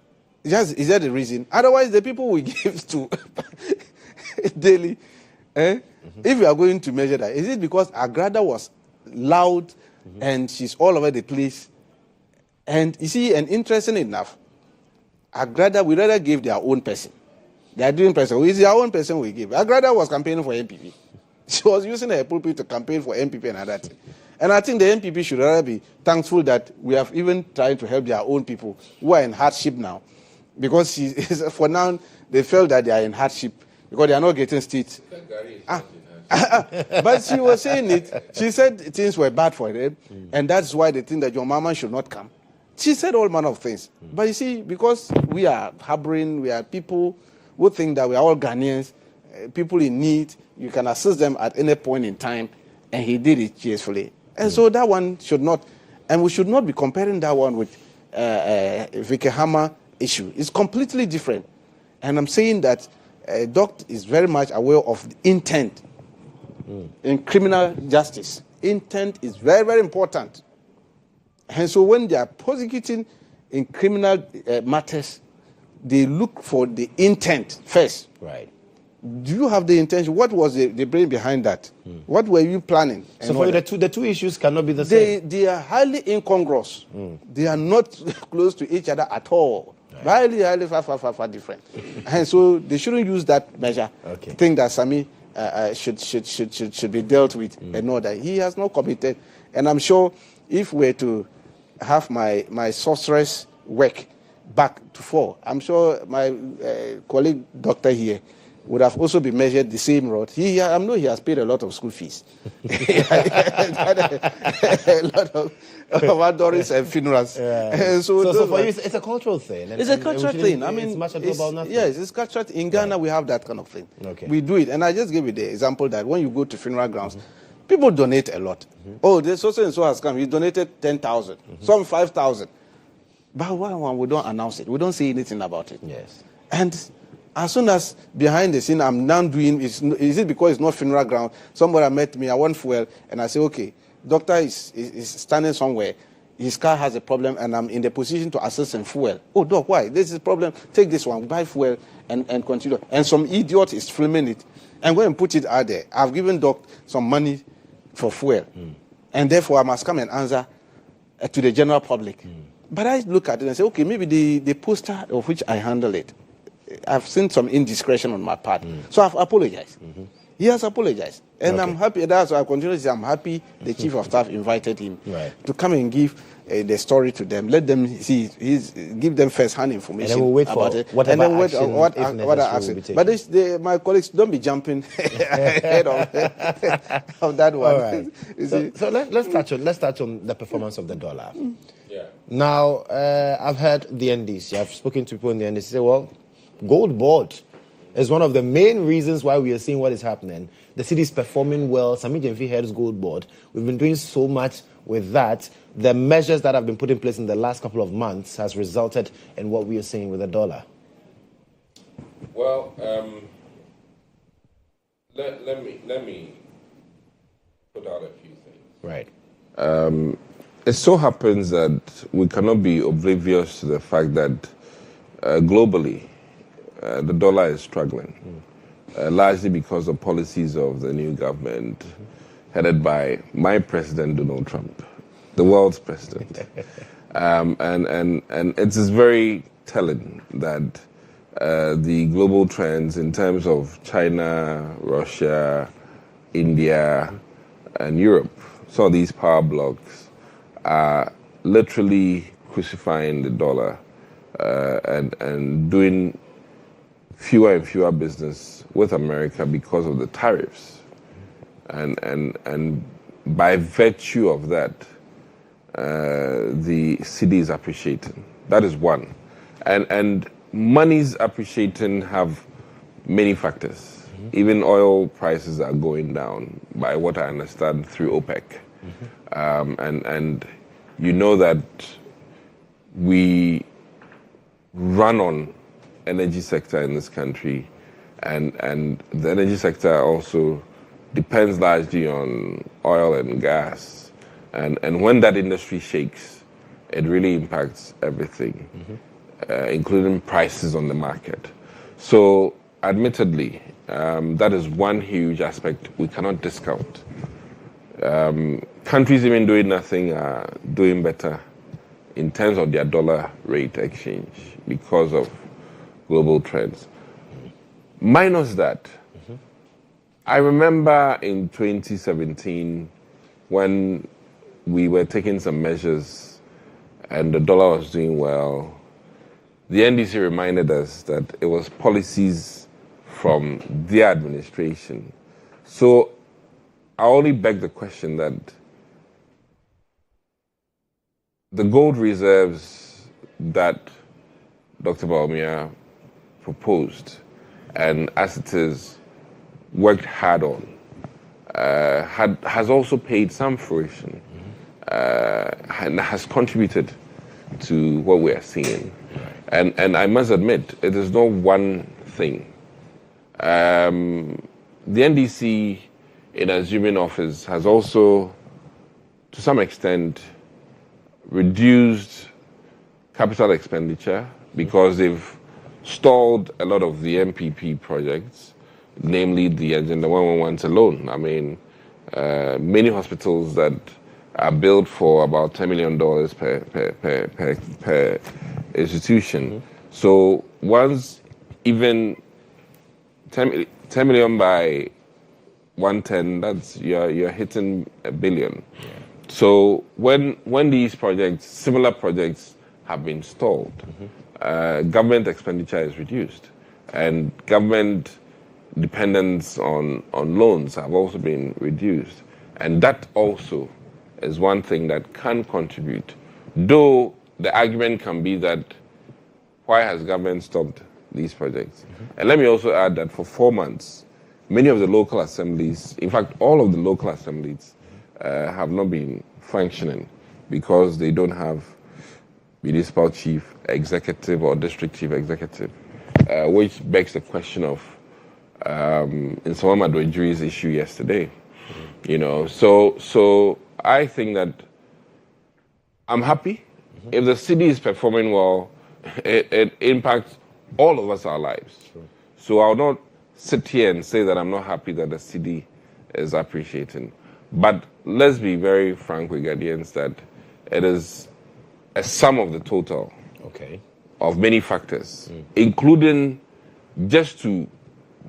Is that the reason? Otherwise, the people we give to daily, if we are going to measure that, is it because Agrada was loud and she's all over the place? And you see, and interesting enough, Agrada, we rather give their own person. They are doing person. It's their own person we give. Agrada was campaigning for MPP. She was using her pulpit to campaign for MPP and other thing. And I think the MPP should rather be thankful that we have even tried to help their own people who are in hardship now. Because for now, they felt that they are in hardship because they are not getting states. But she was saying it. She said things were bad for them, and that's why they think that your mama should not come. She said all manner of things. But you see, because we are harboring, we are people who think that we are all Ghanaians, people in need, you can assist them at any point in time, and he did it cheerfully. And so that one should not, and we should not be comparing that one with Vicky Hama issue. It's completely different. And I'm saying that Doc is very much aware of the intent in criminal justice. Intent is very, very important. And so when they are prosecuting in criminal matters, they look for the intent first. Do you have the intention? What was the brain behind that? What were you planning? So for you, the two issues cannot be the same. They are highly incongruous. They are not close to each other at all. Highly, far different. And so they shouldn't use that measure to think that Sammy should be dealt with and all that. He has not committed, and I'm sure if we're to have my sorceress work back to 4, I'm sure my colleague doctor here would have also been measured the same road. I know he has paid a lot of school fees. A lot of adorings and funerals. Yeah. So for you, it's a cultural thing. It's a cultural thing. I mean, it's much ado about nothing. Yes, it's cultural. In Ghana, we have that kind of thing. Okay. We do it. And I just gave you the example that when you go to funeral grounds, people donate a lot. Oh, this so and so has come. He donated 10,000, some 5,000. But why we don't announce it? We don't say anything about it. Yes. And as soon as behind the scene I'm now doing, is it because it's not funeral ground? Somebody met me, I want fuel, and I say, okay, doctor is standing somewhere, his car has a problem, and I'm in the position to assist in fuel. Oh, doc, why? This is a problem. Take this one, buy fuel, and continue. And some idiot is filming it, and go and put it out there. I've given doc some money for fuel, and therefore I must come and answer to the general public. But I look at it and say, okay, maybe the poster of which I handle it, I've seen some indiscretion on my part. So I've apologized. He has apologized. And I'm happy. That's why I continue to say I'm happy the chief of staff invited him to come and give the story to them. Let them see, give them first-hand information. And then we'll wait about for it. whatever and then wait action, what if action. will be But my colleagues, don't be jumping ahead of that one. All right. So let's touch on the performance of the dollar. Now, I've heard the NDC. I've spoken to people in the NDC say, well, gold board is one of the main reasons why we are seeing what is happening. The city is performing well. Sammy Gyamfi heads gold board. We've been doing so much with that. The measures that have been put in place in the last couple of months has resulted in what we are seeing with the dollar. Well, let me put out a few things. Right. It so happens that we cannot be oblivious to the fact that globally, the dollar is struggling, largely because of policies of the new government headed by my president, Donald Trump, the world's president. And it is very telling that the global trends in terms of China, Russia, India, and Europe, some of these power blocks are literally crucifying the dollar and doing fewer and fewer business with America because of the tariffs. And by virtue of that, the city is appreciating. That is one. And money's appreciating have many factors. Even oil prices are going down, by what I understand, through OPEC. And you know that we run on energy sector in this country, and the energy sector also depends largely on oil and gas. And when that industry shakes, it really impacts everything, including prices on the market. So admittedly, that is one huge aspect we cannot discount. Countries even doing nothing are doing better in terms of their dollar rate exchange because of global trends. Minus that, I remember in 2017 when we were taking some measures and the dollar was doing well, the NDC reminded us that it was policies from their administration. So I only beg the question that the gold reserves that Dr. Bawumia proposed, and as it is worked hard on, has also paid some fruition and has contributed to what we are seeing. And I must admit, it is not one thing. The NDC, in assuming office, has also, to some extent, reduced capital expenditure because they've stalled a lot of the MPP projects, namely the Agenda 111s alone. I mean, many hospitals that are built for about $10 million per institution. So once even 10 million by 110, that's you're hitting $1 billion. Yeah. So when these projects, similar projects, have been stalled, government expenditure is reduced, and government dependence on loans have also been reduced, and that also is one thing that can contribute. Though the argument can be that why has government stopped these projects? And let me also add that for 4 months, many of the local assemblies, in fact, all of the local assemblies, have not been functioning because they don't have municipal chief executive or district chief executive, which begs the question of in some of Adwejuri's issue yesterday. You know, so I think that I'm happy. If the city is performing well, it impacts all of us, our lives. Sure. So I'll not sit here and say that I'm not happy that the city is appreciating. But let's be very frank with Ghanaians that it is a sum of the total of many factors, including, just to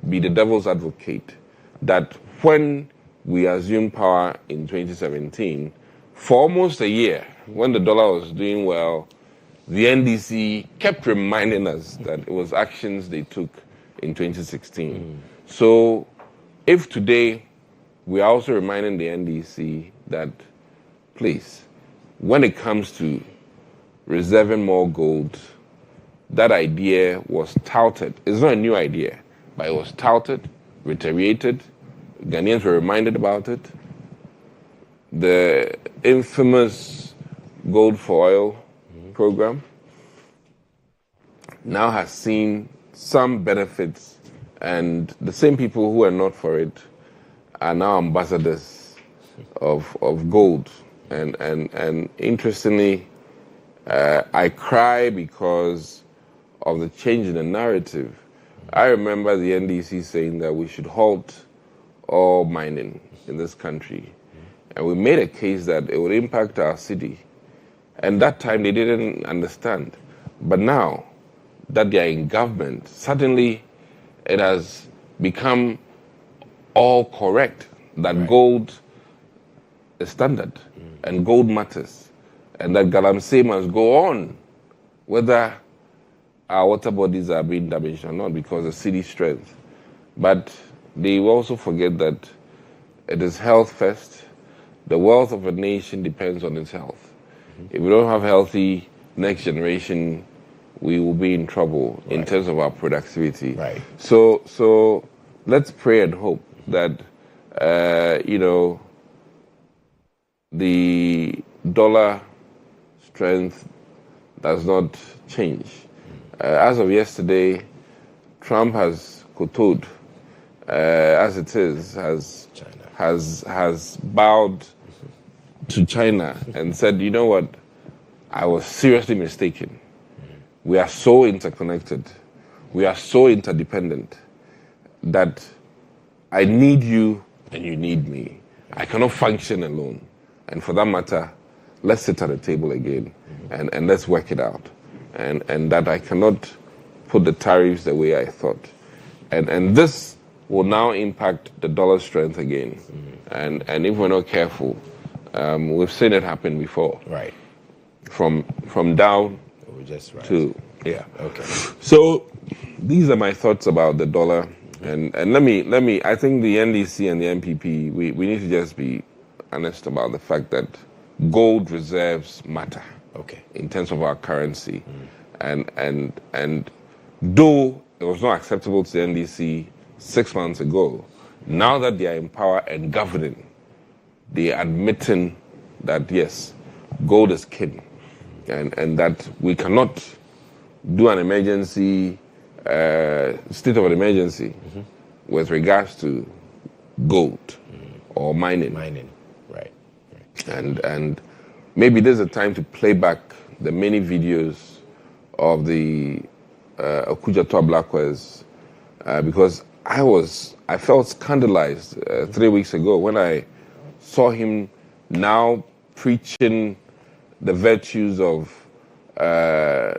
be the devil's advocate, that when we assumed power in 2017, for almost a year, when the dollar was doing well, the NDC kept reminding us that it was actions they took in 2016. So if today we are also reminding the NDC that, please, when it comes to reserving more gold, that idea was touted. It's not a new idea, but it was touted, reiterated. Ghanaians were reminded about it. The infamous Gold for Oil program now has seen some benefits, and the same people who are not for it are now ambassadors of gold. And interestingly, I cry because of the change in the narrative. I remember the NDC saying that we should halt all mining in this country. And we made a case that it would impact our city. And that time they didn't understand. But now that they are in government, suddenly it has become all correct that gold is standard and gold matters. And that Galamsey must go on, whether our water bodies are being damaged or not, because of city strength. But they also forget that it is health first. The wealth of a nation depends on its health. If we don't have healthy next generation, we will be in trouble in terms of our productivity. So let's pray and hope that the dollar strength does not change. As of yesterday, Trump has kowtowed, as it is, has bowed to China and said, you know what, I was seriously mistaken. We are so interconnected. We are so interdependent that I need you and you need me. I cannot function alone. And for that matter, let's sit at the table again and let's work it out. And that I cannot put the tariffs the way I thought. And this will now impact the dollar strength again. And if we're not careful, we've seen it happen before. From down to So these are my thoughts about the dollar. And let me. I think the NDC and the MPP, we need to just be honest about the fact that gold reserves matter. In terms of our currency, and though it was not acceptable to the NDC 6 months ago, now that they are in power and governing, they are admitting that yes, gold is king, and that we cannot do an emergency state of an emergency with regards to gold or mining. And maybe there's a time to play back the many videos of the Okujato Ablekwas, because I felt scandalized 3 weeks ago when I saw him now preaching the virtues of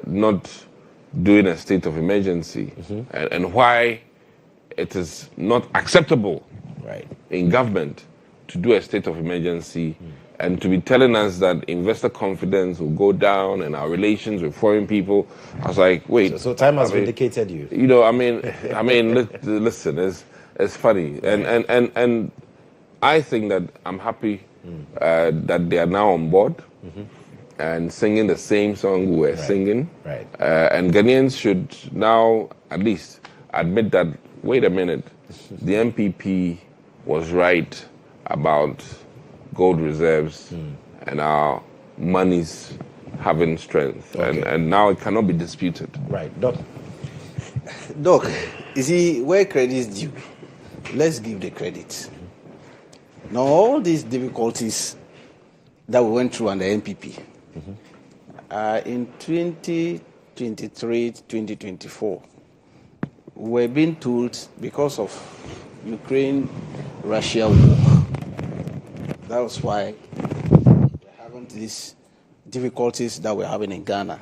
not doing a state of emergency and why it is not acceptable in government to do a state of emergency and to be telling us that investor confidence will go down and our relations with foreign people. I was like, wait. So time has vindicated you. You know, I mean, listen, it's funny. And I think that I'm happy that they are now on board and singing the same song we were singing. Right. And Ghanaians should now at least admit that, wait a minute, the MPP was right about gold reserves and our monies having strength. Okay. And now it cannot be disputed. Right. Doc, you see, where credit is due, let's give the credit. Now, all these difficulties that we went through under MPP, in 2023, 2024, we're being told because of Ukraine-Russia war, that was why we're having these difficulties that we're having in Ghana.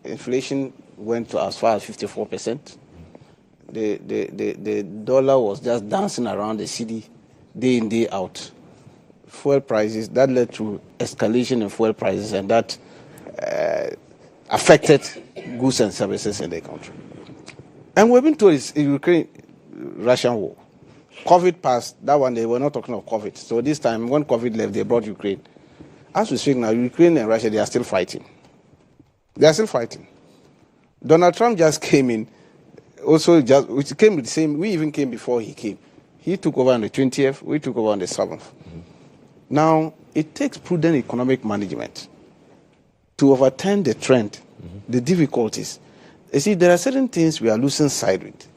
Inflation went to as far as 54%. The dollar was just dancing around the city day in, day out. Fuel prices, that led to escalation in fuel prices, and that affected goods and services in the country. And we've been told it's Ukraine-Russian war. COVID passed, that one they were not talking of COVID. So this time, when COVID left, they brought Ukraine. As we speak now, Ukraine and Russia, they are still fighting. They are still fighting. Donald Trump just came in, which came with the same, we even came before he came. He took over on the 20th, we took over on the 7th. Now, it takes prudent economic management to overturn the trend, the difficulties. You see, there are certain things we are losing sight with.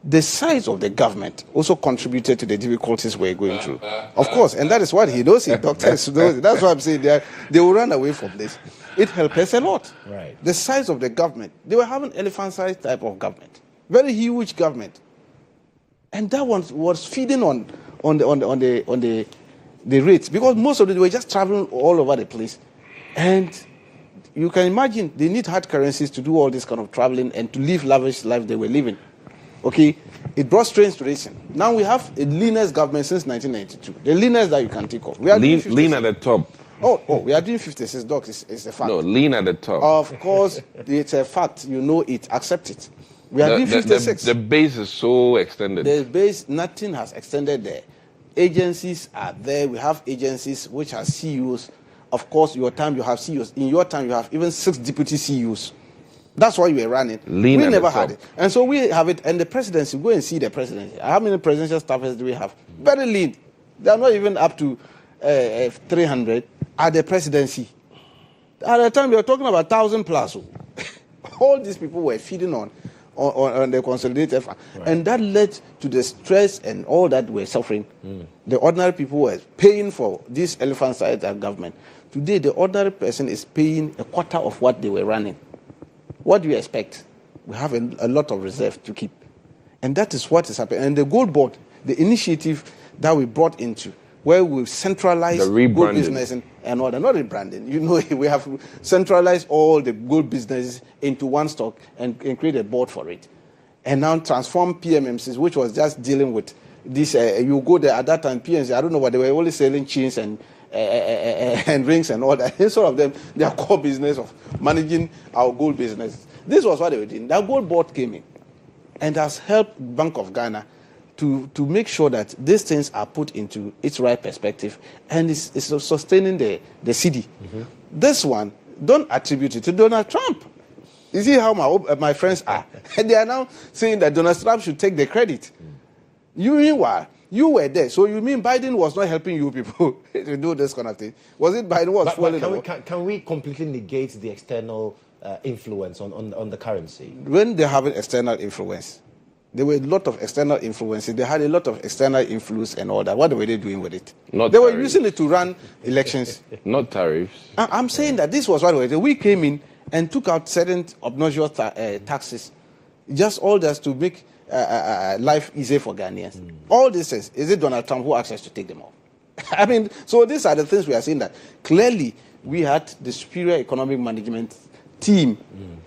The size of the government also contributed to the difficulties we're going through. Of course, and that is what he knows it, doctors knows it. That's why I'm saying they will run away from this. It helped us a lot. Right. The size of the government. They were having elephant-sized type of government. Very huge government. And that one was feeding on the rates, because most of them were just traveling all over the place. And you can imagine they need hard currencies to do all this kind of traveling and to live lavish life they were living. Okay, it brought strains to nation. Now we have a leanest government since 1992. The leanest that you can think of. We are lean at the top. Oh, we are doing 56, Doc. It's a fact. No, lean at the top. Of course, it's a fact. You know it. Accept it. We are doing 56. The base is so extended. The base, nothing has extended there. Agencies are there. We have agencies which have CEOs. Of course, your time you have CEOs. In your time, you have even 6 deputy CEOs. That's why we were running. We never had it. And so we have it. And the presidency, go and see the presidency. How many presidential staffers do we have? Very lean. They are not even up to 300 at the presidency. At the time, we were talking about 1,000 plus. All these people were feeding on the consolidated fund. Right. And that led to the stress and all that we're suffering. The ordinary people were paying for this elephant-sized government. Today, the ordinary person is paying a quarter of what they were running. What do you expect? We have a lot of reserve to keep. And that is what is happening. And the gold board, the initiative that we brought into, where we centralize gold business and all that, not rebranding. You know, we have centralized all the gold businesses into one stock and create a board for it. And now transform PMMCs, which was just dealing with this. You go there at that time, PMC, I don't know what, they were only selling chains and rings and all that. Instead of them, their core business of managing our gold business. This was what they were doing. That gold board came in and has helped Bank of Ghana to make sure that these things are put into its right perspective and is sustaining the city. This one, don't attribute it to Donald Trump. You see how my friends are. And they are now saying that Donald Trump should take the credit. You were there. So you mean Biden was not helping you people to do this kind of thing? Was it Biden was following? Can we completely negate the external influence on the currency? When they have an external influence, there were a lot of external influences. They had a lot of external influence and all that. What were they doing with it? They were using it to run elections. Not tariffs. I'm saying that this was what we did. We came in and took out certain obnoxious taxes, just to make life easier for Ghanaians. All these things, is it Donald Trump who asked us to take them off? I mean, so these are the things we are saying that clearly we had the superior economic management team,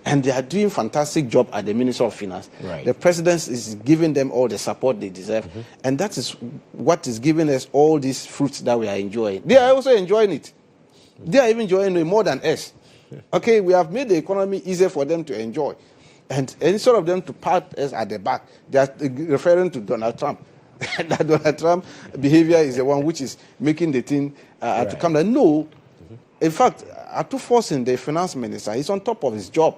and they are doing fantastic job at the Ministry of Finance. Right. The president is giving them all the support they deserve, and that is what is giving us all these fruits that we are enjoying. They are also enjoying it. They are even enjoying it more than us. Okay, we have made the economy easier for them to enjoy. And instead of them to pat us at the back, they are referring to Donald Trump. That Donald Trump behavior is the one which is making the thing to come down. No. In fact, Atuforcing, the finance minister, he's on top of his job.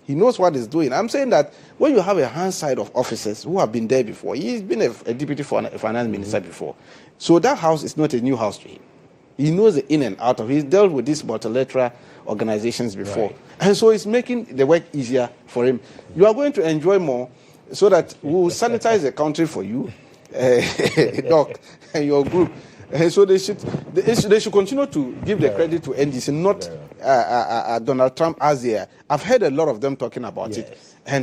He knows what he's doing. I'm saying that when you have a handful of officers who have been there before, he's been a deputy finance minister before. So that house is not a new house to him. He knows the in and out of it. He's dealt with these multilateral organizations before. Right. And so it's making the work easier for him. You are going to enjoy more so that we will sanitize the country for you, Doc, and your group. And so they should continue to give the credit to NDC, not Donald Trump as they are. I've heard a lot of them talking about it.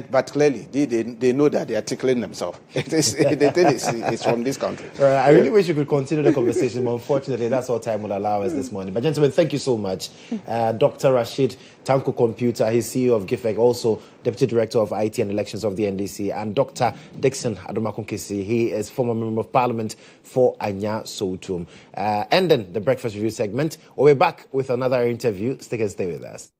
But clearly, they know that they are tickling themselves. The thing is from this country. I really wish you could continue the conversation, but unfortunately, that's all time would allow us this morning. But gentlemen, thank you so much. Dr. Rashid, Tanko-Computer, he's CEO of GIFEC, also Deputy Director of IT and Elections of the NDC, and Dr. Dickson, Adomako Kissi, he is former Member of Parliament for Anyaa, Sowutuom. Ending the Breakfast Review segment, we'll be back with another interview. Stay with us.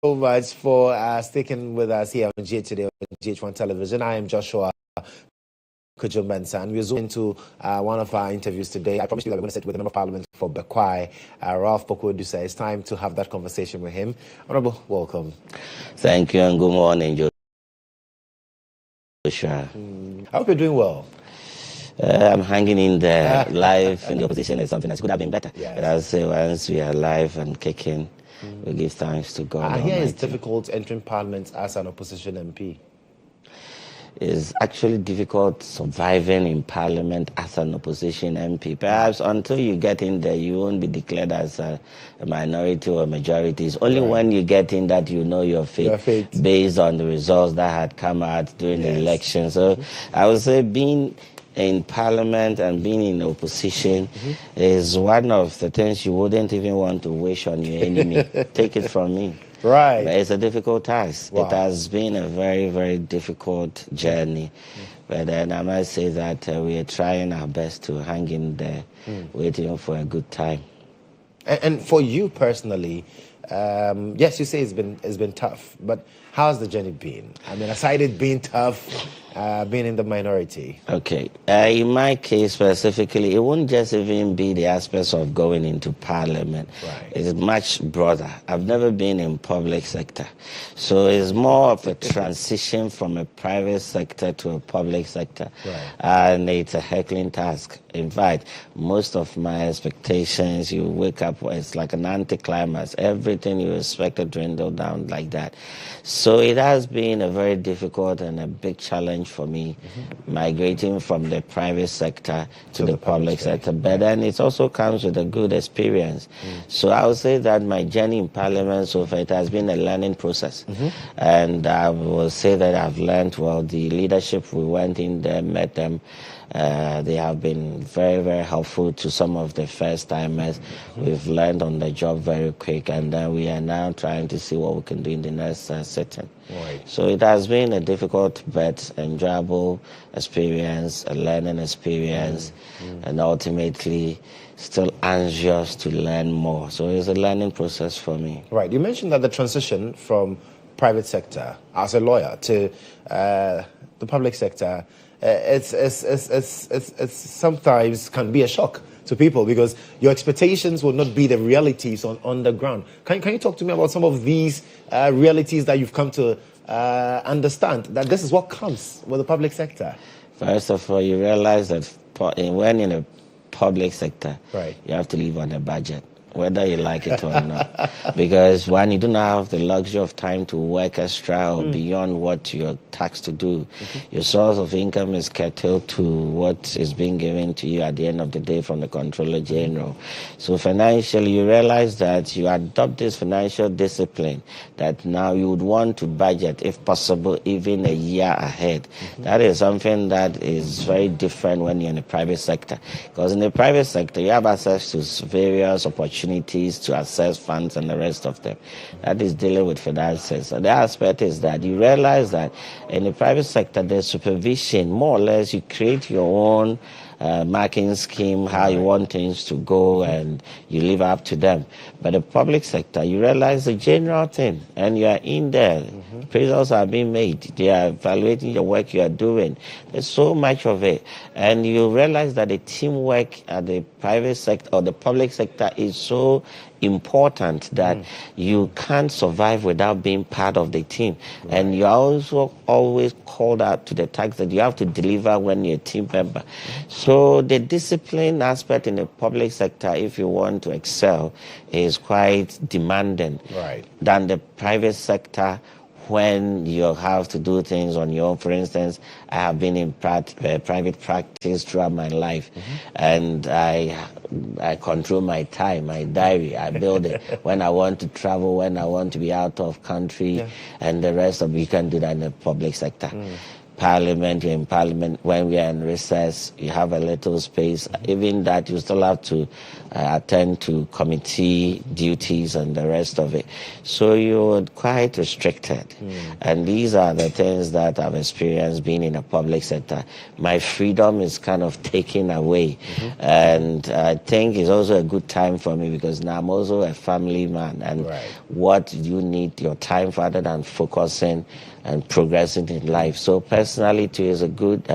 so much for sticking with us here on GH today on GH1 Television. I am Joshua Kodjo Mensah, and we're zooming into one of our interviews today. I promised you that we're going to sit with the Member of Parliament for Bekwai, Ralph Poku-Adusei. It's time to have that conversation with him. Honorable, welcome. Thank you and good morning, Joshua. I hope you're doing well. I'm hanging in there. Life in the opposition is something that could have been better. Yes. But I'll say once we are alive and kicking, we give thanks to God. I hear it's difficult entering Parliament as an opposition MP. It's actually difficult surviving in Parliament as an opposition MP. Perhaps until you get in there, you won't be declared as a minority or a majority. It's only when you get in that you know your fate, based on the results that had come out during the election. So I would say being in Parliament and being in opposition is one of the things you wouldn't even want to wish on your enemy. Take it from me. Right. But it's a difficult task. Wow. It has been a very, very difficult journey. But then I must say that we are trying our best to hang in there, waiting for a good time. And for you personally, yes, you say it's been tough, but how's the journey been? I mean, aside it being tough, being in the minority. Okay. In my case specifically, it won't just even be the aspects of going into Parliament. Right. It's much broader. I've never been in public sector. So it's more of a transition from a private sector to a public sector. Right. And it's a heckling task. In fact, most of my expectations, you wake up, it's like an anticlimax. Everything you expected dwindled down like that. So it has been a very difficult and a big challenge for me, migrating from the private sector to the public sector. But then it also comes with a good experience. So I would say that my journey in Parliament so far, it has been a learning process. And I will say that I've learned, well, the leadership, we went in there, met them. They have been very, very helpful to some of the first-timers. We've learned on the job very quick, and we are now trying to see what we can do in the next sitting. Right. So it has been a difficult but enjoyable experience, a learning experience, and ultimately still anxious to learn more. So it's a learning process for me. Right. You mentioned that the transition from private sector as a lawyer to the public sector, it's sometimes can be a shock to people because your expectations will not be the realities on the ground. Can you talk to me about some of these realities that you've come to understand, that this is what comes with the public sector? First of all, you realize that when in a public sector, you have to live on a budget, whether you like it or not. Because one, you do not have the luxury of time to work extra or beyond what you're taxed to do. Your source of income is curtailed to what is being given to you at the end of the day from the Controller General. So financially, you realize that you adopt this financial discipline, that now you would want to budget, if possible, even a year ahead. That is something that is very different when you're in the private sector. Because in the private sector, you have access to various opportunities to access funds and the rest of them. That is dealing with finances. So the aspect is that you realize that in the private sector, there's supervision. More or less, you create your own marking scheme, how you want things to go, and you live up to them. But the public sector, you realize the general thing, and you are in there. Appraisals are being made. They are evaluating the work you are doing. There's so much of it. And you realize that the teamwork at the private sector or the public sector is so important that you can't survive without being part of the team. And you're also always called out to the task that you have to deliver when you're a team member. So the discipline aspect in the public sector, if you want to excel, is quite demanding than the private sector when you have to do things on your own. For instance, I have been in private practice throughout my life, and I control my time, my diary. I build it when I want to travel, when I want to be out of country, and the rest of you can do that in the public sector. Parliament, you're in Parliament. When we are in recess, you have a little space. Even that, you still have to attend to committee duties and the rest of it. So you're quite restricted. And these are the things that I've experienced being in the public sector. My freedom is kind of taken away. And I think it's also a good time for me because now I'm also a family man. And what you need your time for other than focusing and progressing in life. So personally, too, is a good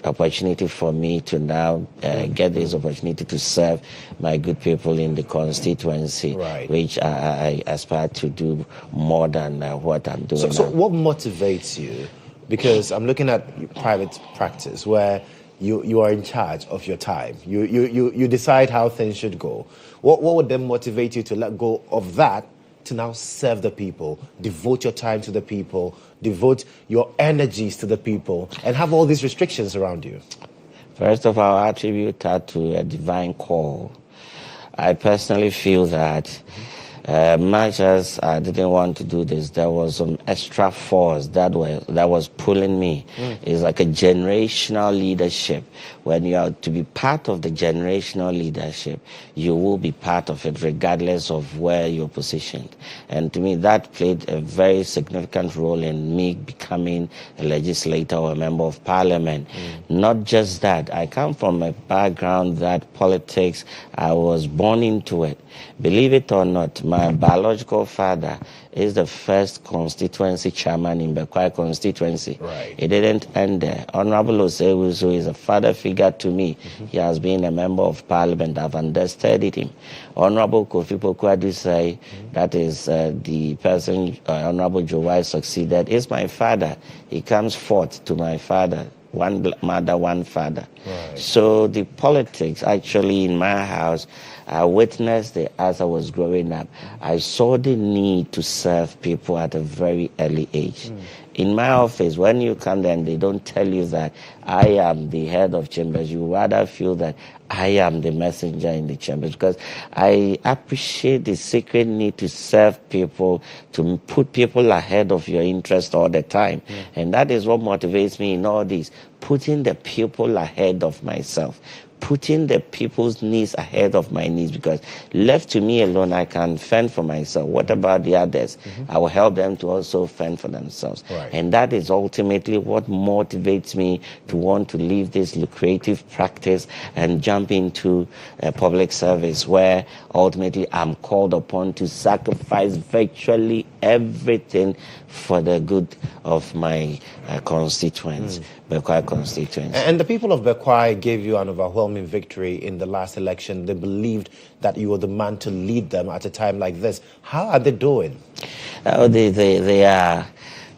opportunity for me to now get this opportunity to serve my good people in the constituency, which I aspire to do more than what I'm doing now. So what motivates you? Because I'm looking at private practice where you are in charge of your time. You decide how things should go. What would then motivate you to let go of that to now serve the people, devote your time to the people, devote your energies to the people, and have all these restrictions around you? First of all, I attribute that to a divine call. I personally feel that much as I didn't want to do this, there was some extra force that was pulling me. It's like a generational leadership. When you are to be part of the generational leadership, you will be part of it regardless of where you're positioned. And to me, that played a very significant role in me becoming a legislator or a member of parliament. Not just that, I come from a background that politics, I was born into it. Believe it or not, my biological father is the first constituency chairman in Bekwai constituency. It didn't end there. Honorable Sowutuom is a father figure to me. He has been a member of parliament. I've understudied him. Honorable Poku-Adusei, that is the person Honorable GHOne succeeded, is my father. He comes fourth to my father. One mother, one father. So the politics actually in my house, I witnessed it as I was growing up. I saw the need to serve people at a very early age. In my office, when you come there and they don't tell you that I am the head of chambers, you rather feel that I am the messenger in the chambers, because I appreciate the sacred need to serve people, to put people ahead of your interest all the time. And that is what motivates me in all this, putting the people ahead of myself, putting the people's needs ahead of my needs, because left to me alone, I can fend for myself. What about the others? I will help them to also fend for themselves. And that is ultimately what motivates me to want to leave this lucrative practice and jump into a public service where ultimately I'm called upon to sacrifice virtually everything for the good of my constituents, Bekwai constituents. And the people of Bekwai gave you an overwhelming victory in the last election. They believed that you were the man to lead them at a time like this. How are they doing? Oh, they are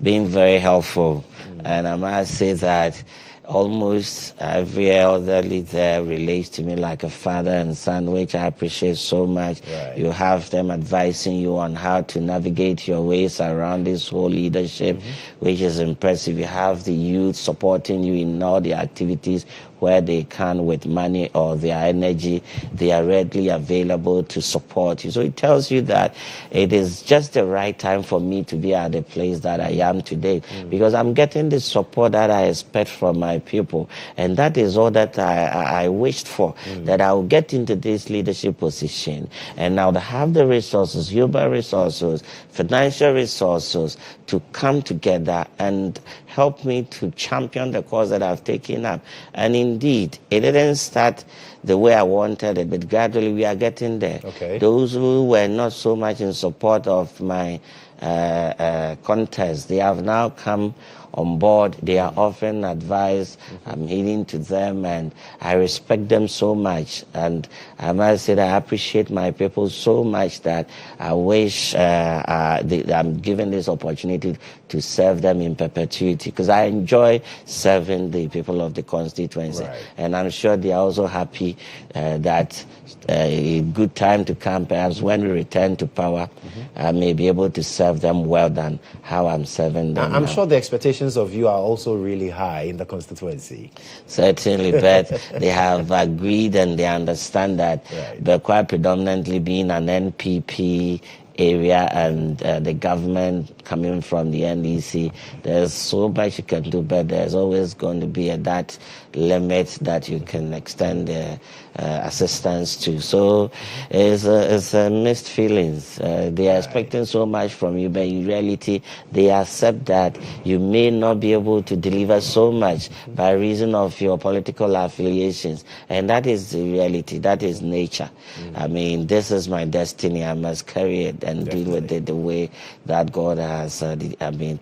being very helpful. And I must say that almost every elderly there relates to me like a father and son, which I appreciate so much. You have them advising you on how to navigate your ways around this whole leadership, which is impressive. You have the youth supporting you in all the activities where they can with money or their energy. They are readily available to support you. So it tells you that it is just the right time for me to be at the place that I am today, because I'm getting the support that I expect from my people. And that is all that I wished for, that I will get into this leadership position and I would have the resources, human resources, financial resources to come together and help me to champion the cause that I've taken up. And indeed, it didn't start the way I wanted it, but gradually we are getting there. Those who were not so much in support of my contest, they have now come on board. They are offering advice. I'm heeding to them, and I respect them so much. And I must say that I appreciate my people so much that I wish I'm given this opportunity to serve them in perpetuity, because I enjoy serving the people of the constituency. And I'm sure they are also happy that a good time to come, perhaps when we return to power, I may be able to serve them well than how I'm serving them I'm now. sure the expectations of you are also really high in the constituency. Certainly, but they have agreed and they understand that Bekwai predominantly being an NPP area and the government coming from the NDC, there's so much you can do, but there's always going to be that limit that you can extend the assistance to. So it's mixed feelings. They are expecting so much from you, but in reality, they accept that you may not be able to deliver so much by reason of your political affiliations. And that is the reality. That is nature. I mean, this is my destiny. I must carry it and deal with it the way that God has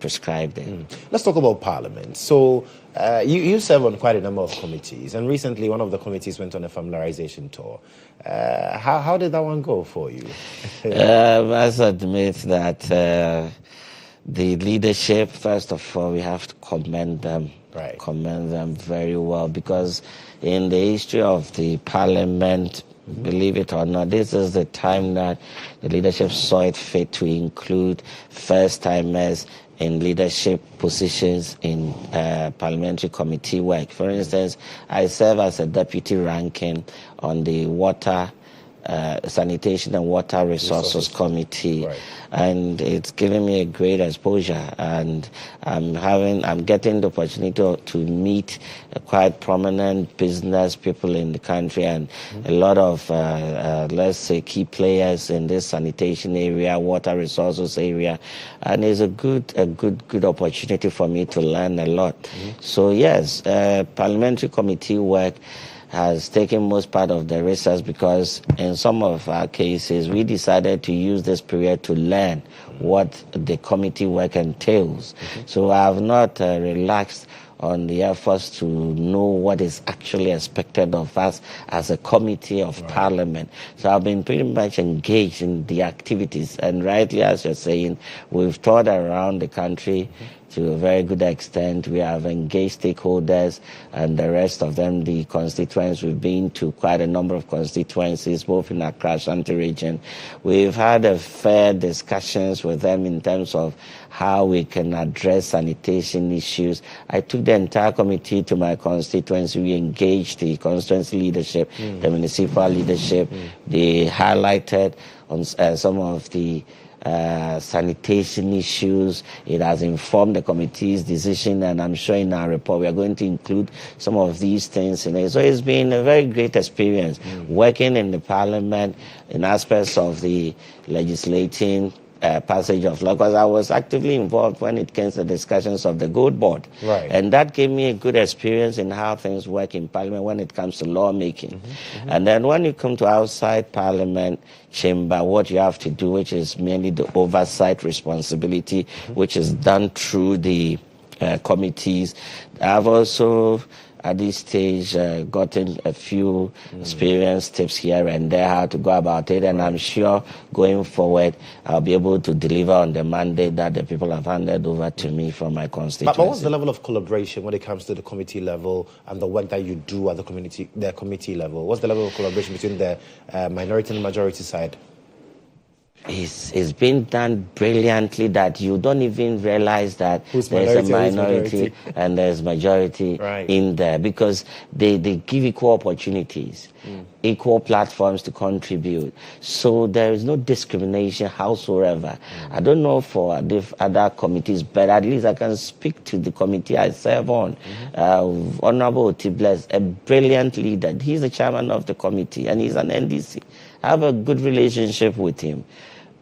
prescribed it. Let's talk about Parliament. So you serve on quite a number of committees, and recently one of the committees went on a familiarization tour. How did that one go for you? I must admit that the leadership, first of all, we have to commend them. Right. Commend them very well, because in the history of the Parliament, believe it or not, this is the time that the leadership saw it fit to include first-timers in leadership positions in parliamentary committee work. For instance, I serve as a deputy ranking on the water, sanitation and water resources committee, and it's given me a great exposure, and I'm getting the opportunity to meet quite prominent business people in the country and a lot of let's say key players in this sanitation area, water resources area, and it's a good opportunity for me to learn a lot. So yes, parliamentary committee work has taken most part of the research, because in some of our cases we decided to use this period to learn what the committee work entails. So I have not relaxed on the efforts to know what is actually expected of us as a committee of Parliament. So I've been pretty much engaged in the activities, and rightly, as you're saying, we've toured around the country to a very good extent. We have engaged stakeholders and the rest of them, the constituents. We've been to quite a number of constituencies, both in Accra, Ashanti region. We've had a fair discussions with them in terms of how we can address sanitation issues. I took the entire committee to my constituency. We engaged the constituency leadership, the municipal leadership. They highlighted on some of the sanitation issues. It has informed the committee's decision, and I'm sure in our report we are going to include some of these things in it. So it's been a very great experience working in the Parliament in aspects of the legislating passage of law, because I was actively involved when it came to the discussions of the Gold Board. And that gave me a good experience in how things work in Parliament when it comes to lawmaking. And then when you come to outside Parliament chamber, what you have to do, which is mainly the oversight responsibility, which is done through the committees. I've also at this stage gotten a few experience tips here and there how to go about it, and I'm sure going forward I'll be able to deliver on the mandate that the people have handed over to me from my constituency. But what's the level of collaboration when it comes to the committee level and the work that you do at the committee level? What's the level of collaboration between the minority and majority side? It's been done brilliantly that you don't even realize that there's a minority and there's majority in there, because they give equal opportunities, equal platforms to contribute. So there is no discrimination howsoever. I don't know for other committees, but at least I can speak to the committee I serve on. Honorable Helpless, a brilliant leader. He's the chairman of the committee and he's an NDC. I have a good relationship with him.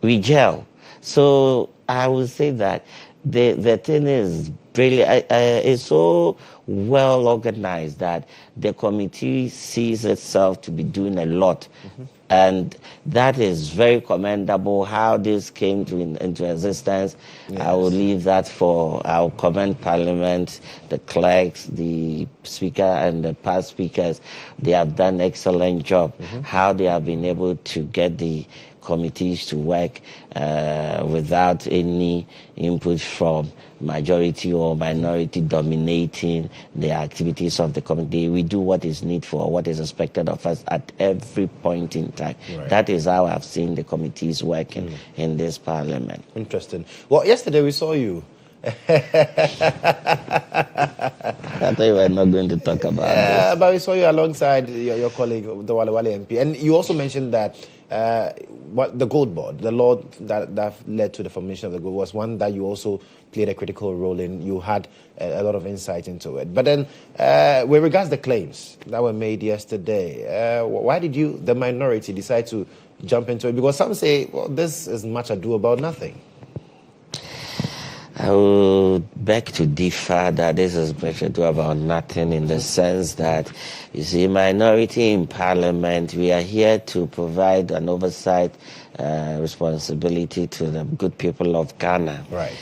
We gel. So I would say that the thing is brilliant. It's so well organized that the committee sees itself to be doing a lot. And that is very commendable how this came into existence. I will leave that for our comment Parliament, the clerks, the speaker and the past speakers. They have done an excellent job. How they have been able to get the committees to work without any input from majority or minority dominating the activities of the committee. We do what is needful, what is expected of us at every point in time. That is how I've seen the committees working in this Parliament. Interesting. Well, yesterday we saw you. I thought you were not going to talk about this. But we saw you alongside your colleague, the Wale MP. And you also mentioned that the Gold Board, the law that led to the formation of the Gold, was one that you also played a critical role in. You had a lot of insight into it. But then, with regards to the claims that were made yesterday, why did you, the minority, decide to jump into it? Because some say, well, this is much ado about nothing. I would beg to differ that this is much ado about nothing, in the sense that, you see, minority in Parliament, we are here to provide an oversight responsibility to the good people of Ghana. Right.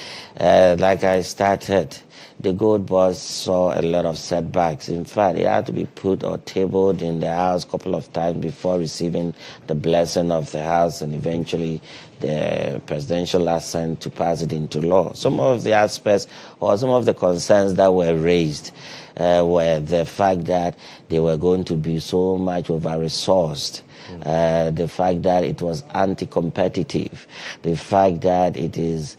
Like I started, the Gold Board saw a lot of setbacks. In fact, it had to be put or tabled in the House a couple of times before receiving the blessing of the House and eventually the presidential assent to pass it into law. Some of the aspects or some of the concerns that were raised were the fact that they were going to be so much over-resourced. The fact that it was anti-competitive, the fact that it is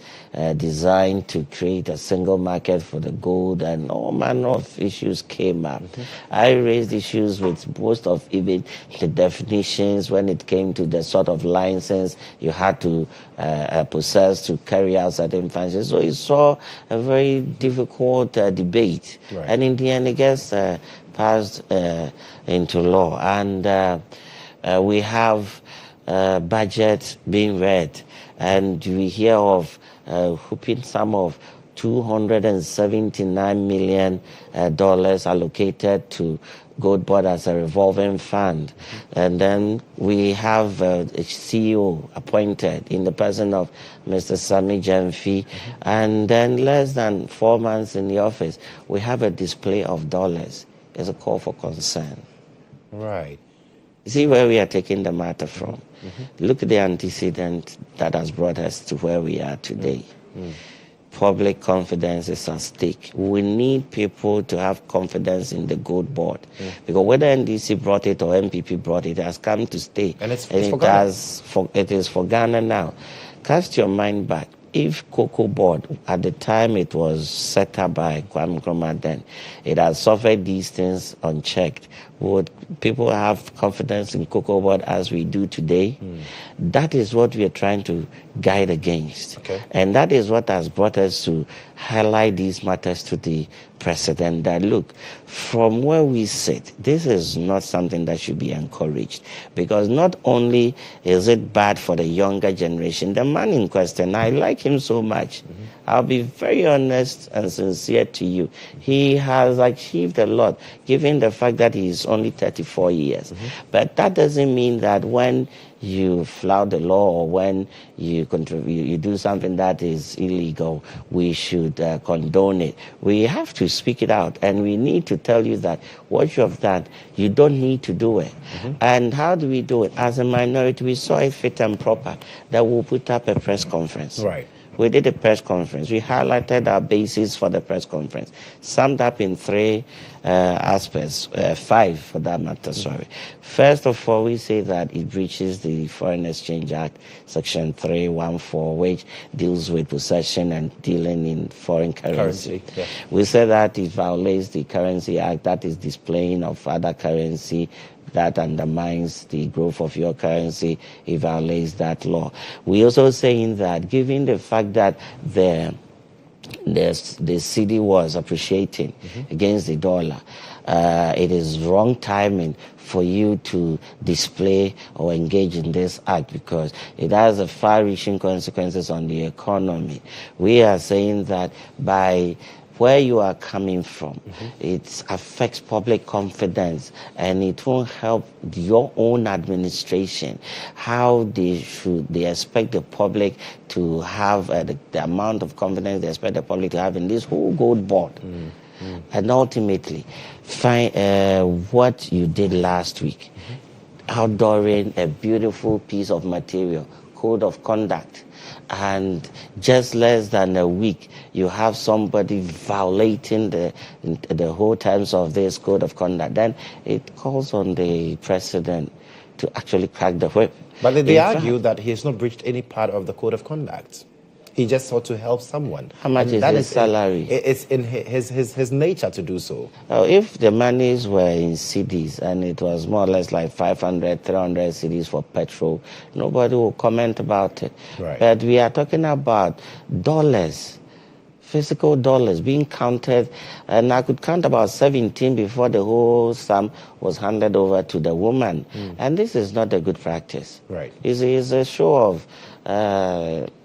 designed to create a single market for the gold, and all manner of issues came up. I raised issues with most of even the definitions when it came to the sort of license you had to possess to carry out certain functions. So it saw a very difficult debate. Right. And in the end, it gets passed into law. And we have budget being read, and we hear of whooping sum of $279 million allocated to Gold Board as a revolving fund. And then we have a CEO appointed in the person of Mr. Sammy Gyamfi. And then less than 4 months in the office, we have a display of dollars. It's a call for concern. Right. See where we are taking the matter from. Look at the antecedent that has brought us to where we are today. Public confidence is at stake. We need people to have confidence in the Gold Board. Because whether NDC brought it or MPP brought it, it has come to stay. And it's for Ghana. It is for Ghana now. Cast your mind back. If Cocoa Board, at the time it was set up by Kwame Nkrumah then, it had suffered these things unchecked, would people have confidence in Cocoa Board as we do today? That is what we are trying to guide against. Okay. And that is what has brought us to highlight these matters to the president, that look, from where we sit, this is not something that should be encouraged, because not only is it bad for the younger generation, the man in question, I like him so much. I'll be very honest and sincere to you. He has achieved a lot, given the fact that he is only 34 years. But that doesn't mean that when you flout the law or when you do something that is illegal, we should condone it. We have to speak it out, and we need to tell you that what you have done, you don't need to do it. And how do we do it? As a minority, we saw it fit and proper that we'll put up a press conference. Right. We did a press conference. We highlighted our basis for the press conference, summed up in 3 aspects, 5 for that matter, sorry. First of all, we say that it breaches the Foreign Exchange Act, Section 314, which deals with possession and dealing in foreign currency. Yeah. We say that it violates the Currency Act, that is displaying of other currency, that undermines the growth of your currency. It violates that law. We also saying that given the fact that the Cedi was appreciating against the dollar, it is wrong timing for you to display or engage in this act, because it has a far-reaching consequences on the economy. We are saying that by where you are coming from, it affects public confidence, and it won't help your own administration. How they expect the public to have the amount of confidence they expect the public to have in this whole Gold Board. And ultimately, find what you did last week, outdooring a beautiful piece of material, code of conduct, and just less than a week, you have somebody violating the whole terms of this code of conduct. Then it calls on the president to actually crack the whip. But they argue that he has not breached any part of the code of conduct. He just sought to help someone. How much is his salary? It's in his nature to do so. If the monies were in cedis and it was more or less like 500, 300 cedis for petrol, nobody will comment about it. Right. But we are talking about dollars, physical dollars being counted, and I could count about 17 before the whole sum was handed over to the woman. And this is not a good practice. Right. It's a show of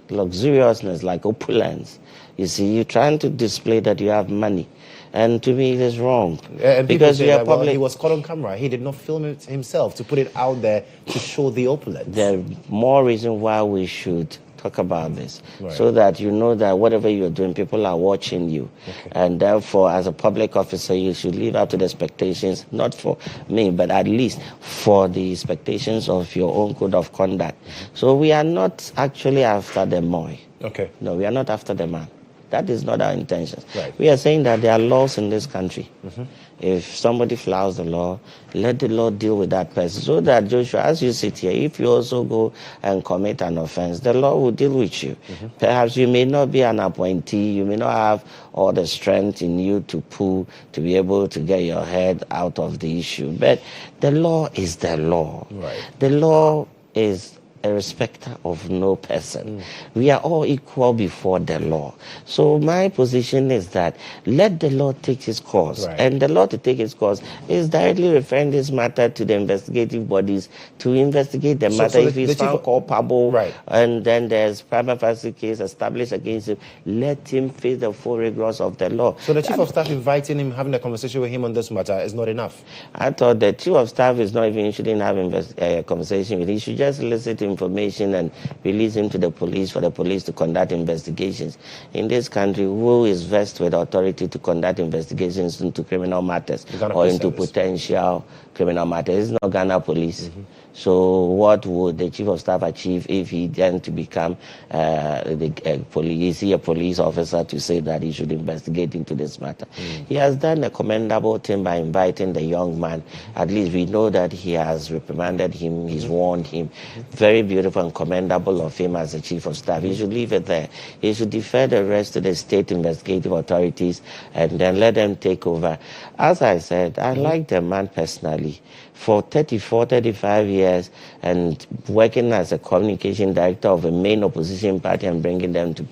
luxuriousness, like opulence. You see, you're trying to display that you have money. And to me, it is wrong. And because say we are that, public. He was caught on camera. He did not film it himself to put it out there to show the opulence. There's more reason why we should talk about this, right, so that you know that whatever you're doing, people are watching you. Okay. And therefore, as a public officer, you should live up to the expectations, not for me, but at least for the expectations of your own code of conduct. So we are not actually after the boy. Okay. No, we are not after the man. That is not our intention. Right. We are saying that there are laws in this country. Mm-hmm. If somebody flouts the law, let the law deal with that person. So that, Joshua, as you sit here, if you also go and commit an offense, the law will deal with you. Mm-hmm. Perhaps you may not be an appointee, you may not have all the strength in you to pull, to be able to get your head out of the issue. But the law is the law. Right. The law is a respecter of no person. We are all equal before the law. So my position is that let the law take its course. Right. And the law to take its course is directly referring this matter to the investigative bodies to investigate the matter. If he's found culpable, right, and then there's prima facie case established against him, let him face the full rigors of the law. So the chief of staff inviting him, having a conversation with him on this matter is not enough? I thought the chief of staff is not even, shouldn't have a conversation with him. He should just elicit information and release him to the police for the police to conduct investigations. In this country, who is vested with authority to conduct investigations into criminal matters or into potential criminal matters? It's not Ghana police. Mm-hmm. So what would the chief of staff achieve if he then to become a police officer to say that he should investigate into this matter? He has done a commendable thing by inviting the young man. At least we know that he has reprimanded him, he's warned him. Very beautiful and commendable of him as the chief of staff. He should leave it there. He should defer the rest to the state investigative authorities and then let them take over. As I said, I like the man personally. For 34, 35 years and working as a communication director of a main opposition party and bringing them to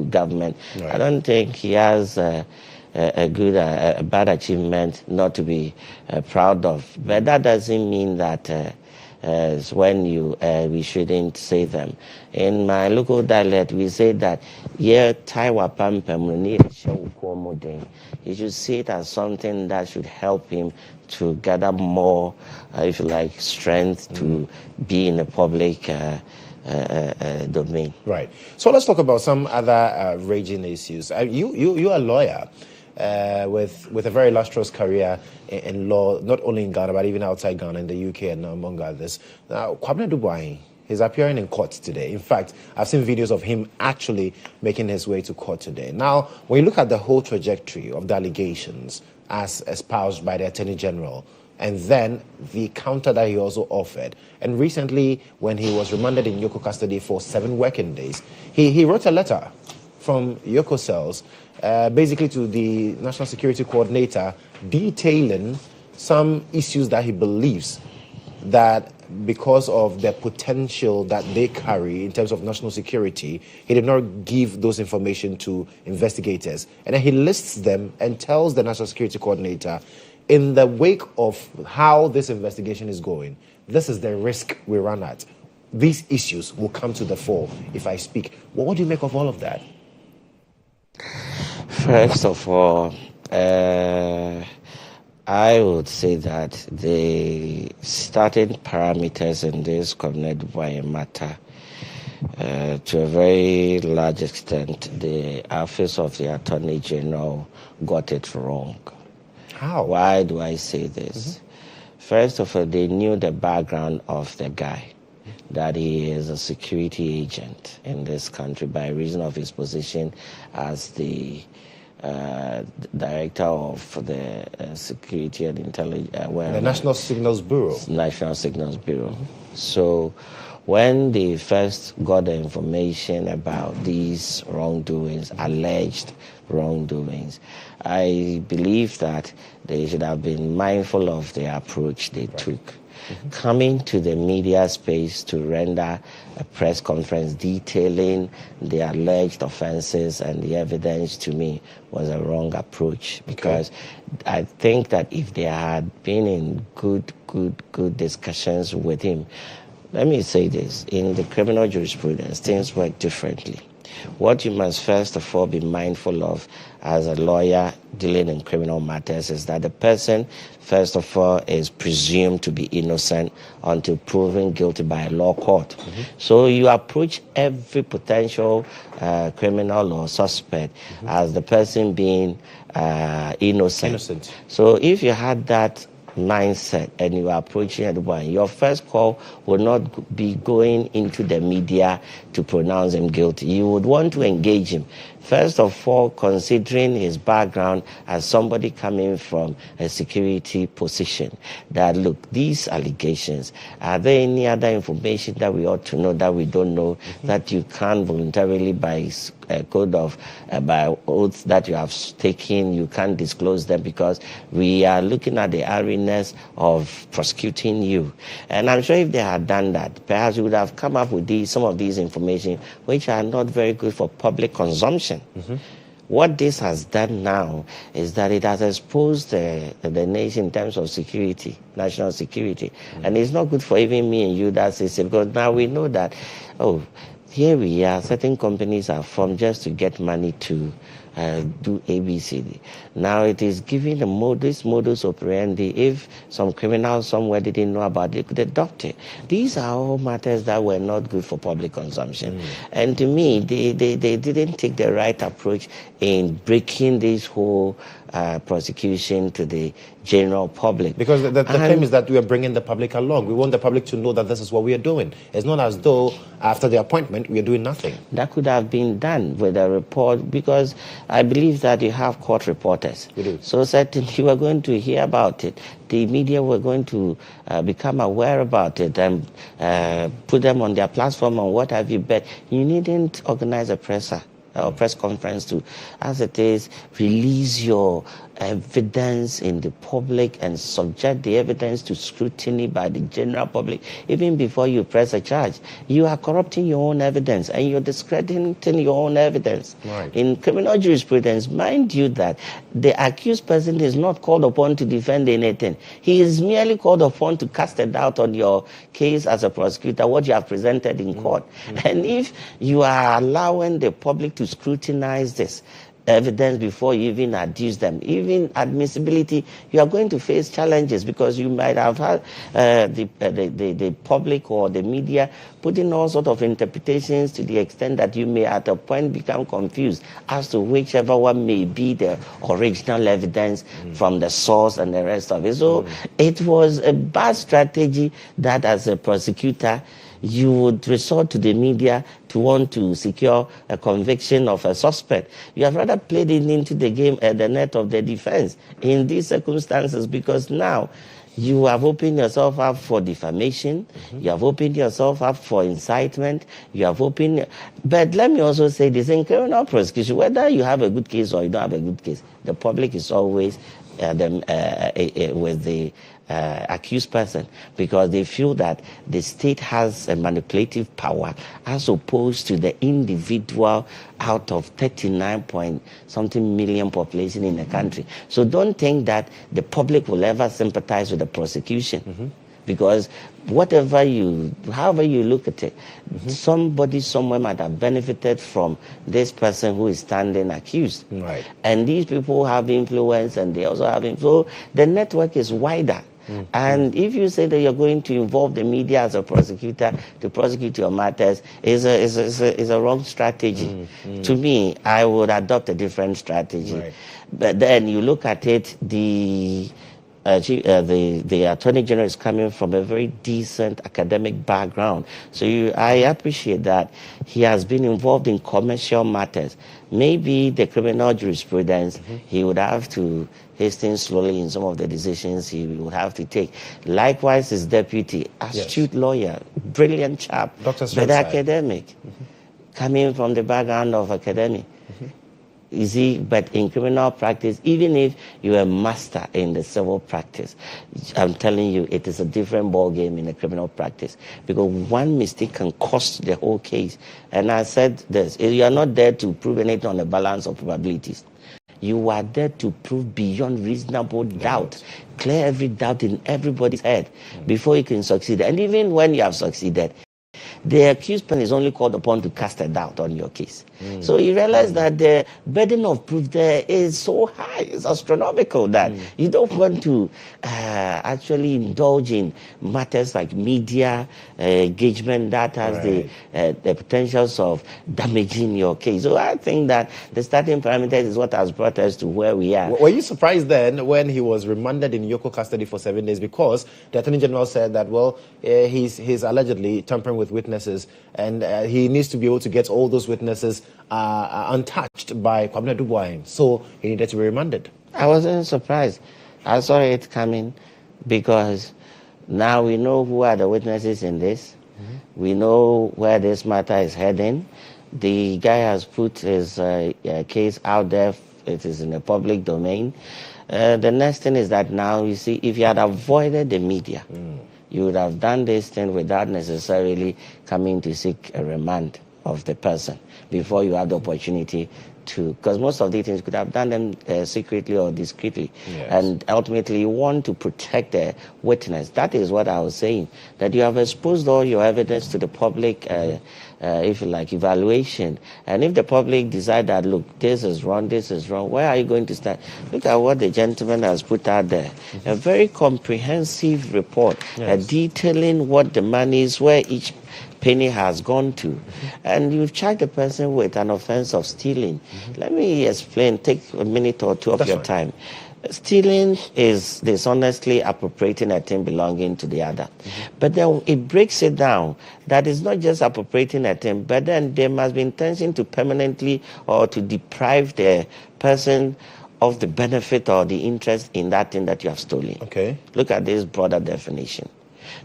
government, right, I don't think he has a bad achievement not to be proud of. But that doesn't mean that when we shouldn't say them. In my local dialect, we say that you should see it as something that should help him to gather more, if you like, strength to be in the public domain. Right. So let's talk about some other raging issues. You're a lawyer with a very illustrious career in law, not only in Ghana, but even outside Ghana, in the UK and among others. Now, Kwabena Dubois, he's appearing in court today. In fact, I've seen videos of him actually making his way to court today. Now, when you look at the whole trajectory of the allegations as espoused by the Attorney General, and then the counter that he also offered, and recently when he was remanded in Yoko custody for 7 working days, he wrote a letter from Yoko cells basically to the National Security Coordinator detailing some issues that he believes that because of the potential that they carry in terms of national security, he did not give those information to investigators. And then he lists them and tells the National Security Coordinator, in the wake of how this investigation is going, this is the risk we run at. These issues will come to the fore if I speak. Well, what do you make of all of that? First of all, I would say that the starting parameters in this Kwabena Dubois matter, to a very large extent, the office of the Attorney General got it wrong. How? Why do I say this? First of all, they knew the background of the guy, that he is a security agent in this country by reason of his position as the director of the Security and Intelligence... the National Signals Bureau. National Signals Bureau. So when they first got the information about these wrongdoings, alleged wrongdoings, I believe that they should have been mindful of the approach they took. Coming to the media space to render a press conference detailing the alleged offenses and the evidence, to me, was a wrong approach, because I think that if they had been in good discussions with him, let me say this, in the criminal jurisprudence, things work differently. What you must first of all be mindful of as a lawyer dealing in criminal matters is that the person, first of all, is presumed to be innocent until proven guilty by a law court. So you approach every potential criminal or suspect as the person being innocent. So if you had that mindset and you are approaching anyone, your first call would not be going into the media to pronounce him guilty. You would want to engage him. First of all, considering his background as somebody coming from a security position, that look, these allegations, are there any other information that we ought to know that we don't know, that you can't voluntarily by a code of by oaths that you have taken, you can't disclose them because we are looking at the awareness of prosecuting you. And I'm sure if they had done that, perhaps you would have come up with some of these information which are not very good for public consumption. What this has done now is that it has exposed the nation in terms of security, national security. And it's not good for even me and you that say, because now we know that, here we are, certain companies are formed just to get money to do ABCD. Now it is giving this modus operandi. If some criminal somewhere didn't know about it, they could adopt it. These are all matters that were not good for public consumption. And to me, they didn't take the right approach in breaking this whole prosecution to the general public. Because the claim is that we are bringing the public along. We want the public to know that this is what we are doing. It's not as though after the appointment we are doing nothing. That could have been done with a report, because I believe that you have court reporters. We do. So certainly you are going to hear about it. The media were going to become aware about it and put them on their platform and what have you. But you needn't organize a press conference to, as it is, release your evidence in the public and subject the evidence to scrutiny by the general public. Even before you press a charge, you are corrupting your own evidence and you're discrediting your own evidence. Right. In criminal jurisprudence, mind you that the accused person is not called upon to defend anything. He is merely called upon to cast a doubt on your case as a prosecutor, what you have presented in court. And if you are allowing the public to scrutinize this evidence before you even adduce them, even admissibility, you are going to face challenges, because you might have had the public or the media putting all sorts of interpretations to the extent that you may at a point become confused as to whichever one may be the original evidence from the source and the rest of it. So it was a bad strategy that as a prosecutor you would resort to the media to want to secure a conviction of a suspect. You have rather played it into the game at the net of the defense in these circumstances, because now you have opened yourself up for defamation, you have opened yourself up for incitement, you have opened... But let me also say this, in criminal prosecution, whether you have a good case or you don't have a good case, the public is always with the accused person, because they feel that the state has a manipulative power as opposed to the individual out of 39-point-something million population in the country. So don't think that the public will ever sympathize with the prosecution. Because however you look at it, somebody somewhere might have benefited from this person who is standing accused. Right. And these people have influence, and they also have influence. So the network is wider. And if you say that you're going to involve the media as a prosecutor to prosecute your matters, is a wrong strategy. To me, I would adopt a different strategy. Right. But then you look at it, the Attorney General is coming from a very decent academic background. So I appreciate that he has been involved in commercial matters. maybe the criminal jurisprudence, he would have to hasten slowly in some of the decisions he would have to take. Likewise, his deputy, astute lawyer, brilliant chap, but academic, coming from the background of academic. You see, but in criminal practice, even if you're a master in the civil practice, I'm telling you, it is a different ball game in the criminal practice, because one mistake can cost the whole case. And I said this, you are not there to prove anything on the balance of probabilities. You are there to prove beyond reasonable doubt, clear every doubt in everybody's head before you can succeed. And even when you have succeeded, the accused person is only called upon to cast a doubt on your case. So you realize that the burden of proof there is so high, it's astronomical, that you don't want to actually indulge in matters like media engagement that has the potentials of damaging your case. So I think that the starting parameters is what has brought us to where we are. Were you surprised then when he was remanded in Yoko custody for 7 days, because the Attorney General said that, well, he's allegedly tampering with witnesses, and he needs to be able to get all those witnesses untouched by Poku-Adusei, so he needed to be remanded? I wasn't surprised. I saw it coming, because now we know who are the witnesses in this. We know where this matter is heading. The guy has put his case out there. It is in the public domain. The next thing is that now, you see, if you had avoided the media, you would have done this thing without necessarily coming to seek a remand of the person before you have the opportunity to, because most of these things could have done them secretly or discreetly. And ultimately you want to protect the witness. That is what I was saying, that you have exposed all your evidence to the public, if you like, evaluation. And if the public decide that, look, this is wrong, where are you going to start? Look at what the gentleman has put out there. A very comprehensive report detailing what the money is, where each penny has gone to. And you've charged the person with an offense of stealing. Let me explain, take a minute or two of your time. Stealing is dishonestly appropriating a thing belonging to the other. But then it breaks it down that it's not just appropriating a thing, but then there must be intention to permanently or to deprive the person of the benefit or the interest in that thing that you have stolen. Look at this broader definition.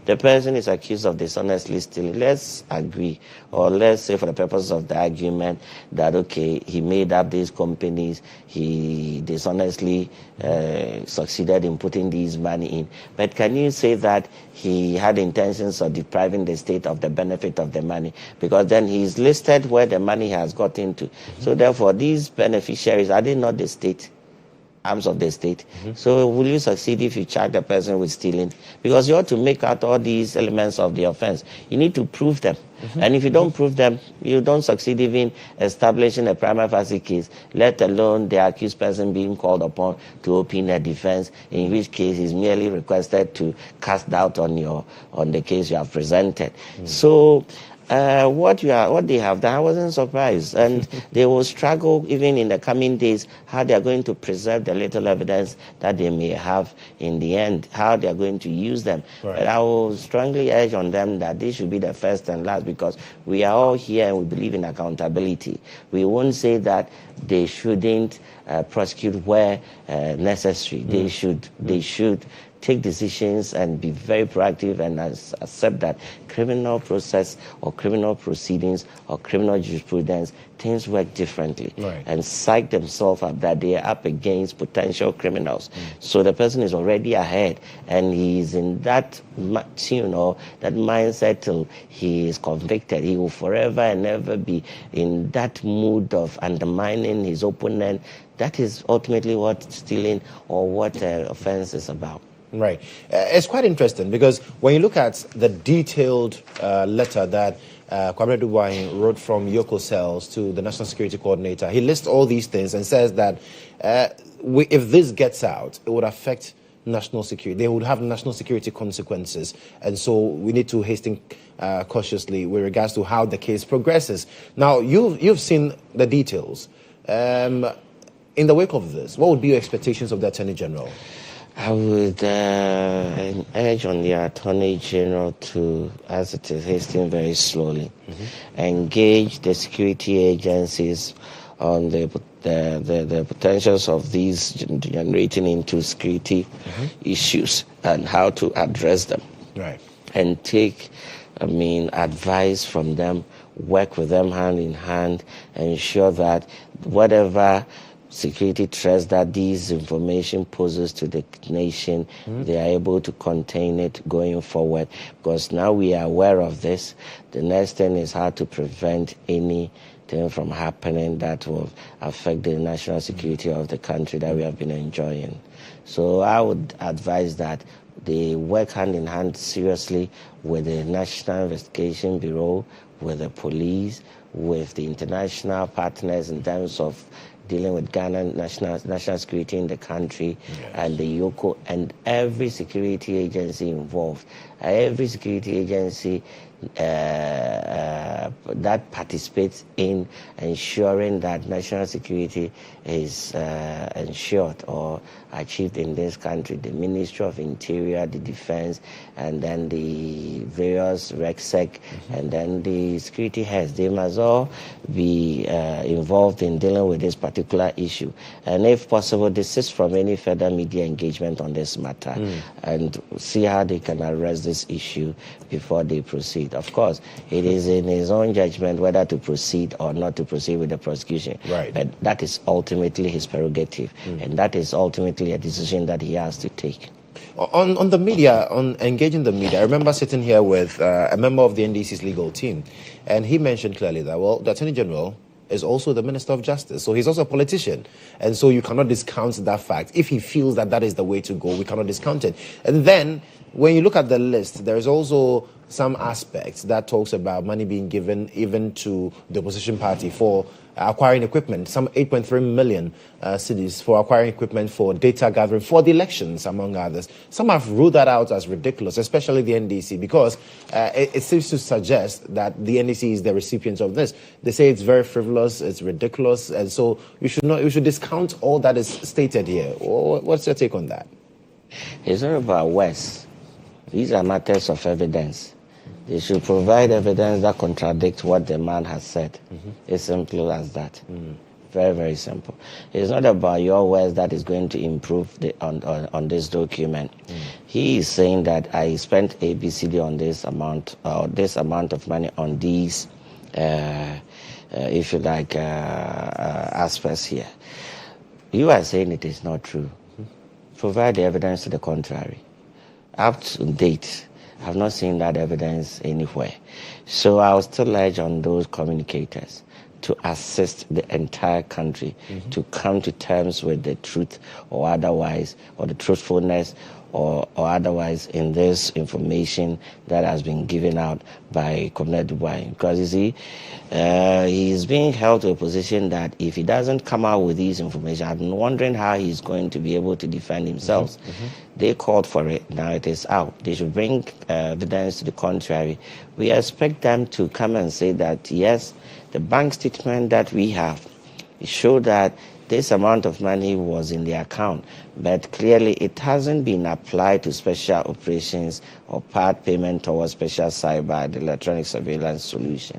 The person is accused of dishonestly stealing. Let's agree, or let's say for the purposes of the argument that, okay, he made up these companies, he dishonestly succeeded in putting these money in. But can you say that he had intentions of depriving the state of the benefit of the money? Because then he's listed where the money has got into. So therefore, these beneficiaries, are they not the state? Arms of the state. So will you succeed if you charge the person with stealing? Because you ought to make out all these elements of the offense. You need to prove them. And if you don't prove them, you don't succeed even establishing a prima facie case, let alone the accused person being called upon to open a defense, in which case he's merely requested to cast doubt on the case you have presented. So what they have done, I wasn't surprised, and they will struggle even in the coming days how they are going to preserve the little evidence that they may have in the end, how they are going to use them. But I will strongly urge on them that this should be the first and last, because we are all here and we believe in accountability. We won't say that they shouldn't prosecute where necessary. They should take decisions and be very proactive and accept that criminal process or criminal proceedings or criminal jurisprudence, things work differently, and psych themselves up that they are up against potential criminals. So the person is already ahead, and he is in that, that mindset till he is convicted. He will forever and ever be in that mood of undermining his opponent. That is ultimately what stealing or what offense is about. Right. It's quite interesting, because when you look at the detailed letter that Poku-Adusei wrote from Yoko cells to the National Security Coordinator, he lists all these things and says that if this gets out, it would affect national security. They would have national security consequences. And so we need to hasten cautiously with regards to how the case progresses. Now, you've seen the details. In the wake of this, what would be your expectations of the Attorney General? I would urge on the Attorney General to, as it is, hasten very slowly, engage the security agencies on the potentials of these generating into security issues and how to address them. Right. And take, advice from them, work with them hand in hand, ensure that whatever security threats that these information poses to the nation, they are able to contain it going forward. Because now we are aware of this, the next thing is how to prevent anything from happening that will affect the national security of the country that we have been enjoying. So I would advise that they work hand in hand seriously with the National Investigation Bureau, with the police, with the international partners in terms of dealing with Ghana national security in the country, and the YOCO, and every security agency involved. Every security agency that participates in ensuring that national security is ensured or achieved in this country. The Ministry of Interior, the Defense, and then the various RECSEC, and then the security heads. They must all be involved in dealing with this particular issue. And if possible, desist from any further media engagement on this matter and see how they can address this issue before they proceed. Of course, it is in his own judgment whether to proceed or not to proceed with the prosecution. Right. But that is ultimately his prerogative, and that is ultimately a decision that he has to take. On the media, on engaging the media, I remember sitting here with a member of the NDC's legal team, and he mentioned clearly that, well, the Attorney General is also the Minister of Justice, so he's also a politician, and so you cannot discount that fact. If he feels that that is the way to go, we cannot discount it. And then, when you look at the list, there is also some aspects that talks about money being given even to the opposition party for acquiring equipment, some 8.3 million cedis for acquiring equipment for data gathering for the elections, among others. Some have ruled that out as ridiculous, especially the NDC, because it seems to suggest that the NDC is the recipient of this. They say it's very frivolous, it's ridiculous, and so you should discount all that is stated here. What's your take on that? It's not about words. These are matters of evidence. They should provide evidence that contradicts what the man has said. It's simple as that. Very, very simple. It's not about your words that is going to improve on this document. He is saying that I spent ABCD on this amount of money on these, if you like, aspects here. You are saying it is not true. Provide the evidence to the contrary. Up to date, I have not seen that evidence anywhere. So I will still urge on those communicators to assist the entire country to come to terms with the truth or otherwise, or the truthfulness or otherwise in this information that has been given out by Bekwai. Because you see, he is being held to a position that if he doesn't come out with these information, I'm wondering how he's going to be able to defend himself. They called for it, now it is out. They should bring evidence to the contrary. We expect them to come and say that, yes, the bank statement that we have showed that this amount of money was in the account, but clearly it hasn't been applied to special operations or part payment towards special cyber, the electronic surveillance solution.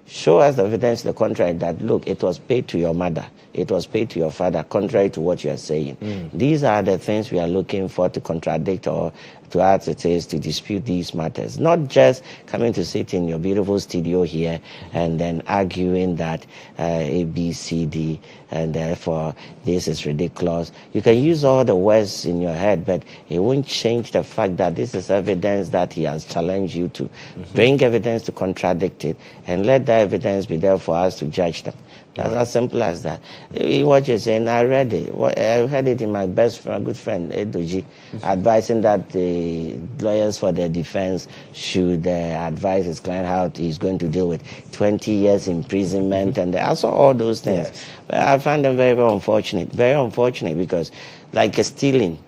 Show us the evidence to the contrary that, look, it was paid to your mother, it was paid to your father, contrary to what you are saying. These are the things we are looking for to contradict or to add it is to dispute these matters. Not just coming to sit in your beautiful studio here and then arguing that A, B, C, D, and therefore this is ridiculous. You can use all the words in your head, but it won't change the fact that this is evidence that he has challenged you to. Bring evidence to contradict it, and let that evidence be there for us to judge them. That's as simple as that. What you're saying, I read it. I heard it in my best friend, good friend, Edoji, advising that the lawyers for the defense should advise his client how he's going to deal with 20 years imprisonment, and I saw all those things. Yes. But I find them very, very unfortunate because, like a stealing,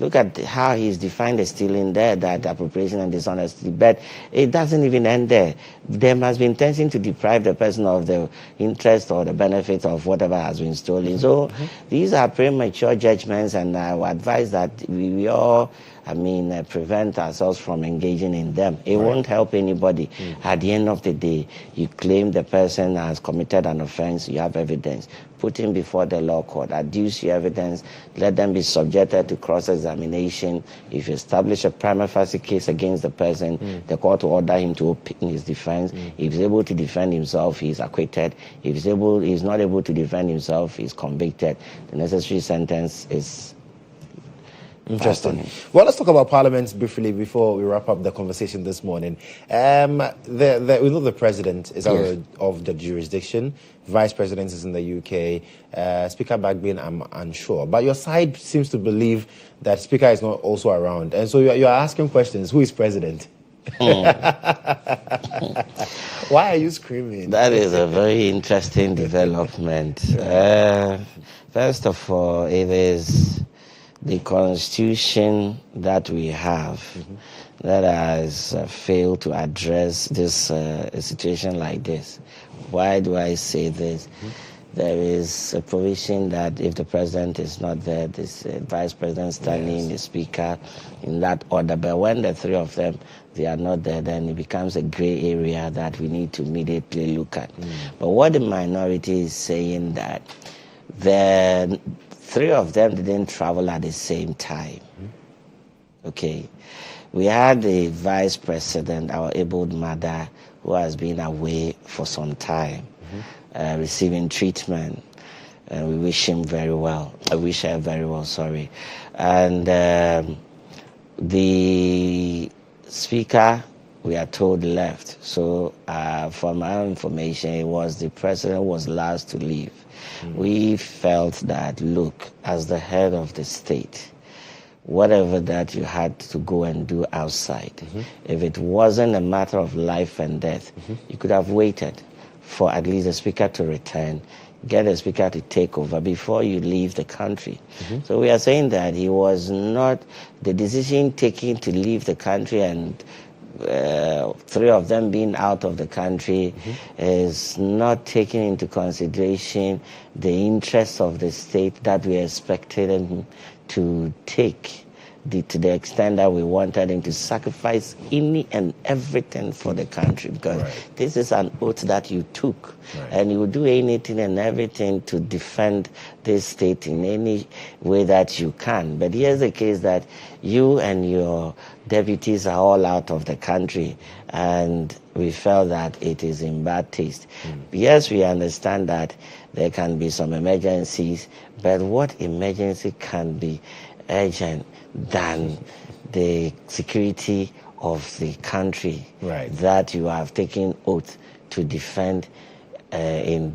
look at how he's defined the stealing there, that appropriation and dishonesty. But it doesn't even end there. There must be intention to deprive the person of the interest or the benefit of whatever has been stolen. So these are premature judgments, and I would advise that we all prevent ourselves from engaging in them. It won't help anybody. At the end of the day, you claim the person has committed an offense, you have evidence. Put him before the law court, adduce your evidence, let them be subjected to cross-examination. If you establish a prima facie case against the person, the court will order him to open his defense. If he's able to defend himself, he's acquitted. If he's not able to defend himself, he's convicted. The necessary sentence is interesting. Well, let's talk about Parliament briefly before we wrap up the conversation this morning. We know the President is out of the jurisdiction. Vice President is in the UK. Speaker Bagbin, I'm unsure. But your side seems to believe that Speaker is not also around. And so you're asking questions. Who is President? Why are you screaming? That is a very interesting development. First of all, it is the Constitution that we have that has failed to address this a situation like this. Why do I say this? There is a provision that if the president is not there, this vice president standing, the speaker, in that order. But when the three of them, they are not there, then it becomes a gray area that we need to immediately look at. But what the minority is saying that the three of them didn't travel at the same time. Okay. We had the vice president, our abled mother, who has been away for some time, receiving treatment. And we wish him very well. I wish her very well, sorry. And the speaker, we are told, left. So from our information, it was the president was last to leave. We felt that, look, as the head of the state, whatever that you had to go and do outside, if it wasn't a matter of life and death, you could have waited for at least the speaker to return, get the speaker to take over before you leave the country. So we are saying that he was not, the decision taken to leave the country and three of them being out of the country is not taking into consideration the interests of the state that we expected him to take, to the extent that we wanted him to sacrifice any and everything for the country, because this is an oath that you took, and you will do anything and everything to defend this state in any way that you can. But here's the case that you and your deputies are all out of the country, and we felt that it is in bad taste. Yes, we understand that there can be some emergencies, but what emergency can be urgent than the security of the country that you have taken oath to defend? Do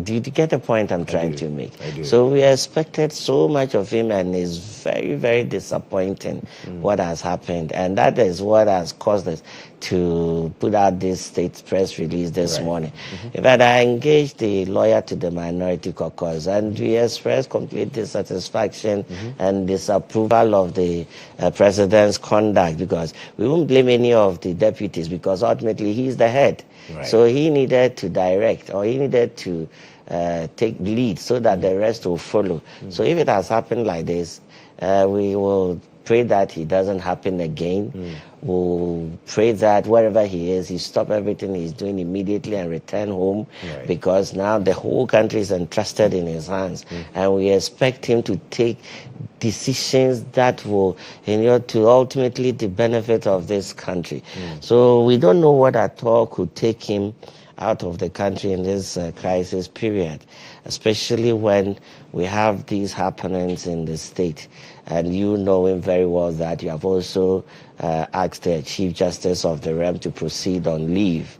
you get the point I'm trying to make? So we expected so much of him, and it's very, very disappointing what has happened. And that is what has caused us to put out this state press release this morning. In fact, I engaged the lawyer to the minority caucus, and we expressed complete dissatisfaction and disapproval of the president's conduct, because we won't blame any of the deputies, because ultimately he's the head. So he needed to direct, or he needed to take lead so that the rest will follow. So if it has happened like this, we will pray that it doesn't happen again. We'll pray that wherever he is, he stop everything he's doing immediately and return home, because now the whole country is entrusted in his hands. And we expect him to take decisions that will, to ultimately the benefit of this country. So we don't know what at all could take him out of the country in this crisis period, especially when we have these happenings in the state. And you know him very well that you have also asked the Chief Justice of the realm to proceed on leave.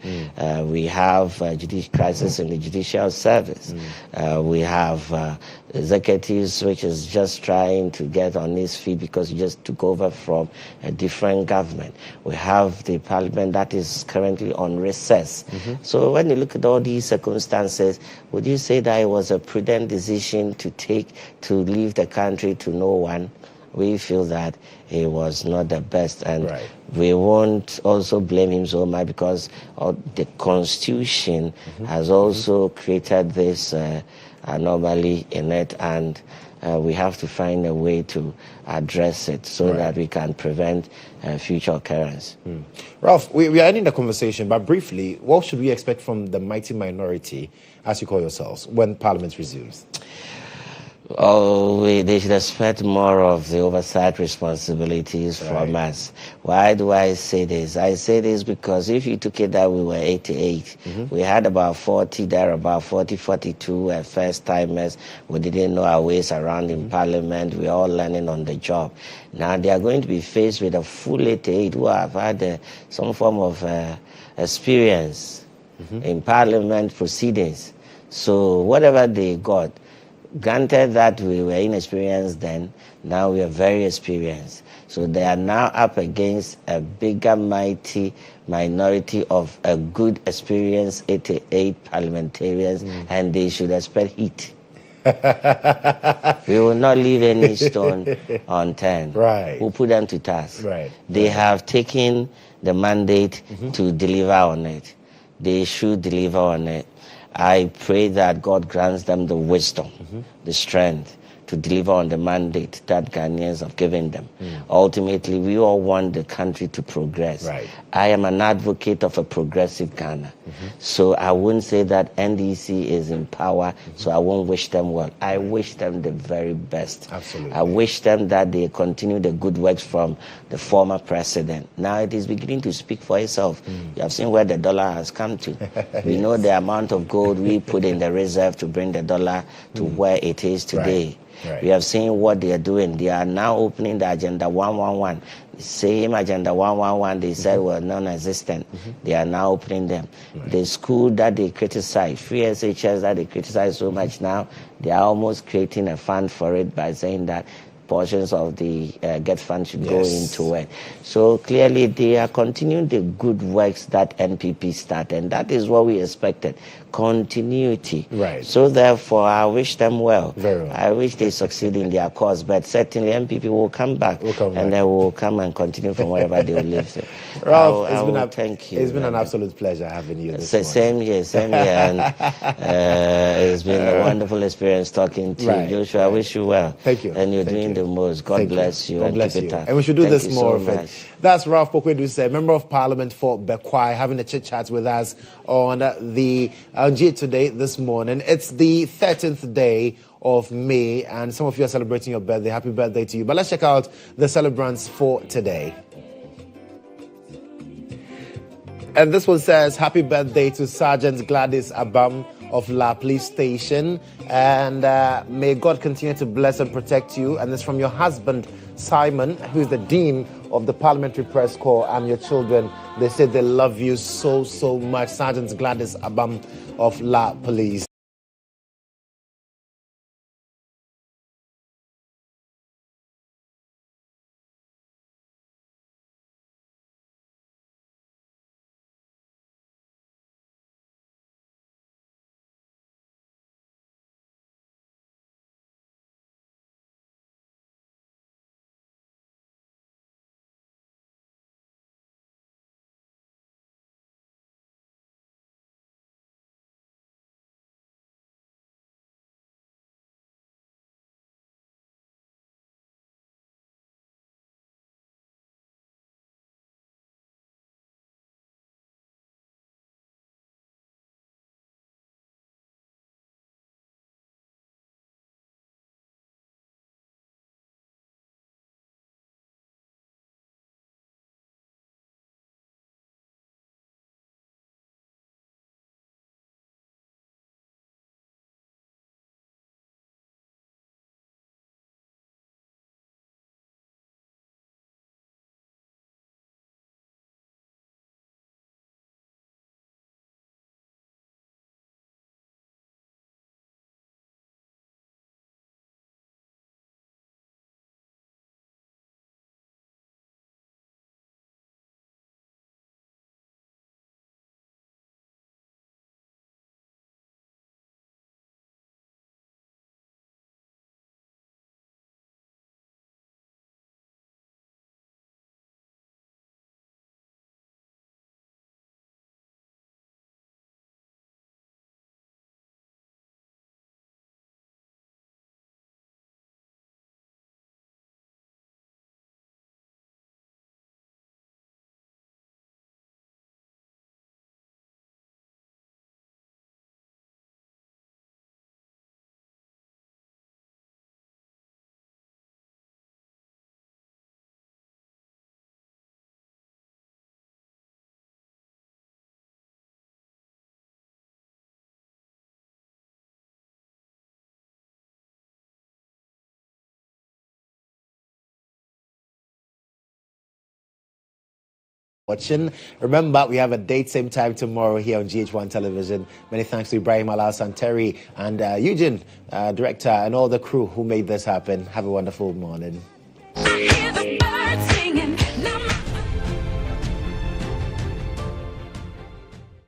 We have crisis in the judicial service. We have executives which is just trying to get on his feet because he just took over from a different government. We have the parliament that is currently on recess. So when you look at all these circumstances, would you say that it was a prudent decision to take to leave the country to no one? We feel that it was not the best, and we won't also blame him so much, because the Constitution has also created this anomaly in it, and we have to find a way to address it so that we can prevent future occurrence. Ralph, we are ending the conversation, but briefly, what should we expect from the mighty minority, as you call yourselves, when Parliament resumes? Oh, they should expect more of the oversight responsibilities from us. Why do I say this? I say this because if you took it that we were 88, we had about 40 there, about 42 first timers. We didn't know our ways around in Parliament. We're all learning on the job. Now they are going to be faced with a full 88 who have had some form of experience in Parliament proceedings. So whatever they got, granted that we were inexperienced then, now we are very experienced. So they are now up against a bigger, mighty minority of a good experienced 88 parliamentarians, and they should expect heat. We will not leave any stone unturned. We'll put them to task. They have taken the mandate to deliver on it. They should deliver on it. I pray that God grants them the wisdom, the strength to deliver on the mandate that Ghanaians have given them. Ultimately, we all want the country to progress. I am an advocate of a progressive Ghana. So I wouldn't say that NDC is in power, so I won't wish them well. I wish them the very best. Absolutely. I wish them that they continue the good works from the former president. Now it is beginning to speak for itself. You have seen where the dollar has come to. We know the amount of gold we put in the reserve to bring the dollar to where it is today. We have seen what they are doing. They are now opening the Agenda 111. The same Agenda 111 they said were non-existent. They are now opening them. The school that they criticize, free SHS that they criticize so much now, they are almost creating a fund for it by saying that portions of the GET fund should go into it. So clearly they are continuing the good works that NPP started, and that is what we expected. Continuity. So therefore I wish them well. I wish they succeed in their cause, but certainly NPP will come back and they will come and continue from wherever they will live. Ralph, thank you. It's been an absolute pleasure having you this morning. Same here. And it's been a wonderful experience talking to you. Joshua, I wish you well. Thank you. And you're doing the most. God bless you. God bless you. And we should do this more of it. That's Ralph Poku-Adusei, Member of Parliament for Bekwai, having a chit-chat with us on the Anyaa today, this morning. It's the 13th day of May, and some of you are celebrating your birthday. Happy birthday to you. But let's check out the celebrants for today. And this one says, happy birthday to Sergeant Gladys Abam of La Police Station, and may God continue to bless and protect you. And it's from your husband, Simon, who is the Dean of the Parliamentary Press Corps, and your children. They say they love you so, so much. Sergeant Gladys Abam of La Police. Watching. Remember, we have a date same time tomorrow here on GHOne Television. Many thanks to Ibrahim Al-Santeri and Eugene, director, and all the crew who made this happen. Have a wonderful morning.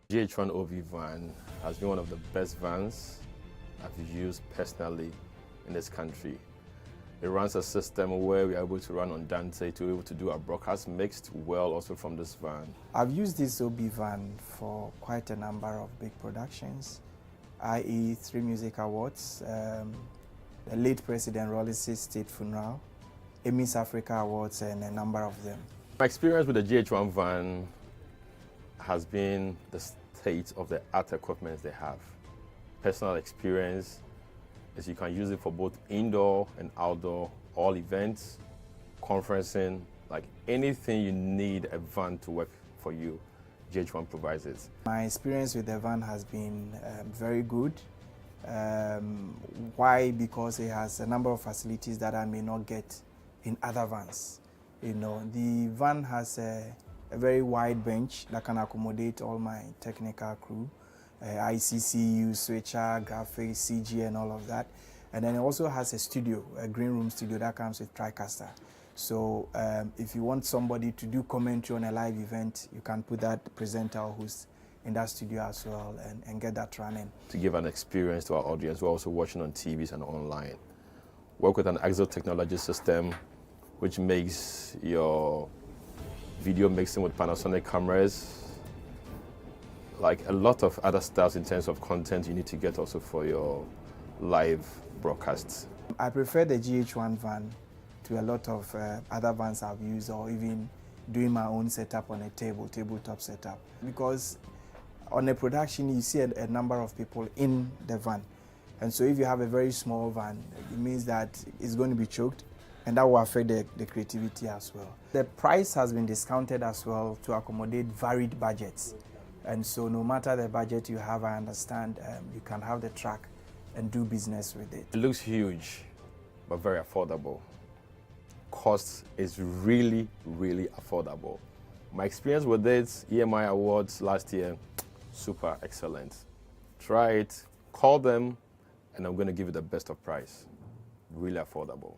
GHOne OV van has been one of the best vans I've used personally in this country. It runs a system where we're able to run on Dante to be able to do our broadcast mixed well also from this van. I've used this OB van for quite a number of big productions, i.e. 3 music awards, the late President Rollis' state funeral, Emmys Africa Awards, and a number of them. My experience with the GHOne van has been the state of the art equipment they have. Personal experience is you can use it for both indoor and outdoor, all events, conferencing, like anything you need a van to work for you, GHOne provides it. My experience with the van has been very good. Why? Because it has a number of facilities that I may not get in other vans. You know, the van has a very wide bench that can accommodate all my technical crew. ICCU, switcher, graphics, CG, and all of that. And then it also has a studio, a green room studio that comes with TriCaster. So if you want somebody to do commentary on a live event, you can put that presenter who's in that studio as well and get that running. To give an experience to our audience, we're also watching on TVs and online. Work with an Axel technology system, which makes your video mixing with Panasonic cameras, like a lot of other stuff in terms of content you need to get also for your live broadcasts. I prefer the GHOne van to a lot of other vans I've used, or even doing my own setup on a tabletop setup. Because on a production, you see a number of people in the van. And so if you have a very small van, it means that it's going to be choked, and that will affect the creativity as well. The price has been discounted as well to accommodate varied budgets. And so no matter the budget you have, I understand you can have the track and do business with it. It looks huge, but very affordable. Cost is really, really affordable. My experience with it, EMI Awards last year, super excellent. Try it, call them, and I'm going to give you the best of price. Really affordable.